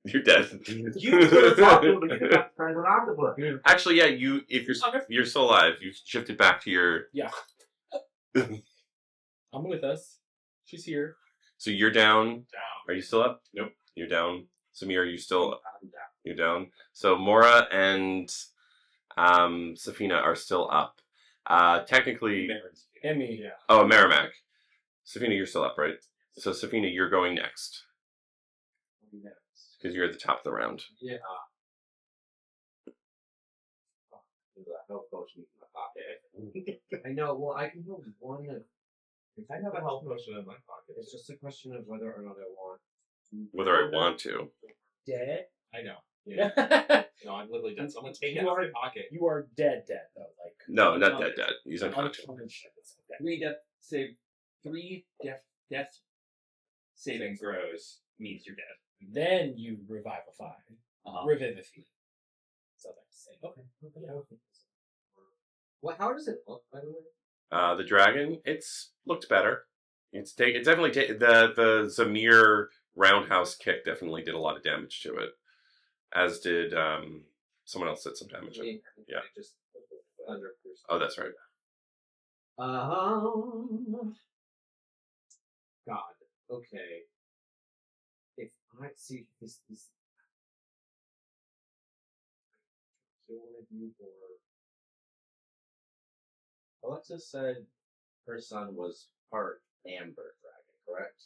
You're dead. You could talk to him, but you didn't have to turn an octopus. Actually, yeah. If you're still alive, you've shifted back to your. Yeah. I'm with us. She's here. So you're down. Down. Are you still up? Nope. You're down. Samir, are you still? I'm down. You're down. So Mora and Safina are still up. Technically. Emmy. Yeah. Oh, Merrimack. Safina, you're still up, right? So Safina, you're going next because you're at the top of the round. Yeah. There's a health potion in my pocket. I know. Well, I can hold one of. I have a health potion in my pocket. It's just a question of whether or not I want. Whether I want to. Dead? I know. Yeah. You No, I'm literally dead. So I'm gonna take it You out are- of my pocket. are dead, though. Like No, not dead. He's unconscious. unconscious. Okay. 3 death saving throws means you're dead. Then you revivify. Revivify. So that's the same. Okay. Yeah. What? How does it look? By the way. The dragon, it's looked better. It's definitely the Zamir roundhouse kick definitely did a lot of damage to it, as did someone else did some damage. Yeah. Just under. Oh, that's right. God. Okay. If I see this kill one of you or Alexis said her son was part amber dragon, correct?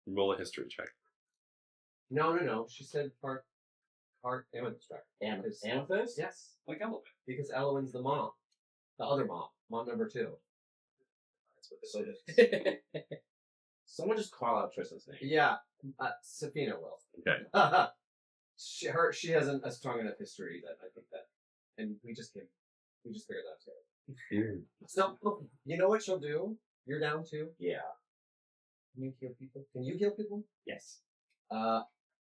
Roll a history check. no. She said part amethyst dragon. Amethyst? Yes. Like Elephant. Because Elowen's the mom. The other mom. Mom number 2. That's what this is. Someone just call out Tristan's name. Yeah. Safina will. Okay. She has a strong enough history that I think that, and we just figured that out together. So, you know what she'll do? You're down too. Yeah. Can you heal people? Can you heal people? Yes.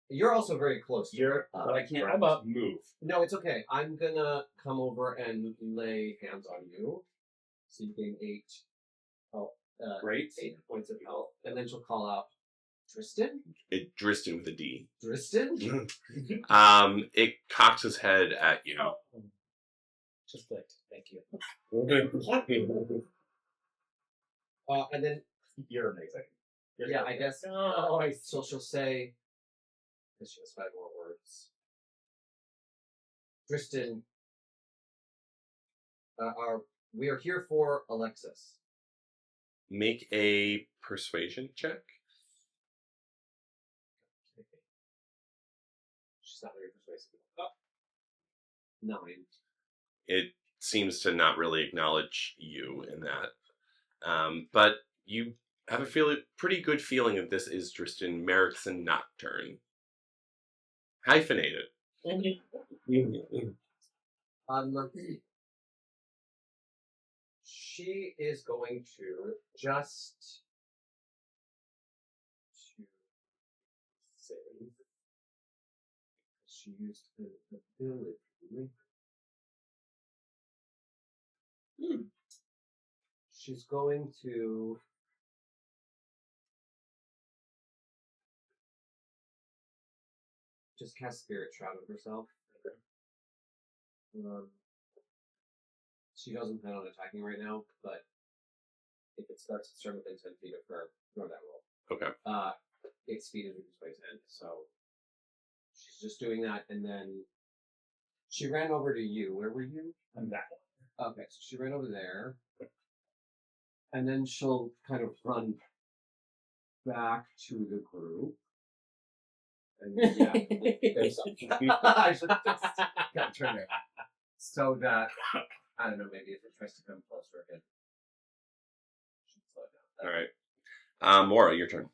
You're also very close. But I can't I'm up. move. No, it's okay. I'm gonna come over and lay hands on you, so you gain 8 health. Great. 8 points of health, and then she'll call out Tristan. Dristan with a D. Tristan. It cocks his head at you. Just clicked. Thank you. And then You're amazing. yeah, I guess. Oh, I So she'll say. Because she has 5 more words. Tristan, we are here for Alexis. Make a persuasion check. She's not very persuasive. 9. It seems to not really acknowledge you in that. But you have a pretty good feeling that this is Tristan Merrickson Nocturne. Hyphenated. She is going to just to save. She used the ability. She's going to just cast Spirit Shroud of herself. She doesn't plan on attacking right now, but if it starts to start within 10 feet of her, throw that roll. Okay. Its speed is reduced by 10, so she's just doing that, and then she ran over to you. Where were you? I'm that one. Okay, so she ran over there, and then she'll kind of run back to the group. And yeah, there's something. I should just got turn it so that I don't know. Maybe if it tries to come closer again, should slow down. All right. Mora, your turn.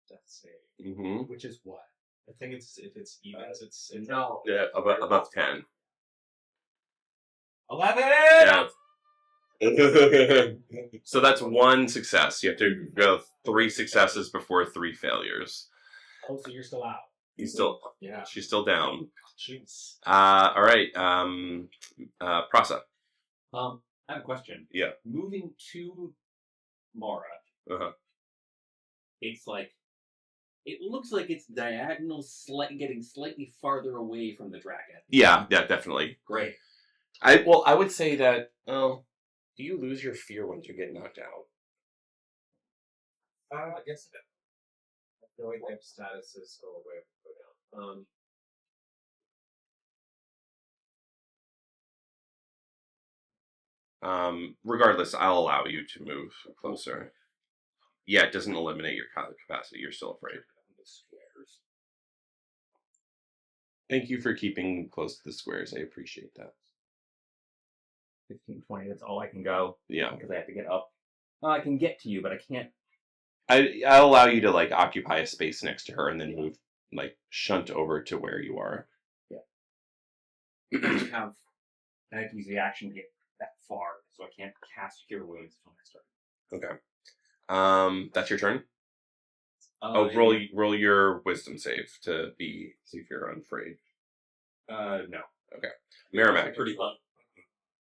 Death save. Mm-hmm. Which is what? I think if it's evens, it's No, Yeah, above 10. 11. Yeah. So that's one success. You have to go 3 successes before 3 failures. Oh, so you're still out. He's still. Yeah. She's still down. Jeez. All right. Prasa. I have a question. Yeah. Moving to Mara, Uh-huh. it's like it looks like it's diagonal, getting slightly farther away from the dragon. Yeah, definitely. Great. I would say that. Do you lose your fear once you get knocked out? I guess knowing their statuses go away go down. Regardless, I'll allow you to move closer. Yeah, it doesn't eliminate your capacity. You're still afraid. Thank you for keeping close to the squares. I appreciate that. 15, 20, that's all I can go. Yeah. Because I have to get up. I can get to you, but I can't. I'll allow you to like occupy a space next to her and then move, like shunt over to where you are. I have to use the action to get that far, so I can't cast Cure Wounds until I start. That's your turn. Roll your wisdom save to see if you're unafraid. No. Okay. Merrimack. Pretty low.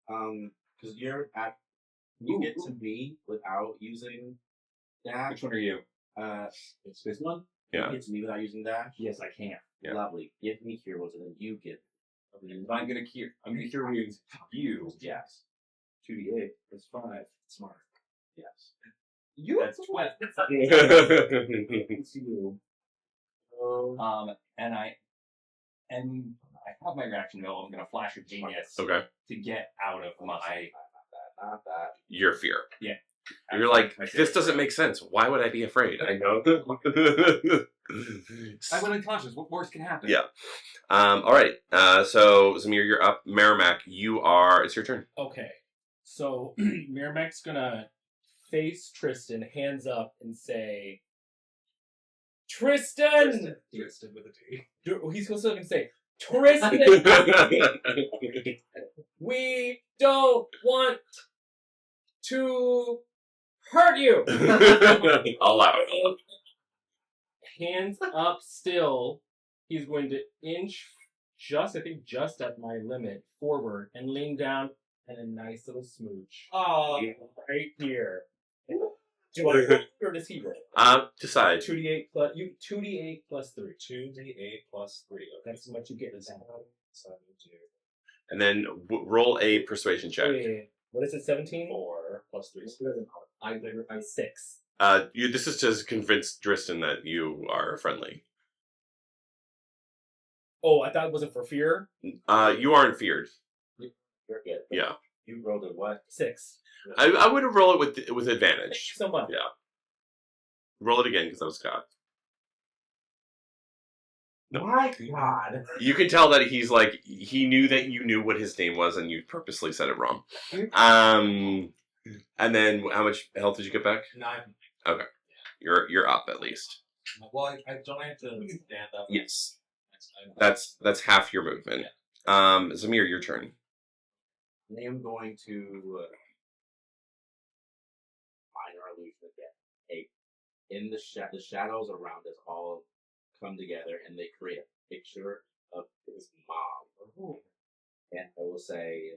Because you get to me without using dash. Which one are you? It's this one. Yeah. You get to me without using dash. Yes, I can. Yeah. Lovely. Give me heroes, and then you get. I'm gonna cure wounds you. Yes. 2d8 plus 5. Smart. Yes. That's 12. It's you. And I have my reaction though. I'm gonna flash of genius Okay. to get out of my Not that. Your fear. Yeah. You're like, this doesn't make sense. Why would I be afraid? I know. I went unconscious. What worse can happen? Yeah. All right. So Zamir, you're up. Merrimack, it's your turn. Okay. So Merrimack's gonna face Tristan, hands up, and say, Tristan! Tristan with a T. He's still gonna say, Tristan! We don't want to hurt you! Allow it. Hands up still. He's going to inch just at my limit forward and lean down and a nice little smooch. Oh. Right here. Do I roll or does he roll? Decide. 2d8 plus 3. 2d8 plus 3. Okay. That's what you get. And then roll a persuasion check. Wait. What is it? 17? 4 plus 3. I'm 6. This is to convince Tristan that you are friendly. Oh, I thought it wasn't for fear. You aren't feared. You're good. Yeah. You rolled a what? 6. I would have rolled it with Thank advantage. you so much. Yeah. Roll it again because that was Scott. No. My God. You can tell that he's like, he knew that you knew what his name was and you purposely said it wrong. And then how much health did you get back? 9. Okay. You're up at least. Well, I don't have to stand up. Yes. Next time. That's half your movement. Zamir, your turn. I am going to minor illusion again. In the shadows around us all come together and they create a picture of his mom. And I will say,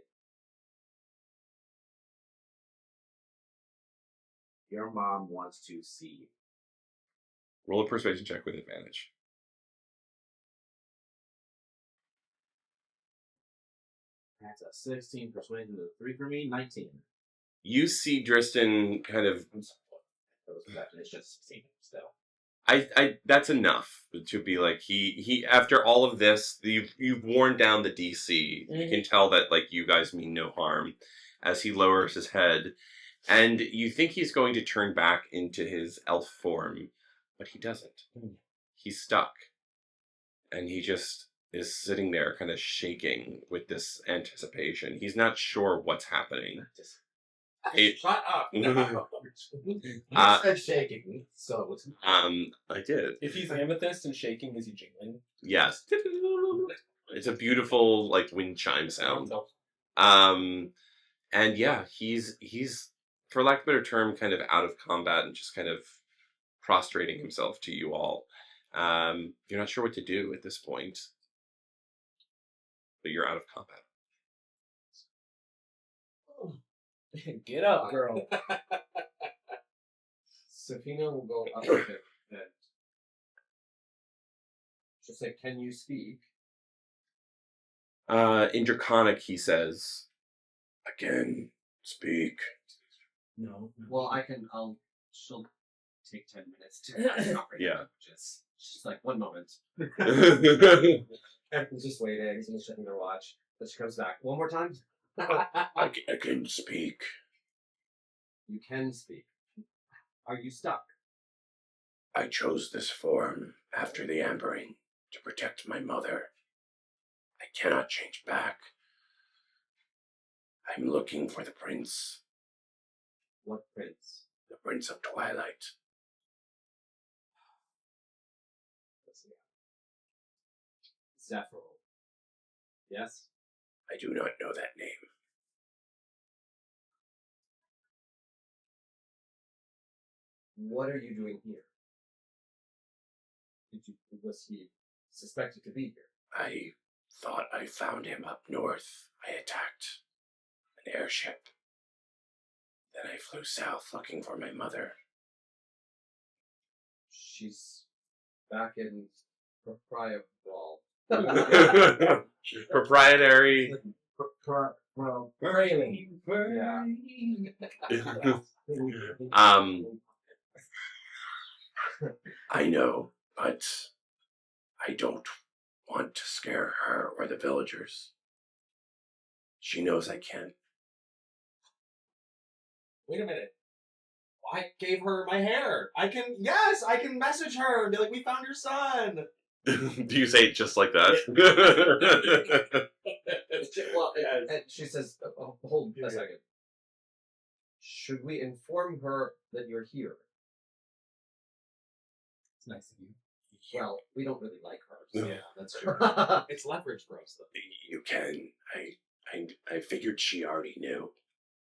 your mom wants to see you. Roll a persuasion check with advantage. That's a 16 persuasion to 3 for me, 19. You see Tristan kind of. It's just 16 still. That's enough to be like he after all of this you've worn down the DC. You can tell that like you guys mean no harm as he lowers his head, and you think he's going to turn back into his elf form, but he doesn't. He's stuck, and he just is sitting there kind of shaking with this anticipation. He's not sure what's happening. Shut up! You said shaking, so it's I did. If he's amethyst and shaking, is he jingling? Yes. It's a beautiful like wind chime sound. And yeah, he's for lack of a better term kind of out of combat and just kind of prostrating himself to you all. You're not sure what to do at this point, but you're out of combat. Get up, girl. Safina will go up to him and she'll say, "Can you speak?" In Draconic, he says, "Again, speak." No. Well, she'll take 10 minutes to comprehend Yeah. languages. She's like, 1 moment. I Everyone's just waiting, someone's checking their watch. Then she comes back. 1 more time. can speak. You can speak. Are you stuck? I chose this form after the ambering to protect my mother. I cannot change back. I'm looking for the prince, What prince? the Prince of Twilight. Let's see. Zephyr. Yes? I do not know that name. What are you doing here? Was he suspected to be here? I thought I found him up north. I attacked an airship. Then I flew south looking for my mother. She's back in Proprietary. Proprietary. Railing. Yeah. I know, but I don't want to scare her or the villagers. She knows I can't. Wait a minute. I gave her my hair. I can message her and be like, "We found your son." Do you say it just like that? Well, and she says, hold a second. Should we inform her that you're here? It's nice of you. Well, we don't really like her. Yeah, that's true. It's leverage for us, though. You can. I figured she already knew.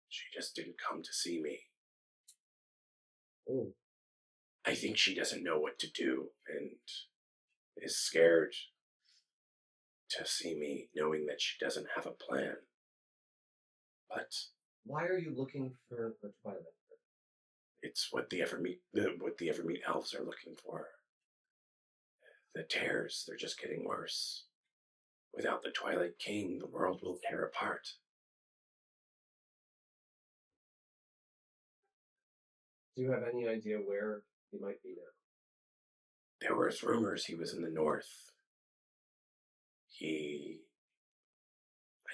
She just didn't come to see me. Oh. I think she doesn't know what to do and is scared to see me, knowing that she doesn't have a plan. But Why are you looking for Twilight? it's what the Evermeet elves are looking for. The tears, they're just getting worse. Without the Twilight King, the world will tear apart. Do you have any idea where he might be now? There was rumors he was in the north.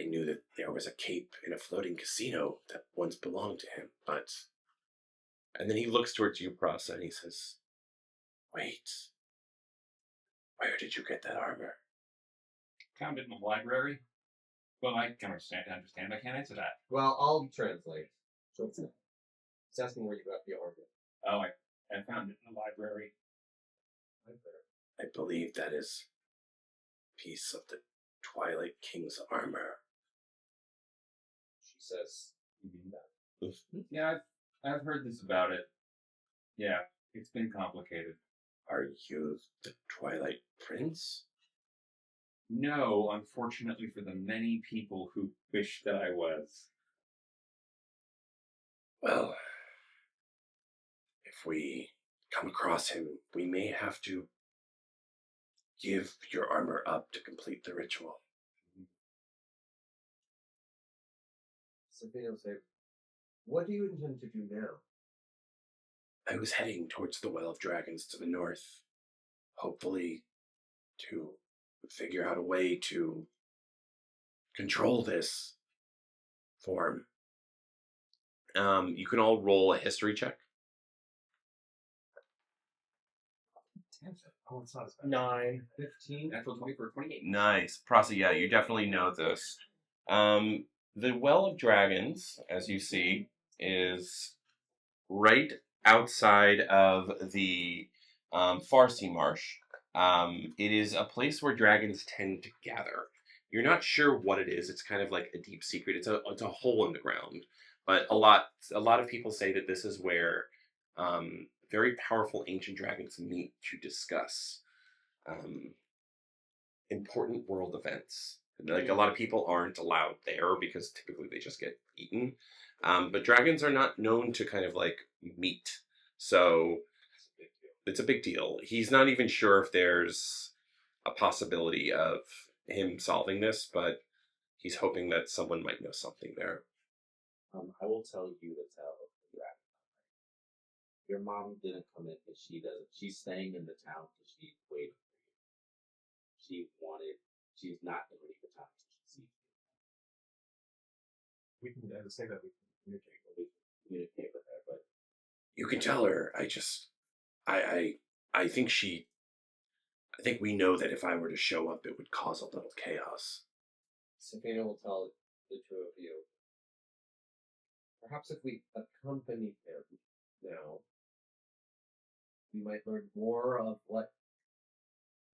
I knew that there was a cape in a floating casino that once belonged to him, but... And then he looks towards you, Prasa, and he says, "Wait, where did you get that armor?" Found it in the library. Well, I can understand. I can't answer that. Well, I'll translate. So it's asking where you got the armor. Oh, I found it in the library. Right there. I believe that is a piece of the Twilight King's armor. She says, Yeah, I've heard this about it. Yeah, it's been complicated. Are you the Twilight Prince? No, unfortunately for the many people who wish that I was. Well, if we come across him, we may have to give your armor up to complete the ritual. Sophia will say, what do you intend to do now? I was heading towards the Well of Dragons to the north, hopefully to figure out a way to control this form. You can all roll a history check. Oh, it's not as bad. 9. 15. Natural 20 for 28. Nice. Prasa, yeah, you definitely know this. The Well of Dragons, as you see, is right outside of the Farsi Marsh. It is a place where dragons tend to gather. You're not sure what it is. It's kind of like a deep secret. It's a hole in the ground. But a lot of people say that this is where very powerful ancient dragons meet to discuss important world events. Like a lot of people aren't allowed there because typically they just get eaten. But dragons are not known to kind of like meet. So it's a big deal. He's not even sure if there's a possibility of him solving this, but he's hoping that someone might know something there. I will tell you to tell the dragon. Your mom didn't come in because she doesn't. She's staying in the town because she's waiting for you. She's not going to leave the town until she sees you. We can say that we can communicate. We can communicate with her, but You can tell her. I think I think we know that if I were to show up, it would cause a little chaos. Safina will tell the two of you. Perhaps if we accompany him now, we might learn more of what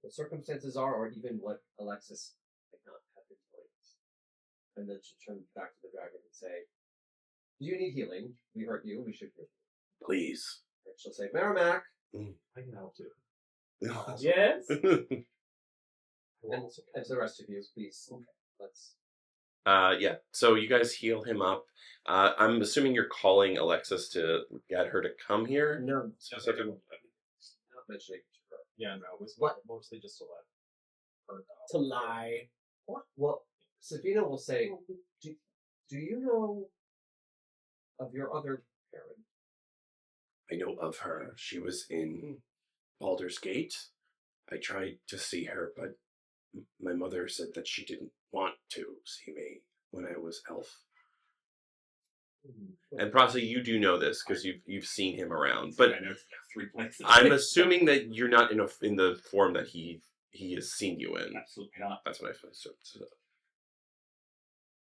the circumstances are, or even what Alexis might not have been told. And then she'll turn back to the dragon and say, "Do you need healing? We hurt you. We should heal you." Please. And she'll say, "Merrimack." I can help too. Yes? And as the rest of you, please, let's. Yeah. So you guys heal him up. I'm assuming you're calling Alexis to get her to come here. No, Not mentioning it to her. Yeah, no, it was mostly just to let her know. To lie. Well, Safina will say, do you know of your other parent? I know of her. She was in Baldur's Gate. I tried to see her, but my mother said that she didn't want to see me when I was elf. And Prasa, you do know this because you've seen him around. But I know 3 places. I'm assuming that you're not in the form that he has seen you in. Absolutely not. That's what I assumed.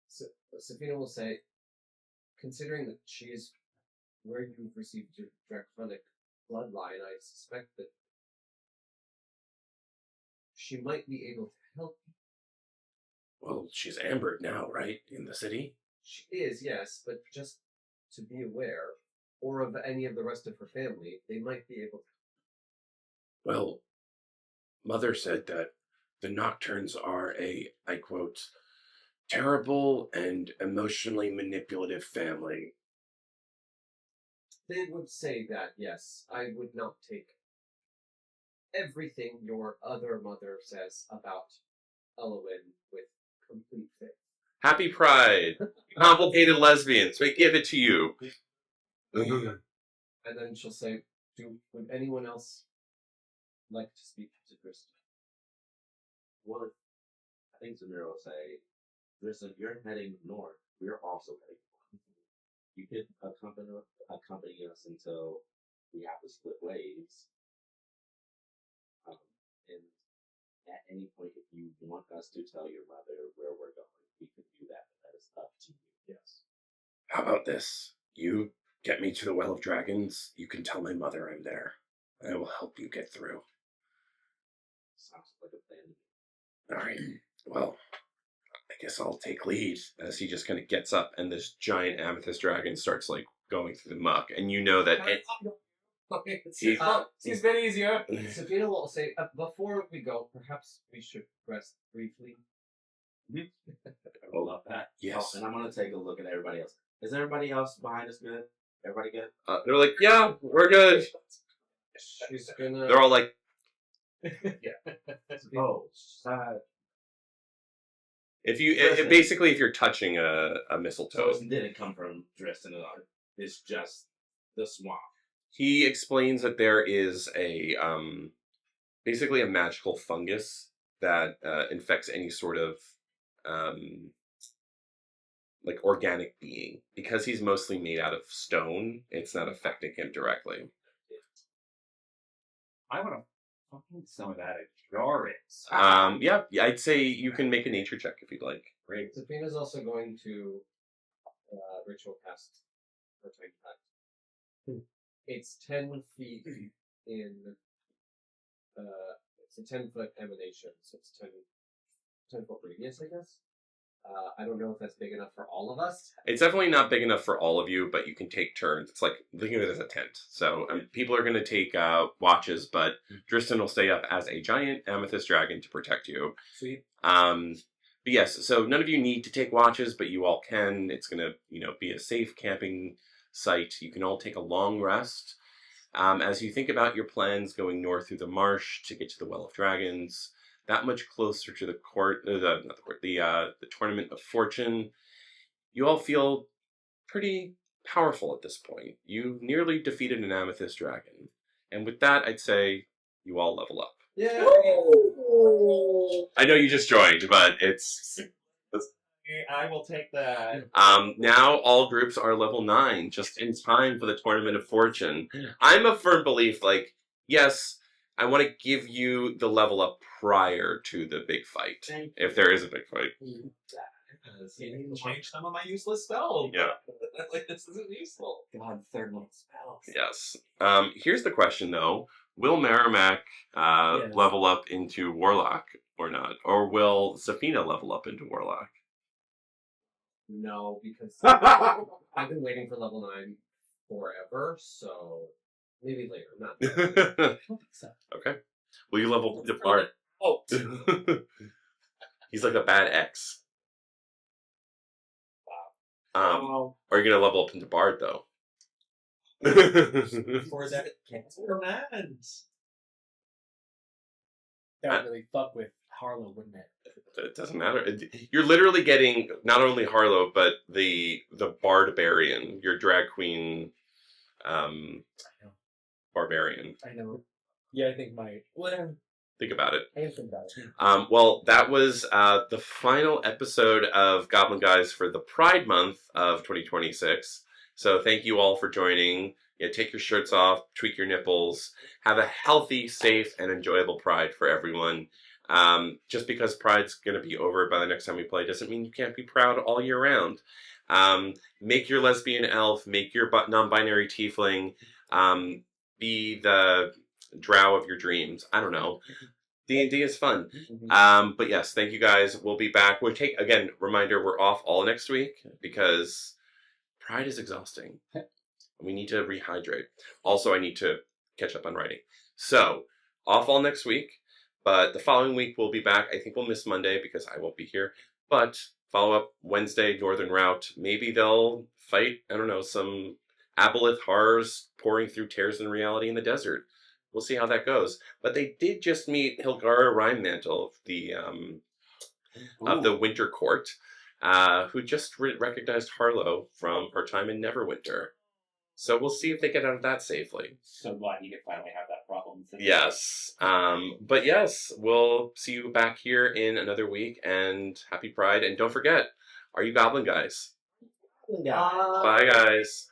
So, Safina will say, considering that she is where you've received your draconic bloodline, I suspect that she might be able to help you. Well, she's ambered now, right? In the city? She is, yes, but just to be aware, or of any of the rest of her family, they might be able to. Well, Mother said that the Nocturnes are I quote, terrible and emotionally manipulative family. They would say that, yes. I would not take everything your other mother says about Elowin with complete faith. Happy Pride! Complicated lesbians, we give it to you. And then she'll say, would anyone else like to speak to Kristen? well, I think Zamir will say, "Listen, you're heading north. We're also heading north. You could accompany us until we have to split ways. And at any point, if you want us to tell your mother where we're going, we can do that. But that is up to you." Yes. How about this? You get me to the Well of Dragons, you can tell my mother I'm there. I will help you get through. Sounds like a plan to me. Alright, well, I guess I'll take lead as he just kind of gets up and this giant amethyst dragon starts like going through the muck. And you know that Seems very easier. Safina will say, before we go, perhaps we should rest briefly. I would love that. Yes. Oh, and I'm going to take a look at everybody else. Is everybody else behind us good? Everybody good? They're like, yeah, we're good. She's gonna. They're all like, Oh, sad. if you Listen. basically if you're touching a So mistletoe. it didn't come from Dresden at all. It's just the swamp. He explains that there is basically a magical fungus that infects any sort of like organic being. Because he's mostly made out of stone, it's not affecting him directly. I want to fucking some of that at Joris. Yeah, I'd say you can make a nature check if you'd like. Great. Safina's also going to ritual cast her tiny hut. It's 10 feet in. It's a 10-foot emanation, so it's 10 foot radius, I guess. I don't know if that's big enough for all of us. It's definitely not big enough for all of you, but you can take turns. It's like, think of it as a tent. So people are going to take watches, but Dristan will stay up as a giant amethyst dragon to protect you. Sweet. But yes, so none of you need to take watches, but you all can. It's going to, be a safe camping site. You can all take a long rest. As you think about your plans going north through the marsh to get to the Well of Dragons, that much closer to the the Tournament of Fortune, you all feel pretty powerful at this point. You nearly defeated an amethyst dragon. And with that, I'd say you all level up. Yeah. I know you just joined, but it's... I will take that. Now all groups are level 9, just in time for the Tournament of Fortune. I'm a firm belief, yes, I want to give you the level up prior to the big fight, if there is a big fight. Change some of my useless spells. Yeah. This isn't useful. God, third level spells. Yes. Here's the question, though. Will Merrimack level up into Warlock or not? Or will Safina level up into Warlock? No, because I've been waiting for level 9 forever, so maybe later. Not now. I don't think so. Okay. Will you level up to Bard? Oh. He's like a bad ex. Wow. Are you going to level up into Bard, though? Before that, it can't command. That would really fuck with Harlow, wouldn't it? It doesn't matter. You're literally getting not only Harlow, but the Barbarian, your drag queen barbarian. I know. Yeah, I think whatever. Think about it. I think about it. Well, that was the final episode of Goblin Guys for the Pride Month of 2026. So thank you all for joining. Yeah, take your shirts off, tweak your nipples, have a healthy, safe, and enjoyable Pride for everyone. Just because Pride's going to be over by the next time we play doesn't mean you can't be proud all year round. Make your lesbian elf, make your non-binary tiefling, be the drow of your dreams. I don't know. D&D is fun. But yes, thank you guys. We'll be back. Reminder, we're off all next week because Pride is exhausting. We need to rehydrate. Also, I need to catch up on writing. So, off all next week. But the following week, we'll be back. I think we'll miss Monday because I won't be here. But follow up Wednesday, Northern Route. Maybe they'll fight, I don't know, some aboleth horrors pouring through tears in reality in the desert. We'll see how that goes. But they did just meet Hilgara Rhinemantle of the Winter Court, who just recognized Harlow from her time in Neverwinter. So we'll see if they get out of that safely. So glad you could finally have that problem. Yes. But yes, we'll see you back here in another week, and happy Pride. And don't forget, are you Goblin Guys? Yeah. Bye, guys.